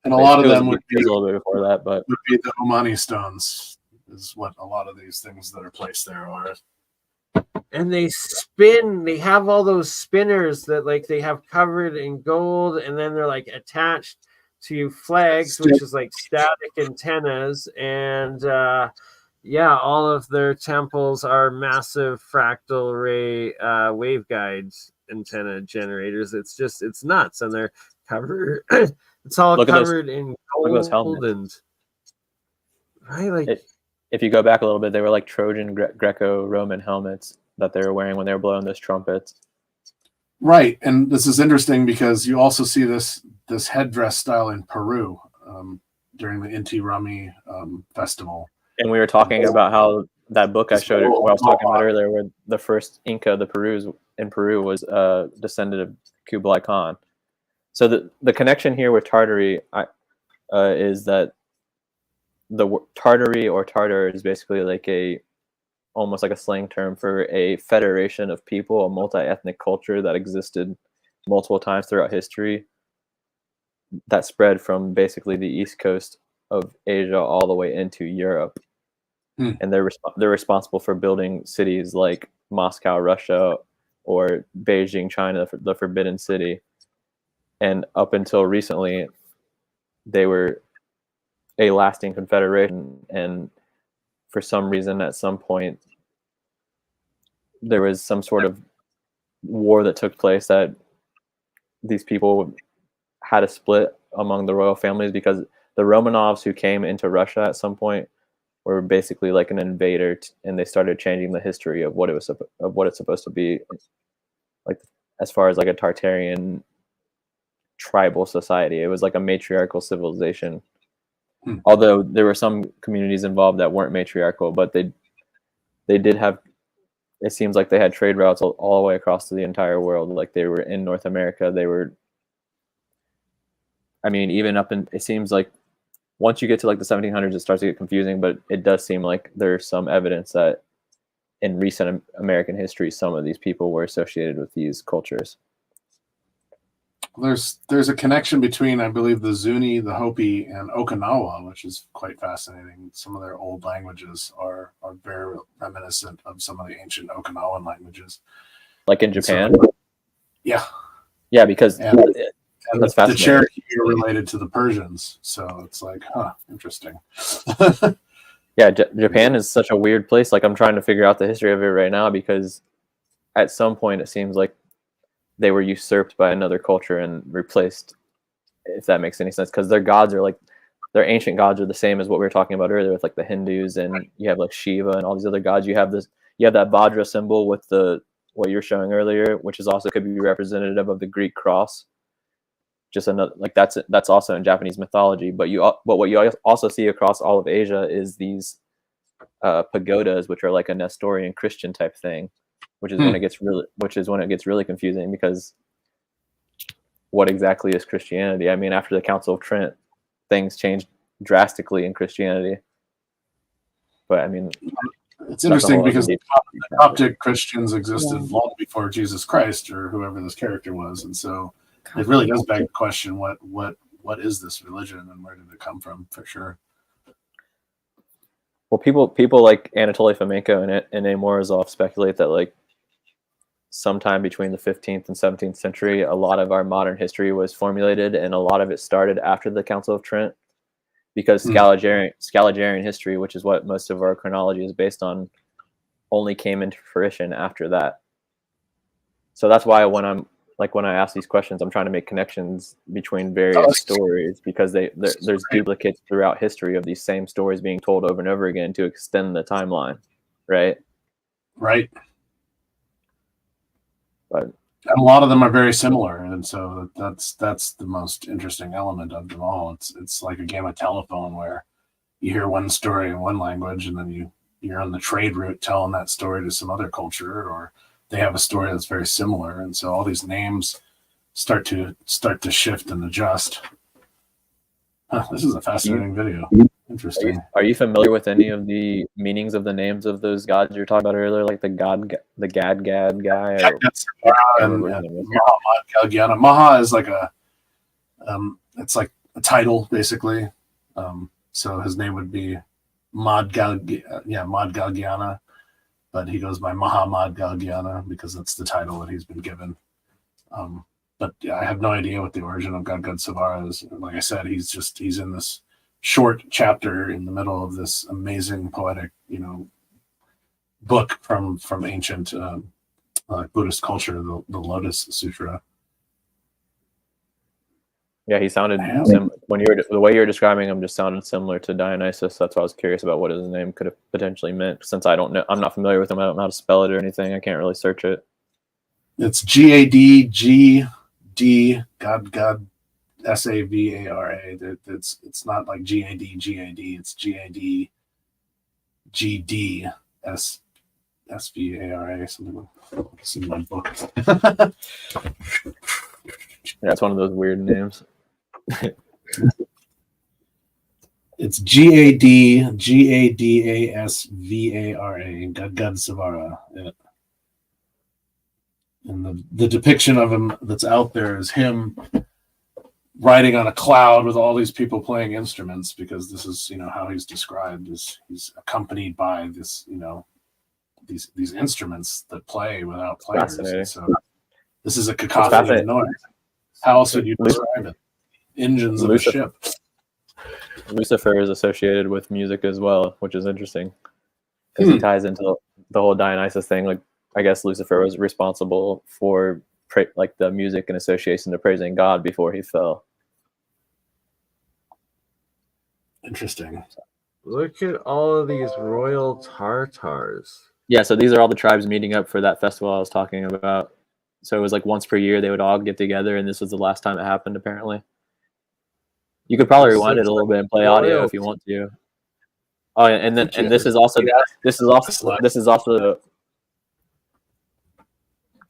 Speaker 3: And a lot of them would be
Speaker 4: a little bit before that, but
Speaker 3: would be the Omani stones, is what a lot of these things that are placed there are.
Speaker 1: And they spin. They have all those spinners that like they have covered in gold, and then they're like attached to flags, which is like static antennas. And all of their temples are massive fractal array waveguides antenna generators. It's nuts, and they're covered. It's all covered in gold and right, like.
Speaker 4: If you go back a little bit, they were like Trojan Greco-Roman helmets that they were wearing when they were blowing those trumpets.
Speaker 3: Right, and this is interesting because you also see this headdress style in Peru during the Inti Raymi festival.
Speaker 4: And we were talking about how that book I showed, what I was talking about earlier, where the first Inca, in Peru, was descendant of Kublai Khan. So the connection here with Tartary is that the Tartary or Tartar is basically like almost like a slang term for a federation of people, a multi-ethnic culture that existed multiple times throughout history that spread from basically the east coast of Asia all the way into Europe. And they're responsible for building cities like Moscow, Russia, or Beijing, China, the Forbidden City. And up until recently, they were a lasting confederation, and for some reason at some point there was some sort of war that took place that these people had a split among the royal families, because the Romanovs who came into Russia at some point were basically like an invader, and they started changing the history of what it's supposed to be, like as far as like a Tartarian tribal society. It was like a matriarchal civilization. Although there were some communities involved that weren't matriarchal, but they did have, it seems like they had trade routes all the way across to the entire world. Like they were in North America. They were, I mean, even up in, it seems like once you get to like the 1700s, it starts to get confusing, but it does seem like there's some evidence that in recent American history, some of these people were associated with these cultures.
Speaker 3: There's a connection between, I believe, the Zuni, the Hopi, and Okinawa, which is quite fascinating. Some of their old languages are very reminiscent of some of the ancient Okinawan languages.
Speaker 4: Like in Japan?
Speaker 3: So, yeah.
Speaker 4: Yeah, because
Speaker 3: and
Speaker 4: that's
Speaker 3: the Cherokee are related to the Persians. So it's like, interesting.
Speaker 4: Yeah, Japan is such a weird place. Like I'm trying to figure out the history of it right now, because at some point it seems like they were usurped by another culture and replaced, if that makes any sense, because their gods are like, their ancient gods are the same as what we were talking about earlier with like the Hindus, and you have like Shiva and all these other gods. You have that Vajra symbol with what you're showing earlier, which is also could be representative of the Greek cross. Just another, like that's also in Japanese mythology. But what you also see across all of Asia is these pagodas, which are like a Nestorian Christian type thing. Which is when it gets really confusing, because what exactly is Christianity? I mean, after the Council of Trent, things changed drastically in Christianity. But I mean,
Speaker 3: it's interesting because the Coptic Christians existed long before Jesus Christ or whoever this character was, and so it really does beg the question: what is this religion, and where did it come from? For sure.
Speaker 4: Well, people like Anatoly Fomenko and A. Morozov speculate that like sometime between the 15th and 17th century, a lot of our modern history was formulated, and a lot of it started after the Council of Trent, because Scaliger history, which is what most of our chronology is based on, only came into fruition after that. So that's why when I ask these questions, I'm trying to make connections between various stories, because there's duplicates throughout history of these same stories being told over and over again to extend the timeline, right?
Speaker 3: Right.
Speaker 4: But
Speaker 3: and a lot of them are very similar, and so that's the most interesting element of them all. It's like a game of telephone where you hear one story in one language, and then you're on the trade route telling that story to some other culture, or they have a story that's very similar, and so all these names start to shift and adjust. This is a fascinating video. Interesting.
Speaker 4: Are you familiar with any of the meanings of the names of those gods you were talking about earlier, like the Gad guy?
Speaker 3: Maha is like it's like a title basically. So his name would be Mad Galgiana, but he goes by Mahamad Galgiana because that's the title that he's been given. But I have no idea what the origin of Gad Savara is. Like I said, he's in this short chapter in the middle of this amazing poetic, book from ancient Buddhist culture, the Lotus Sutra.
Speaker 4: Yeah, he sounded the way you were describing him just sounded similar to Dionysus. That's why I was curious about what his name could have potentially meant. Since I don't know, I'm not familiar with him. I don't know how to spell it or anything. I can't really search it.
Speaker 3: It's GADGD God SAVARA. It's not like GAD. It's GAD GD SVARA. Something like it's in my book.
Speaker 4: Yeah, it's one of those weird names.
Speaker 3: It's GADGADASVARA. God Savara. Yeah. And the depiction of him that's out there is him riding on a cloud with all these people playing instruments, because this is how he's described, is he's accompanied by this these instruments that play without players. So this is a cacophony of noise. How else would you describe it? Engines of a ship.
Speaker 4: Lucifer is associated with music as well, which is interesting because he ties into the whole Dionysus thing. Like, I guess Lucifer was responsible for like the music and association to praising God before he fell.
Speaker 3: Interesting.
Speaker 1: Look at all of these royal Tartars.
Speaker 4: Yeah, so these are all the tribes meeting up for that festival I was talking about. So it was like once per year they would all get together, and this was the last time it happened, apparently. You could probably rewind it a little bit and play audio if you want to. Oh, and then this is also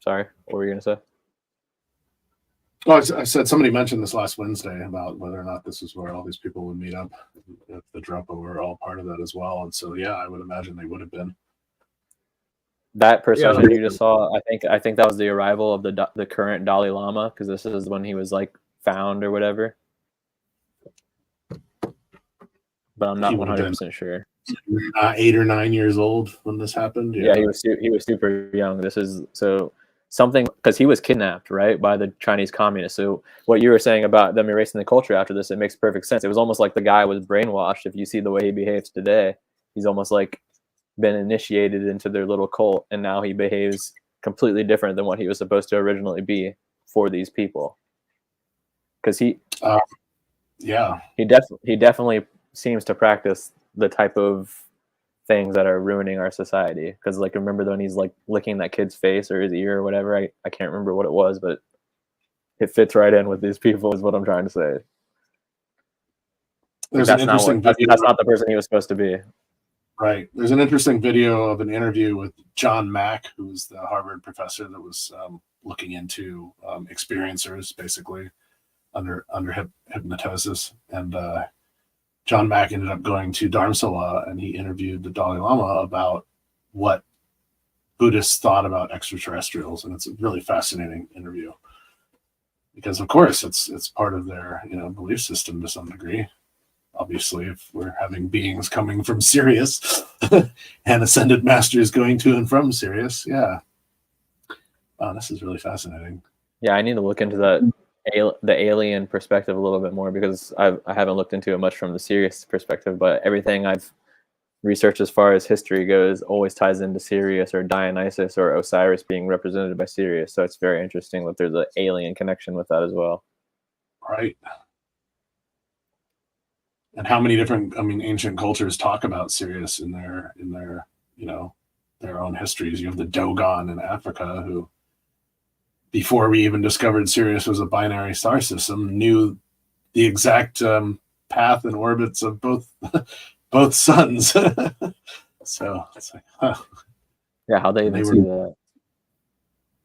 Speaker 4: Sorry, what were you gonna say?
Speaker 3: Oh, I said somebody mentioned this last Wednesday about whether or not this is where all these people would meet up. If the Dorpa were all part of that as well, and so yeah, I would imagine they would have been.
Speaker 4: That procession you just saw, I think that was the arrival of the current Dalai Lama, because this is when he was like found or whatever. But I'm not 100% sure.
Speaker 3: 8 or 9 years old when this happened.
Speaker 4: Yeah, he was super young. This is so something because he was kidnapped, right, by the Chinese communists. So what you were saying about them erasing the culture after this, it makes perfect sense. It was almost like the guy was brainwashed. If you see the way he behaves today, he's almost like been initiated into their little cult, and now he behaves completely different than what he was supposed to originally be for these people. Because he definitely seems to practice the type of things that are ruining our society. Because like, remember when he's like licking that kid's face or his ear or whatever? I can't remember what it was, but it fits right in with these people is what I'm trying to say. That's not the person he was supposed to be.
Speaker 3: Right. There's an interesting video of an interview with John Mack, who's the Harvard professor that was looking into experiencers, basically under hypnosis. And John Mack ended up going to Dharamsala, and he interviewed the Dalai Lama about what Buddhists thought about extraterrestrials, and it's a really fascinating interview because, of course, it's part of their belief system to some degree. Obviously, if we're having beings coming from Sirius and ascended masters going to and from Sirius, yeah. Wow, this is really fascinating.
Speaker 4: Yeah, I need to look into the alien perspective a little bit more because I haven't looked into it much from the Sirius perspective, but everything I've researched as far as history goes always ties into Sirius or Dionysus or Osiris being represented by Sirius. So it's very interesting that there's an alien connection with that as well.
Speaker 3: Right. And how many different, ancient cultures talk about Sirius in their their own histories. You have the Dogon in Africa, who, before we even discovered Sirius was a binary star system, knew the exact path and orbits of both suns. So it's like, huh.
Speaker 4: Yeah, how they even see that?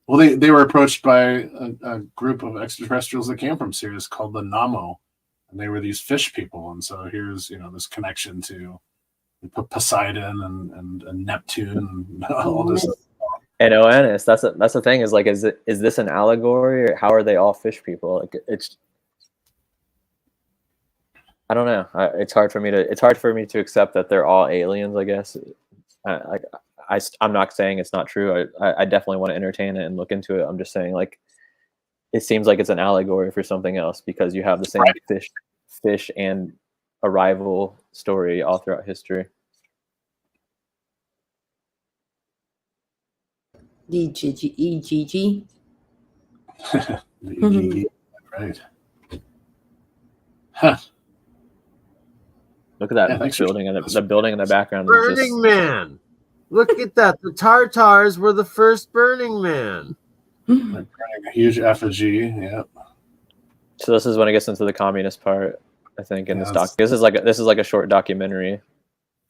Speaker 3: Well, they were approached by a group of extraterrestrials that came from Sirius called the Namo. And they were these fish people, and so here's this connection to Poseidon and Neptune and all this.
Speaker 4: And Oannes, that's the thing is like, is this an allegory, or how are they all fish people? Like it's, I don't know. It's hard for me to accept that they're all aliens. I guess. I'm not saying it's not true. I definitely want to entertain it and look into it. I'm just saying like, it seems like it's an allegory for something else because you have the same fish and arrival story all throughout history.
Speaker 5: EGG.
Speaker 3: Right. Huh.
Speaker 4: Look at that building and the building in the background.
Speaker 1: Burning Man. Look at that. The Tartars were the first Burning Man.
Speaker 3: They're burning a huge effigy. Yep.
Speaker 4: So this is when it gets into the communist part, I think, in this doc. This is like a short documentary.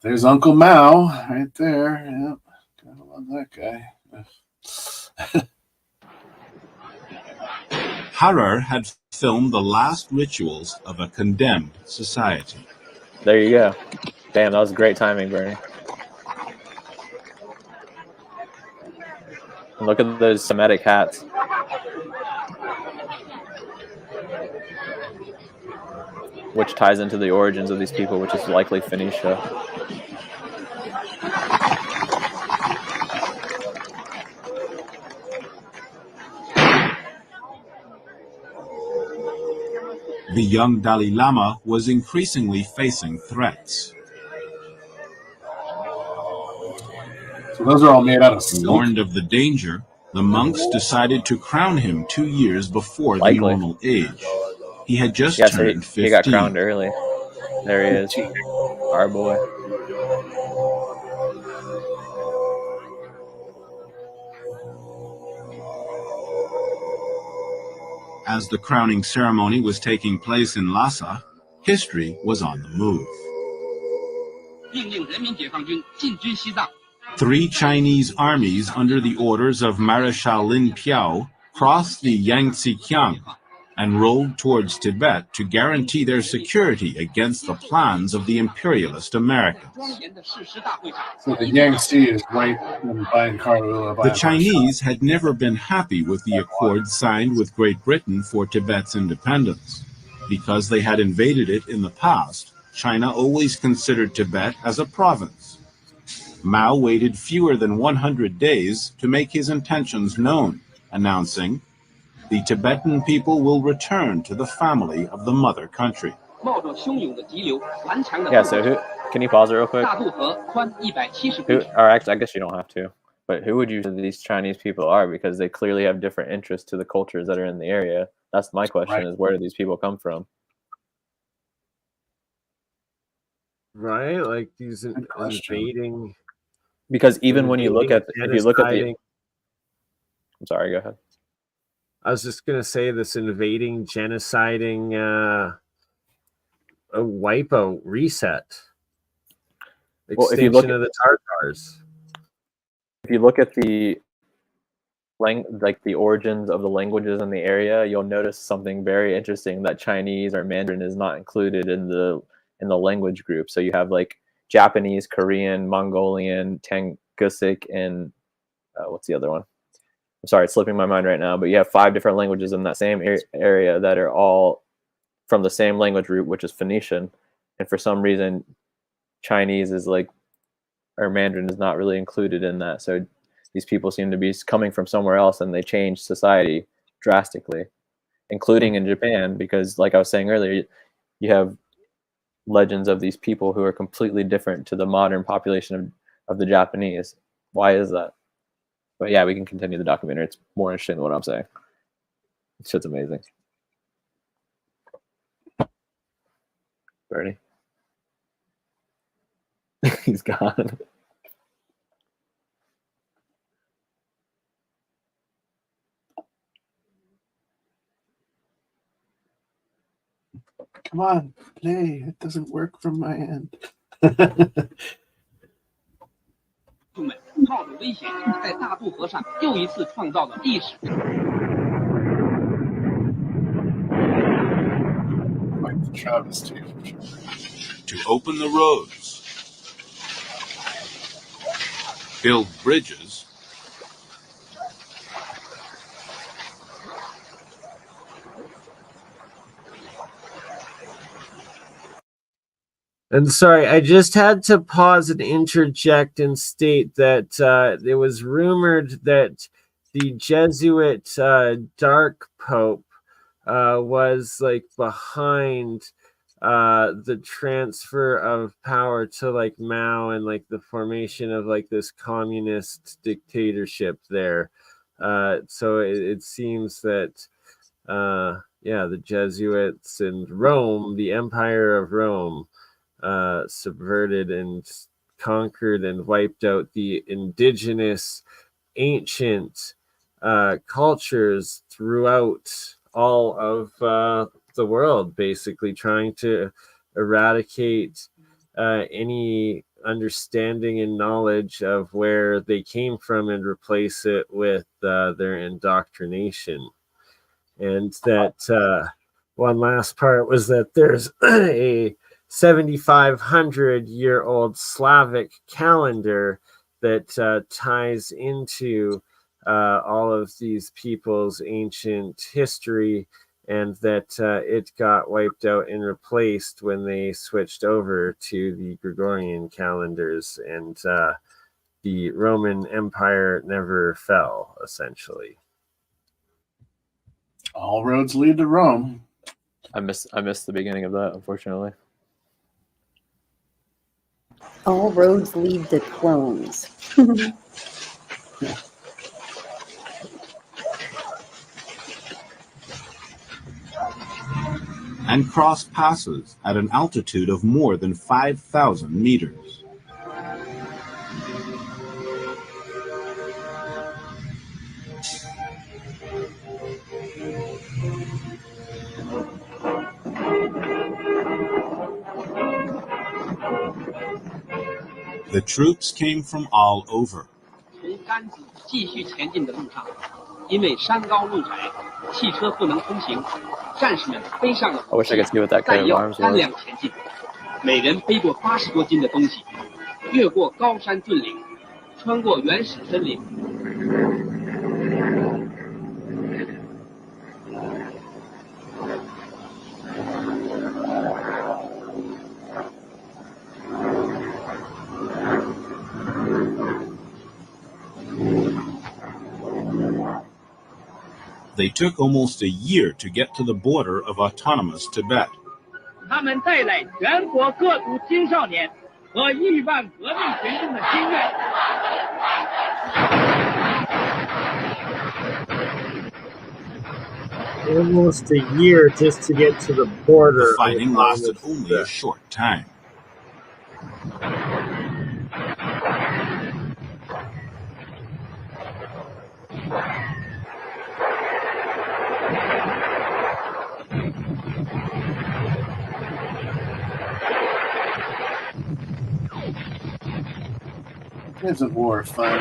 Speaker 3: There's Uncle Mao right there. Yep. Gotta love that guy.
Speaker 6: Harrer had filmed the last rituals of a condemned society.
Speaker 4: There you go. Damn, that was great timing, Bernie. And look at those Semitic hats. Which ties into the origins of these people, which is likely Phoenicia.
Speaker 6: The young Dalai Lama was increasingly facing threats.
Speaker 3: So those are all made out of silk.
Speaker 6: Warned of the danger, the monks decided to crown him 2 years before the normal age. He had just turned 15.
Speaker 4: He got crowned early. There he is, our boy.
Speaker 6: As the crowning ceremony was taking place in Lhasa, history was on the move. 3 Chinese armies under the orders of Marechal Lin Piao crossed the Yangtze-Kiang and rolled towards Tibet to guarantee their security against the plans of the imperialist Americans.
Speaker 3: So the Yangtze is right in Bayan-Karula.
Speaker 6: The Chinese had never been happy with the accord signed with Great Britain for Tibet's independence. Because they had invaded it in the past, China always considered Tibet as a province. Mao waited fewer than 100 days to make his intentions known, announcing, "The Tibetan people will return to the family of the mother country."
Speaker 4: Yeah, so can you pause it real quick? Or actually, I guess you don't have to. But who would you say these Chinese people are? Because they clearly have different interests to the cultures that are in the area. That's my question, is where do these people come from?
Speaker 1: Right? Like these invading...
Speaker 4: Because even when you look at, if you look at the... I'm sorry, go ahead.
Speaker 1: I was just going to say this invading, genociding, a wipeout, reset. Extinction of the Tartars.
Speaker 4: If you look at the origins of the languages in the area, you'll notice something very interesting, that Chinese or Mandarin is not included in the language group. So you have like Japanese, Korean, Mongolian, Tungusic, and what's the other one? I'm sorry, it's slipping my mind right now, but you have 5 different languages in that same area that are all from the same language root, which is Phoenician. And for some reason, Chinese is like, or Mandarin is not really included in that. So these people seem to be coming from somewhere else, and they changed society drastically, including in Japan, because like I was saying earlier, you have legends of these people who are completely different to the modern population of the Japanese. Why is that? But yeah, we can continue the documentary. It's more interesting than what I'm saying. It's just amazing. Bernie. He's gone.
Speaker 3: Come on, play. It doesn't work from my end.
Speaker 6: To open the roads, build bridges,
Speaker 1: And sorry, I just had to pause and interject and state that it was rumored that the Jesuit Dark Pope was like behind the transfer of power to like Mao and like the formation of like this communist dictatorship there. So it seems that the Jesuits and Rome, the Empire of Rome, subverted and conquered and wiped out the indigenous ancient cultures throughout all of the world, basically trying to eradicate any understanding and knowledge of where they came from and replace it with their indoctrination. And that one last part was that there's a 7,500-year-old Slavic calendar that ties into all of these people's ancient history, and that it got wiped out and replaced when they switched over to the Gregorian calendars, and the Roman Empire never fell, essentially.
Speaker 3: All roads lead to Rome.
Speaker 4: I missed the beginning of that, unfortunately.
Speaker 5: All roads lead to clones.
Speaker 6: And crossed passes at an altitude of more than 5,000 meters. The troops came from all over.
Speaker 4: I wish I could see what that coat of arms was.
Speaker 7: 每人背过80多斤的东西，越过高山峻岭，穿过原始森林。
Speaker 6: They took almost a year to get to the border of autonomous Tibet.
Speaker 7: 他们带来全国各族青少年和亿万革命群众的心愿。
Speaker 1: Almost a year just to get to the border.
Speaker 6: The fighting lasted only a short time.
Speaker 3: Days of War are fun.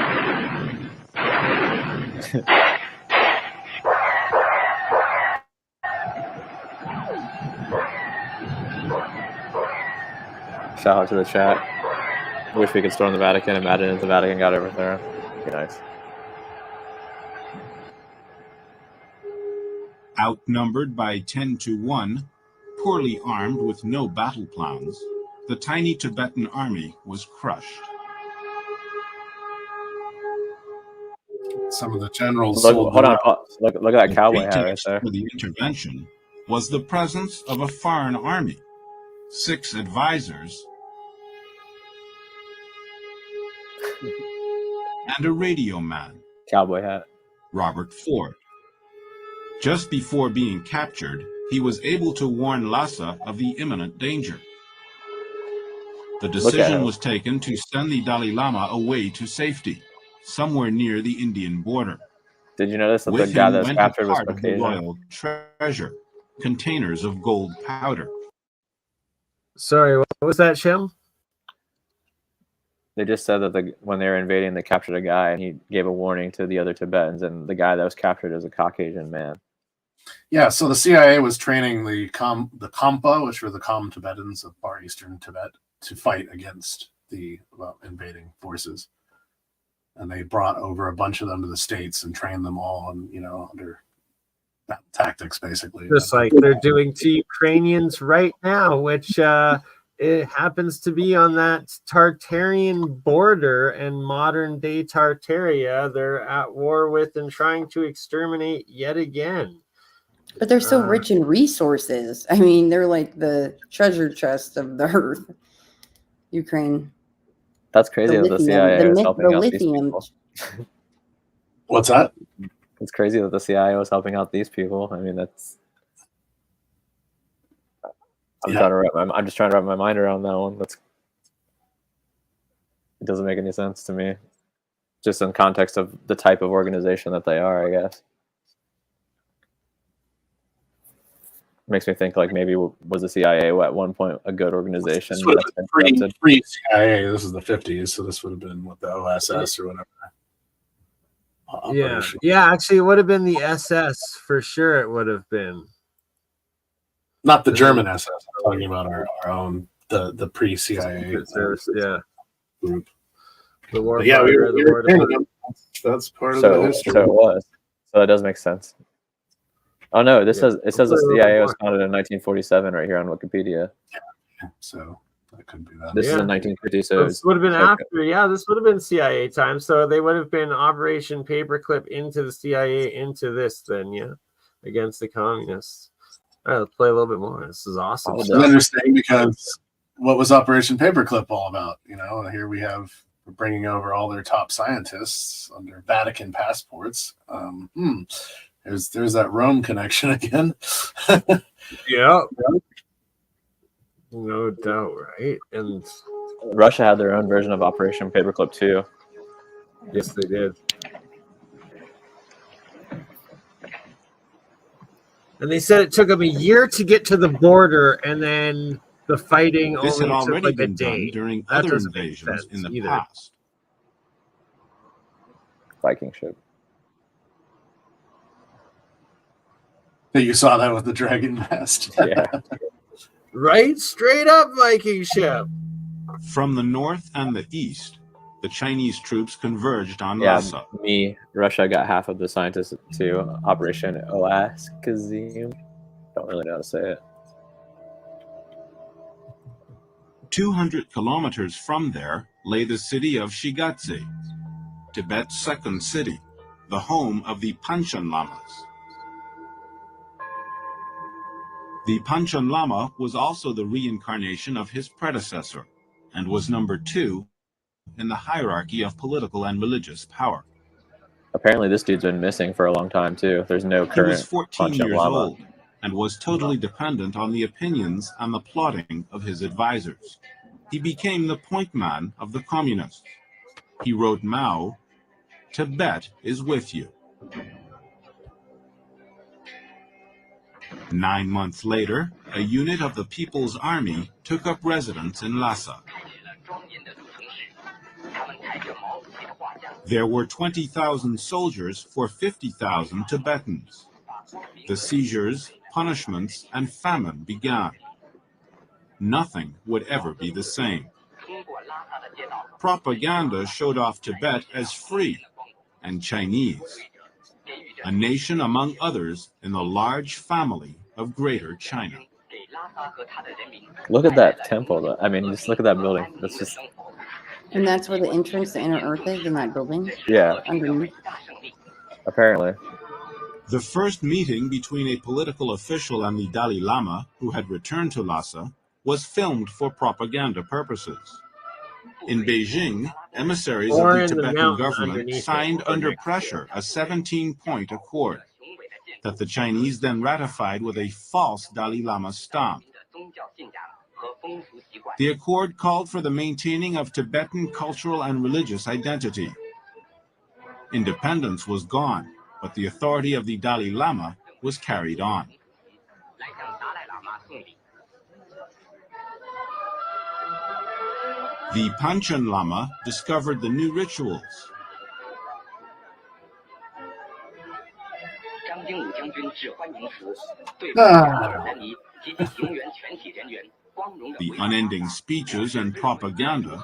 Speaker 4: Shout out to the chat. Wish we could storm the Vatican. Imagine if the Vatican got overthrown. Be nice.
Speaker 6: Outnumbered by 10 to 1, poorly armed with no battle plans, the tiny Tibetan army was crushed.
Speaker 3: Some of the generals.
Speaker 4: Look at that cowboy hat right there.
Speaker 6: For the intervention was the presence of a foreign army, 6 advisors, and a radio man,
Speaker 4: cowboy hat,
Speaker 6: Robert Ford. Just before being captured, he was able to warn Lhasa of the imminent danger. The decision was taken to send the Dalai Lama away to safety, somewhere near the Indian border.
Speaker 4: Did you notice that
Speaker 6: With
Speaker 4: the guy
Speaker 6: him
Speaker 4: that was
Speaker 6: went
Speaker 4: captured
Speaker 6: a
Speaker 4: was
Speaker 6: part of the
Speaker 4: Caucasian?
Speaker 6: royal treasure, containers of gold powder.
Speaker 1: Sorry, what was that, Shem?
Speaker 4: They just said that when they were invading, they captured a guy, and he gave a warning to the other Tibetans, and the guy that was captured is a Caucasian man.
Speaker 3: Yeah, so the CIA was training the Khampa, which were the Kham Tibetans of Far Eastern Tibet, to fight against the invading forces. And they brought over a bunch of them to the States and trained them all on, under battle tactics, basically.
Speaker 1: Just like they're doing to Ukrainians right now, which it happens to be on that Tartarian border and modern-day Tartaria. They're at war with and trying to exterminate yet again.
Speaker 5: But they're so rich in resources. I mean, they're like the treasure chest of the earth. Ukraine.
Speaker 4: That's crazy that the CIA was helping out these people.
Speaker 3: What's that?
Speaker 4: It's crazy that the CIA was helping out these people. I mean, that's. I'm just trying to wrap my mind around that one. It doesn't make any sense to me, just in context of the type of organization that they are, I guess. Makes me think like maybe was the CIA at one point a good organization?
Speaker 3: Pre-CIA, this is the 50s, so this would have been what the OSS or whatever.
Speaker 1: Yeah. Actually, it would have been the SS for sure. It would have been
Speaker 3: not the German SS. I'm talking about our own the pre-CIA
Speaker 1: group.
Speaker 3: The war. But yeah, we were that's part of the history.
Speaker 4: So it was. So that does make sense. Oh no! It says the CIA was founded in 1947 right here on Wikipedia.
Speaker 3: Yeah, so that could be that.
Speaker 4: This is in 1950. So
Speaker 1: this would have been after. Yeah, this would have been CIA time. So they would have been Operation Paperclip into the CIA into this then. Yeah, against the communists. All right, let's play a little bit more. This is awesome
Speaker 3: It's
Speaker 1: stuff.
Speaker 3: interesting because what was Operation Paperclip all about? You know, here we're bringing over all their top scientists under Vatican passports. There's that Rome connection again.
Speaker 1: Yeah. No doubt, right? And
Speaker 4: Russia had their own version of Operation Paperclip too.
Speaker 1: yes, they did. And they said it took them a year to get to the border, and then the fighting
Speaker 6: This
Speaker 1: only
Speaker 6: had
Speaker 1: took
Speaker 6: already
Speaker 1: like a
Speaker 6: been done
Speaker 1: day.
Speaker 6: during
Speaker 1: That
Speaker 6: other
Speaker 1: doesn't make
Speaker 6: invasions
Speaker 1: sense
Speaker 6: in the
Speaker 1: either.
Speaker 6: past.
Speaker 4: Viking ship.
Speaker 3: You saw that with the dragon mast.
Speaker 4: Yeah.
Speaker 1: Right? Straight up Viking ship.
Speaker 6: From the north and the east, the Chinese troops converged on Lhasa.
Speaker 4: Russia got half of the scientists to Operation Oaskazim. Don't really know how to say it.
Speaker 6: 200 kilometers from there lay the city of Shigatse, Tibet's second city, the home of the Panchen Lamas. The Panchen Lama was also the reincarnation of his predecessor and was number 2 in the hierarchy of political and religious power.
Speaker 4: Apparently this dude's been missing for a long time too. There's no current.
Speaker 6: He was 14 years old and was totally dependent on the opinions and the plotting of his advisors. He became the point man of the communists. He wrote Mao, "Tibet is with you." 9 months later, a unit of the People's Army took up residence in Lhasa. There were 20,000 soldiers for 50,000 Tibetans. The seizures, punishments, and famine began. Nothing would ever be the same. Propaganda showed off Tibet as free and Chinese, a nation among others in the large family of Greater China.
Speaker 4: Look at that temple, though. I mean, just look at that building. That's just...
Speaker 5: And that's where the entrance to Inner Earth is, in that building?
Speaker 4: Yeah.
Speaker 5: Underneath?
Speaker 4: Apparently.
Speaker 6: The first meeting between a political official and the Dalai Lama, who had returned to Lhasa, was filmed for propaganda purposes. In Beijing, emissaries of the Tibetan government signed under pressure a 17-point accord that the Chinese then ratified with a false Dalai Lama stamp. The accord called for the maintaining of Tibetan cultural and religious identity. Independence was gone, but the authority of the Dalai Lama was carried on. The Panchen Lama discovered the new rituals. The unending speeches and propaganda.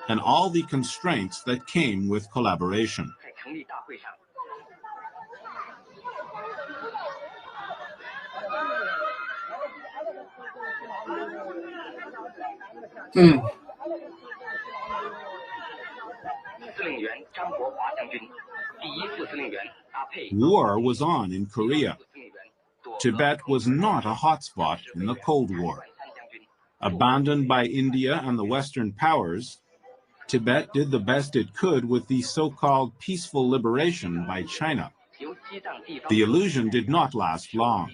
Speaker 6: And all the constraints that came with collaboration. War was on in Korea. Tibet was not a hotspot in the Cold War. Abandoned by India and the Western powers, Tibet did the best it could with the so-called peaceful liberation by China. The illusion did not last long.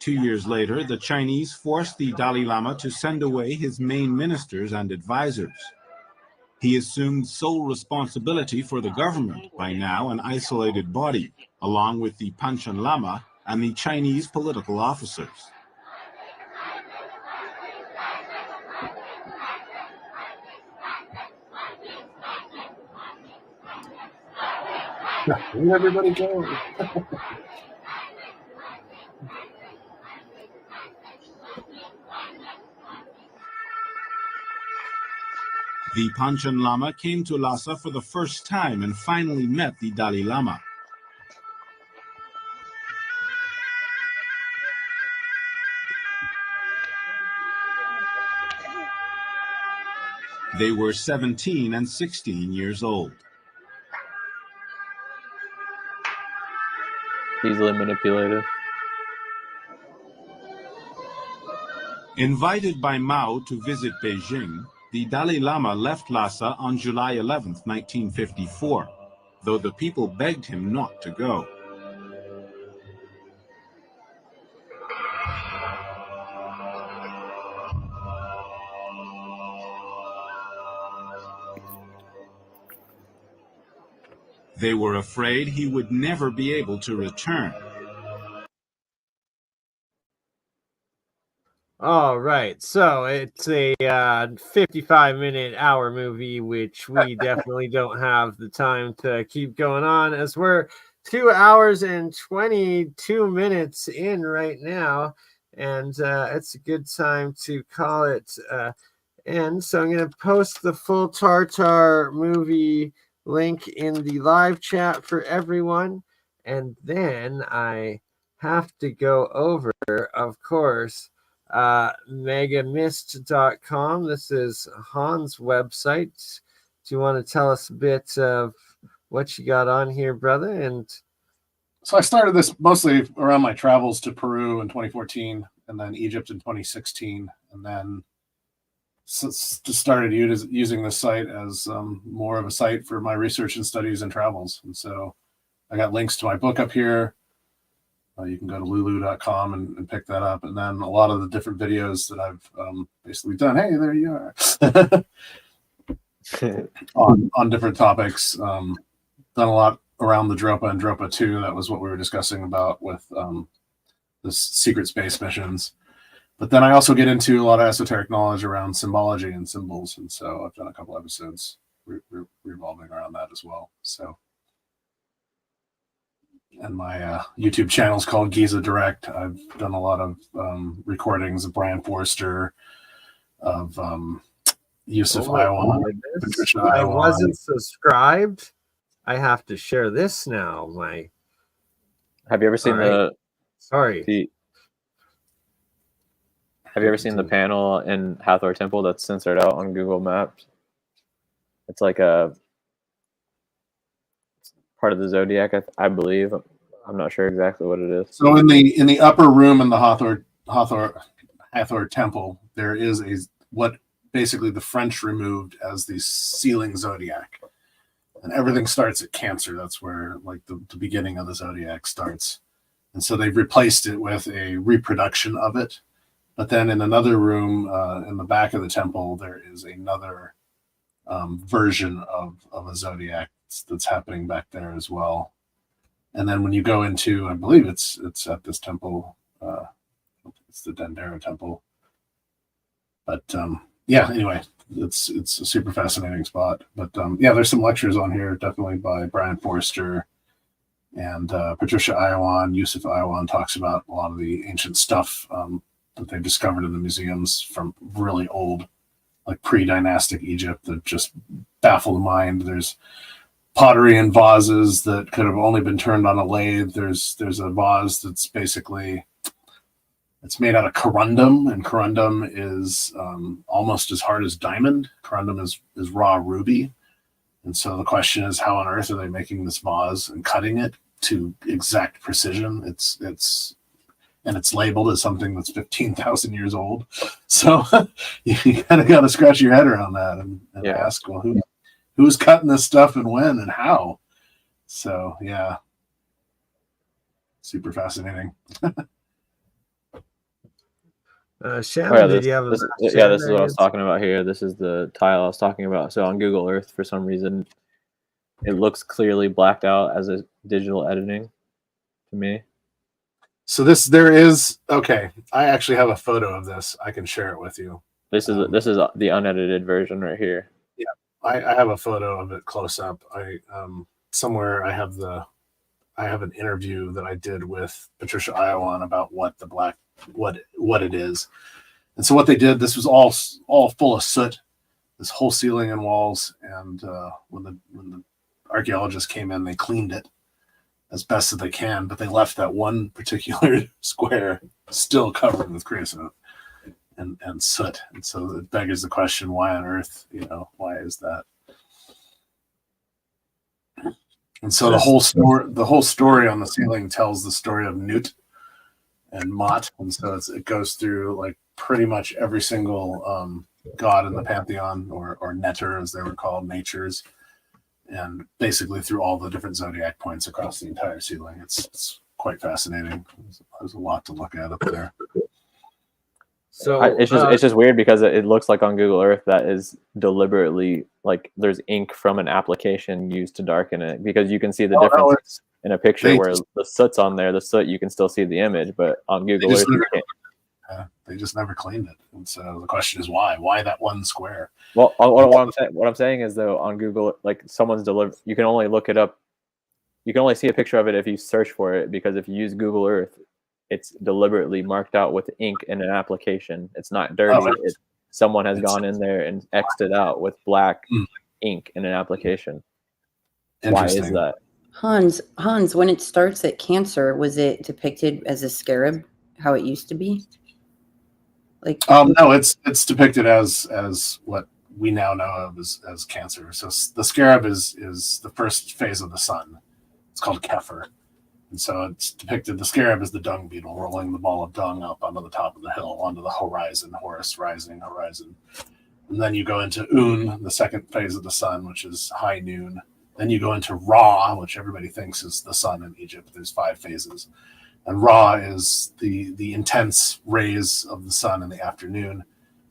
Speaker 6: 2 years later, the Chinese forced the Dalai Lama to send away his main ministers and advisors. He assumed sole responsibility for the government, by now an isolated body, along with the Panchen Lama and the Chinese political officers.
Speaker 3: Where'd everybody go?
Speaker 6: The Panchen Lama came to Lhasa for the first time and finally met the Dalai Lama. They were 17 and 16 years old.
Speaker 4: Easily manipulated.
Speaker 6: Invited by Mao to visit Beijing, the Dalai Lama left Lhasa on July 11, 1954, though the people begged him not to go. They were afraid he would never be able to return.
Speaker 1: All right, so it's a 55-minute hour movie, which we definitely don't have the time to keep going on, as we're 2 hours and 22 minutes in right now, and it's a good time to call it end. So I'm going to post the full Tartar movie link in the live chat for everyone, and then I have to go over, of course, megamist.com. This is Han's website. Do you want to tell us a bit of what you got on here, brother? And
Speaker 3: so I started this mostly around my travels to Peru in 2014 and then Egypt in 2016, and then just started using this site as more of a site for my research and studies and travels. And so I got links to my book up here. You can go to lulu.com and pick that up. And then a lot of the different videos that I've basically done. Hey, there you are. on different topics. Done a lot around the Dorpa and Dorpa 2. That was what we were discussing about with the secret space missions. But then I also get into a lot of esoteric knowledge around symbology and symbols. And so I've done a couple episodes revolving around that as well. So. And my YouTube channel is called Giza Direct. I've done a lot of recordings of Brian Forster, of Yusuf Iwan.
Speaker 1: I wasn't subscribed. I have to share this now.
Speaker 4: Have you ever seen
Speaker 1: the
Speaker 4: panel in Hathor Temple that's censored out on Google Maps? It's like a part of the zodiac, I believe. I'm not sure exactly what it is.
Speaker 3: So in the upper room in the Hathor Temple, there is what basically the French removed as the ceiling zodiac, and everything starts at Cancer. That's where like the beginning of the zodiac starts, and so they've replaced it with a reproduction of it. But then in another room in the back of the temple, there is another version of a zodiac that's happening back there as well. And then when you go into, I believe it's at this temple, it's the Dendera temple. But yeah, anyway, it's a super fascinating spot. But yeah, there's some lectures on here, definitely by Brian Forster and Patricia Iwan. Yusuf Iwan talks about a lot of the ancient stuff that they've discovered in the museums from really old, like pre-dynastic Egypt, that just baffle the mind. There's pottery and vases that could have only been turned on a lathe. There's a vase that's basically, it's made out of corundum, and corundum is almost as hard as diamond. Corundum is raw ruby. And so the question is, how on earth are they making this vase and cutting it to exact precision? It's labeled as something that's 15,000 years old. So you kind of got to scratch your head around that and ask, well, who's cutting this stuff and when and how? So yeah, super fascinating.
Speaker 1: Shannon,
Speaker 4: this is what I was talking about here. This is the tile I was talking about. So on Google Earth, for some reason, it looks clearly blacked out as a digital editing to me.
Speaker 3: So there is, okay, I actually have a photo of this. I can share it with you.
Speaker 4: This is the unedited version right here.
Speaker 3: Yeah, I have a photo of it close up. Somewhere I have an interview that I did with Patricia Iwan about what it is. And so what they did, this was all full of soot, this whole ceiling and walls. And when the archaeologists came in, they cleaned it as best as they can, but they left that one particular square still covered with creosote. and soot. And so it beggars the question, why on earth, why is that? And so the whole story on the ceiling tells the story of Newt and Mot. And so it goes through like pretty much every single god in the pantheon, or netter as they were called, natures, and basically through all the different zodiac points across the entire ceiling. It's quite fascinating. There's a lot to look at up there.
Speaker 1: So
Speaker 4: it's just weird because it looks like on Google Earth that is deliberately like there's ink from an application used to darken it, because you can see the difference in a picture where the soot's on there. The soot, you can still see the image, but on Google Earth you can't.
Speaker 3: They just never cleaned it, and so the question is why? Why that one square?
Speaker 4: Well, what I'm saying is though, on Google, like someone's delivered, you can only look it up. You can only see a picture of it if you search for it, because if you use Google Earth, it's deliberately marked out with ink in an application. It's not dirty. Someone has gone in there and X'd it out with black ink in an application. Why is that?
Speaker 5: Hans, when it starts at Cancer, was it depicted as a scarab, how it used to be? Like
Speaker 3: no, it's depicted as what we now know of as Cancer. So the scarab is the first phase of the sun. It's called Kepher. And so it's depicted, the scarab is the dung beetle rolling the ball of dung up onto the top of the hill, onto the horizon, Horus rising horizon. And then you go into Un, the second phase of the sun, which is high noon. Then you go into Ra, which everybody thinks is the sun in Egypt. There's 5 phases. And Ra is the intense rays of the sun in the afternoon.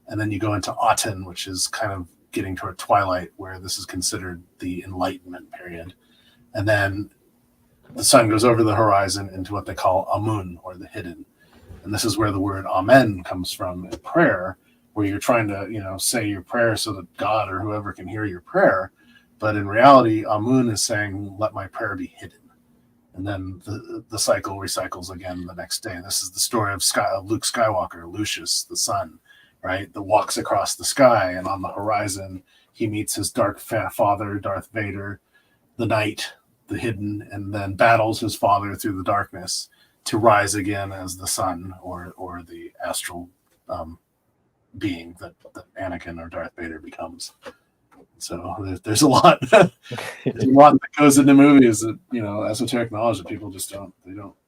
Speaker 3: And then you go into Aten, which is kind of getting toward twilight, where this is considered the Enlightenment period. And then the sun goes over the horizon into what they call Amun, or the hidden. And this is where the word Amen comes from in prayer, where you're trying to, say your prayer so that God or whoever can hear your prayer. But in reality, Amun is saying, let my prayer be hidden. And then the cycle recycles again the next day. This is the story of Luke Skywalker, Lucius, the son, right, that walks across the sky, and on the horizon, he meets his dark father, Darth Vader, the night, the hidden, and then battles his father through the darkness to rise again as the sun, or the astral being that Anakin or Darth Vader becomes. So there's a lot. There's a lot that goes into movies that, esoteric knowledge that people just don't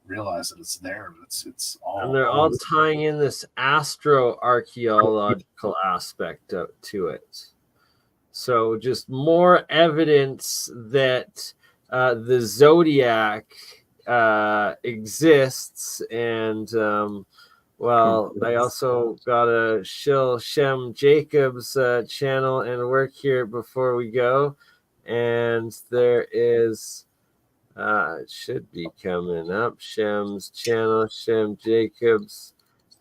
Speaker 3: realize that it's there. But it's all.
Speaker 1: And they're all tying in this astroarchaeological aspect to it. So just more evidence that the zodiac exists, and I also got to shill Shem Jacobs' channel and work here before we go, and there is it should be coming up, Shem's channel, Shem Jacobs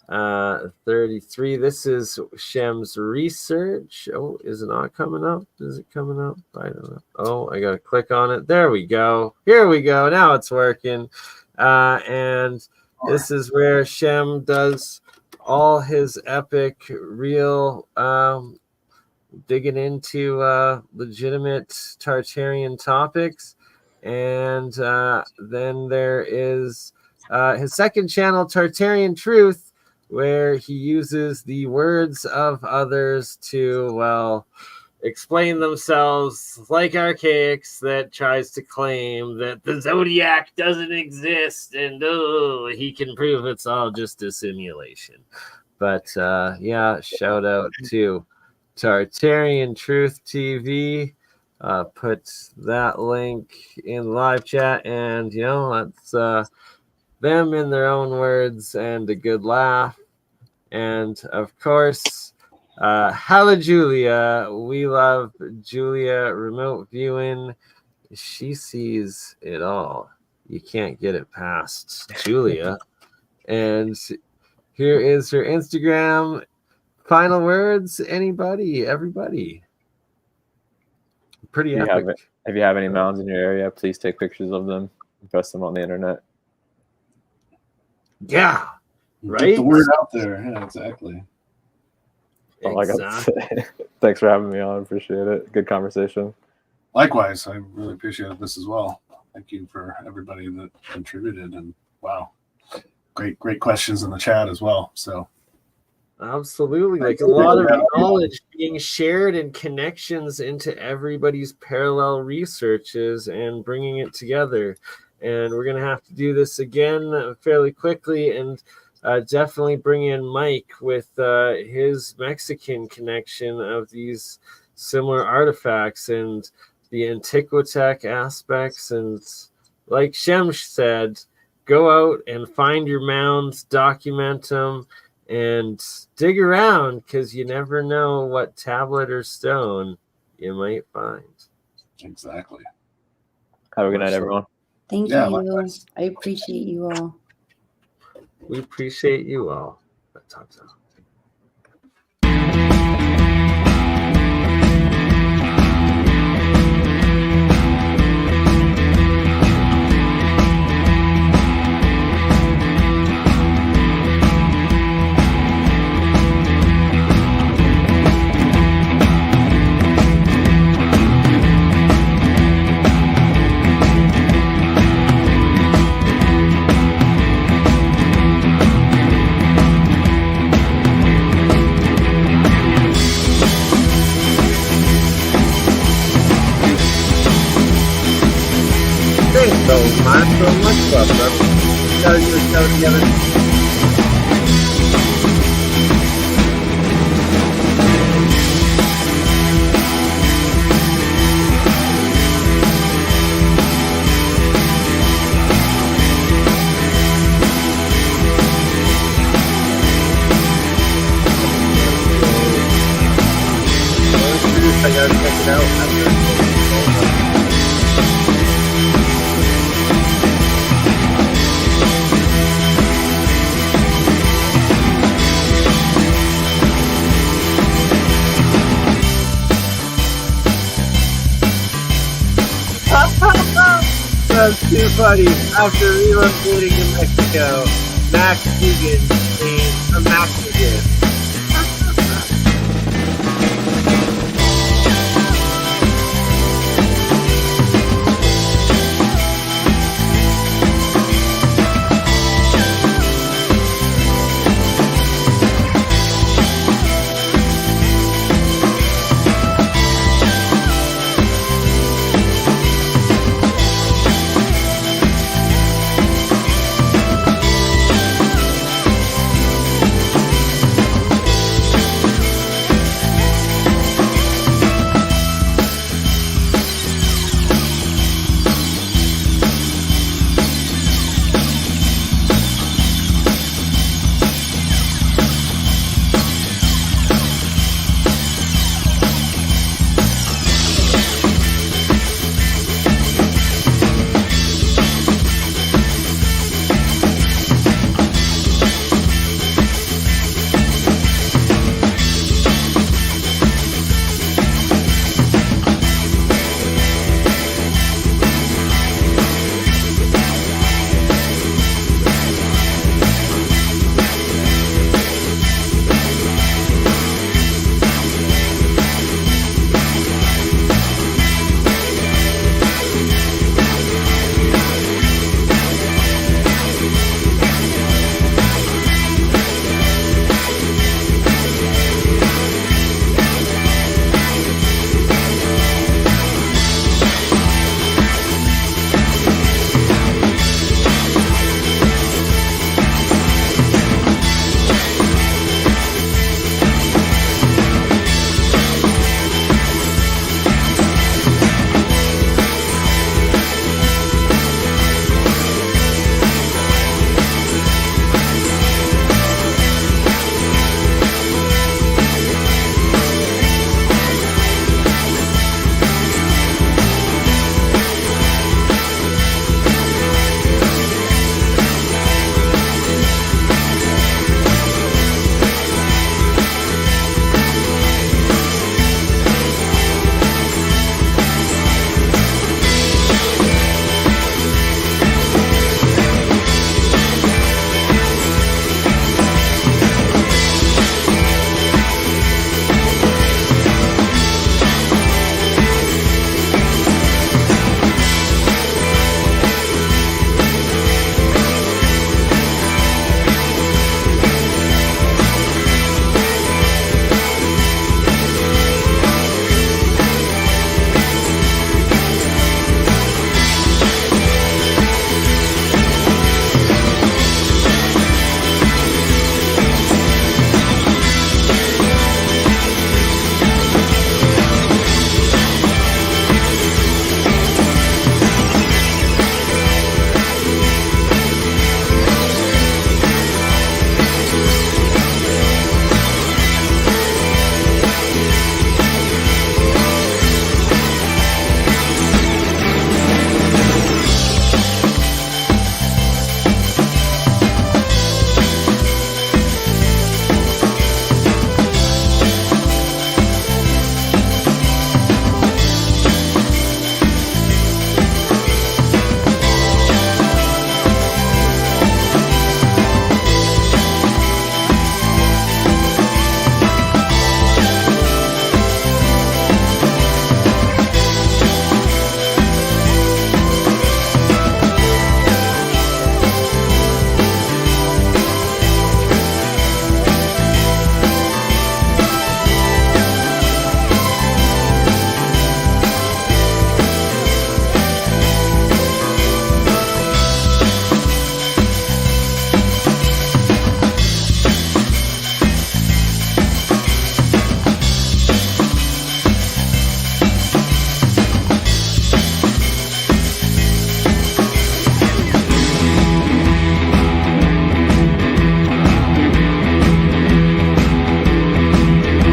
Speaker 1: 33. This is Shem's research. Oh, is it not coming up? Is it coming up? I don't know. Oh, I gotta click on it. There we go. Here we go. Now it's working. And this is where Shem does all his epic, real digging into legitimate Tartarian topics. And then there is his second channel, Tartarian Truth, where he uses the words of others to, explain themselves like archaics that tries to claim that the zodiac doesn't exist, and he can prove it's all just a simulation. But shout out to Tartarian Truth TV. Put that link in live chat, and that's them in their own words and a good laugh. And of course, halle Julia. We love Julia remote viewing. She sees it all. You can't get it past Julia. And here is her Instagram. Final words, anybody, everybody. Pretty epic.
Speaker 4: If you have any mounds in your area, please take pictures of them and post them on the internet.
Speaker 1: Yeah. Right?
Speaker 3: Get the word out there. Yeah, exactly.
Speaker 4: Exactly. Thanks for having me on. Appreciate it. Good conversation.
Speaker 3: Likewise, I really appreciated this as well. Thank you for everybody that contributed, and wow, great questions in the chat as well. So
Speaker 1: Absolutely. Like a lot of knowledge being shared and connections into everybody's parallel researches and bringing it together. And we're going to have to do this again fairly quickly, and definitely bring in Mike with his Mexican connection of these similar artifacts and the Antiquitech aspects. And like Shem said, go out and find your mounds, document them, and dig around, because you never know what tablet or stone you might find.
Speaker 3: Exactly.
Speaker 4: Have a good night, everyone.
Speaker 5: Thank you. Likewise. I appreciate you all.
Speaker 1: We appreciate you all. Talk to you. So much love, bro. Gotta do a show together. I gotta check it out. That's too funny. After relocating in Mexico, Max Vegan became a Maxigan.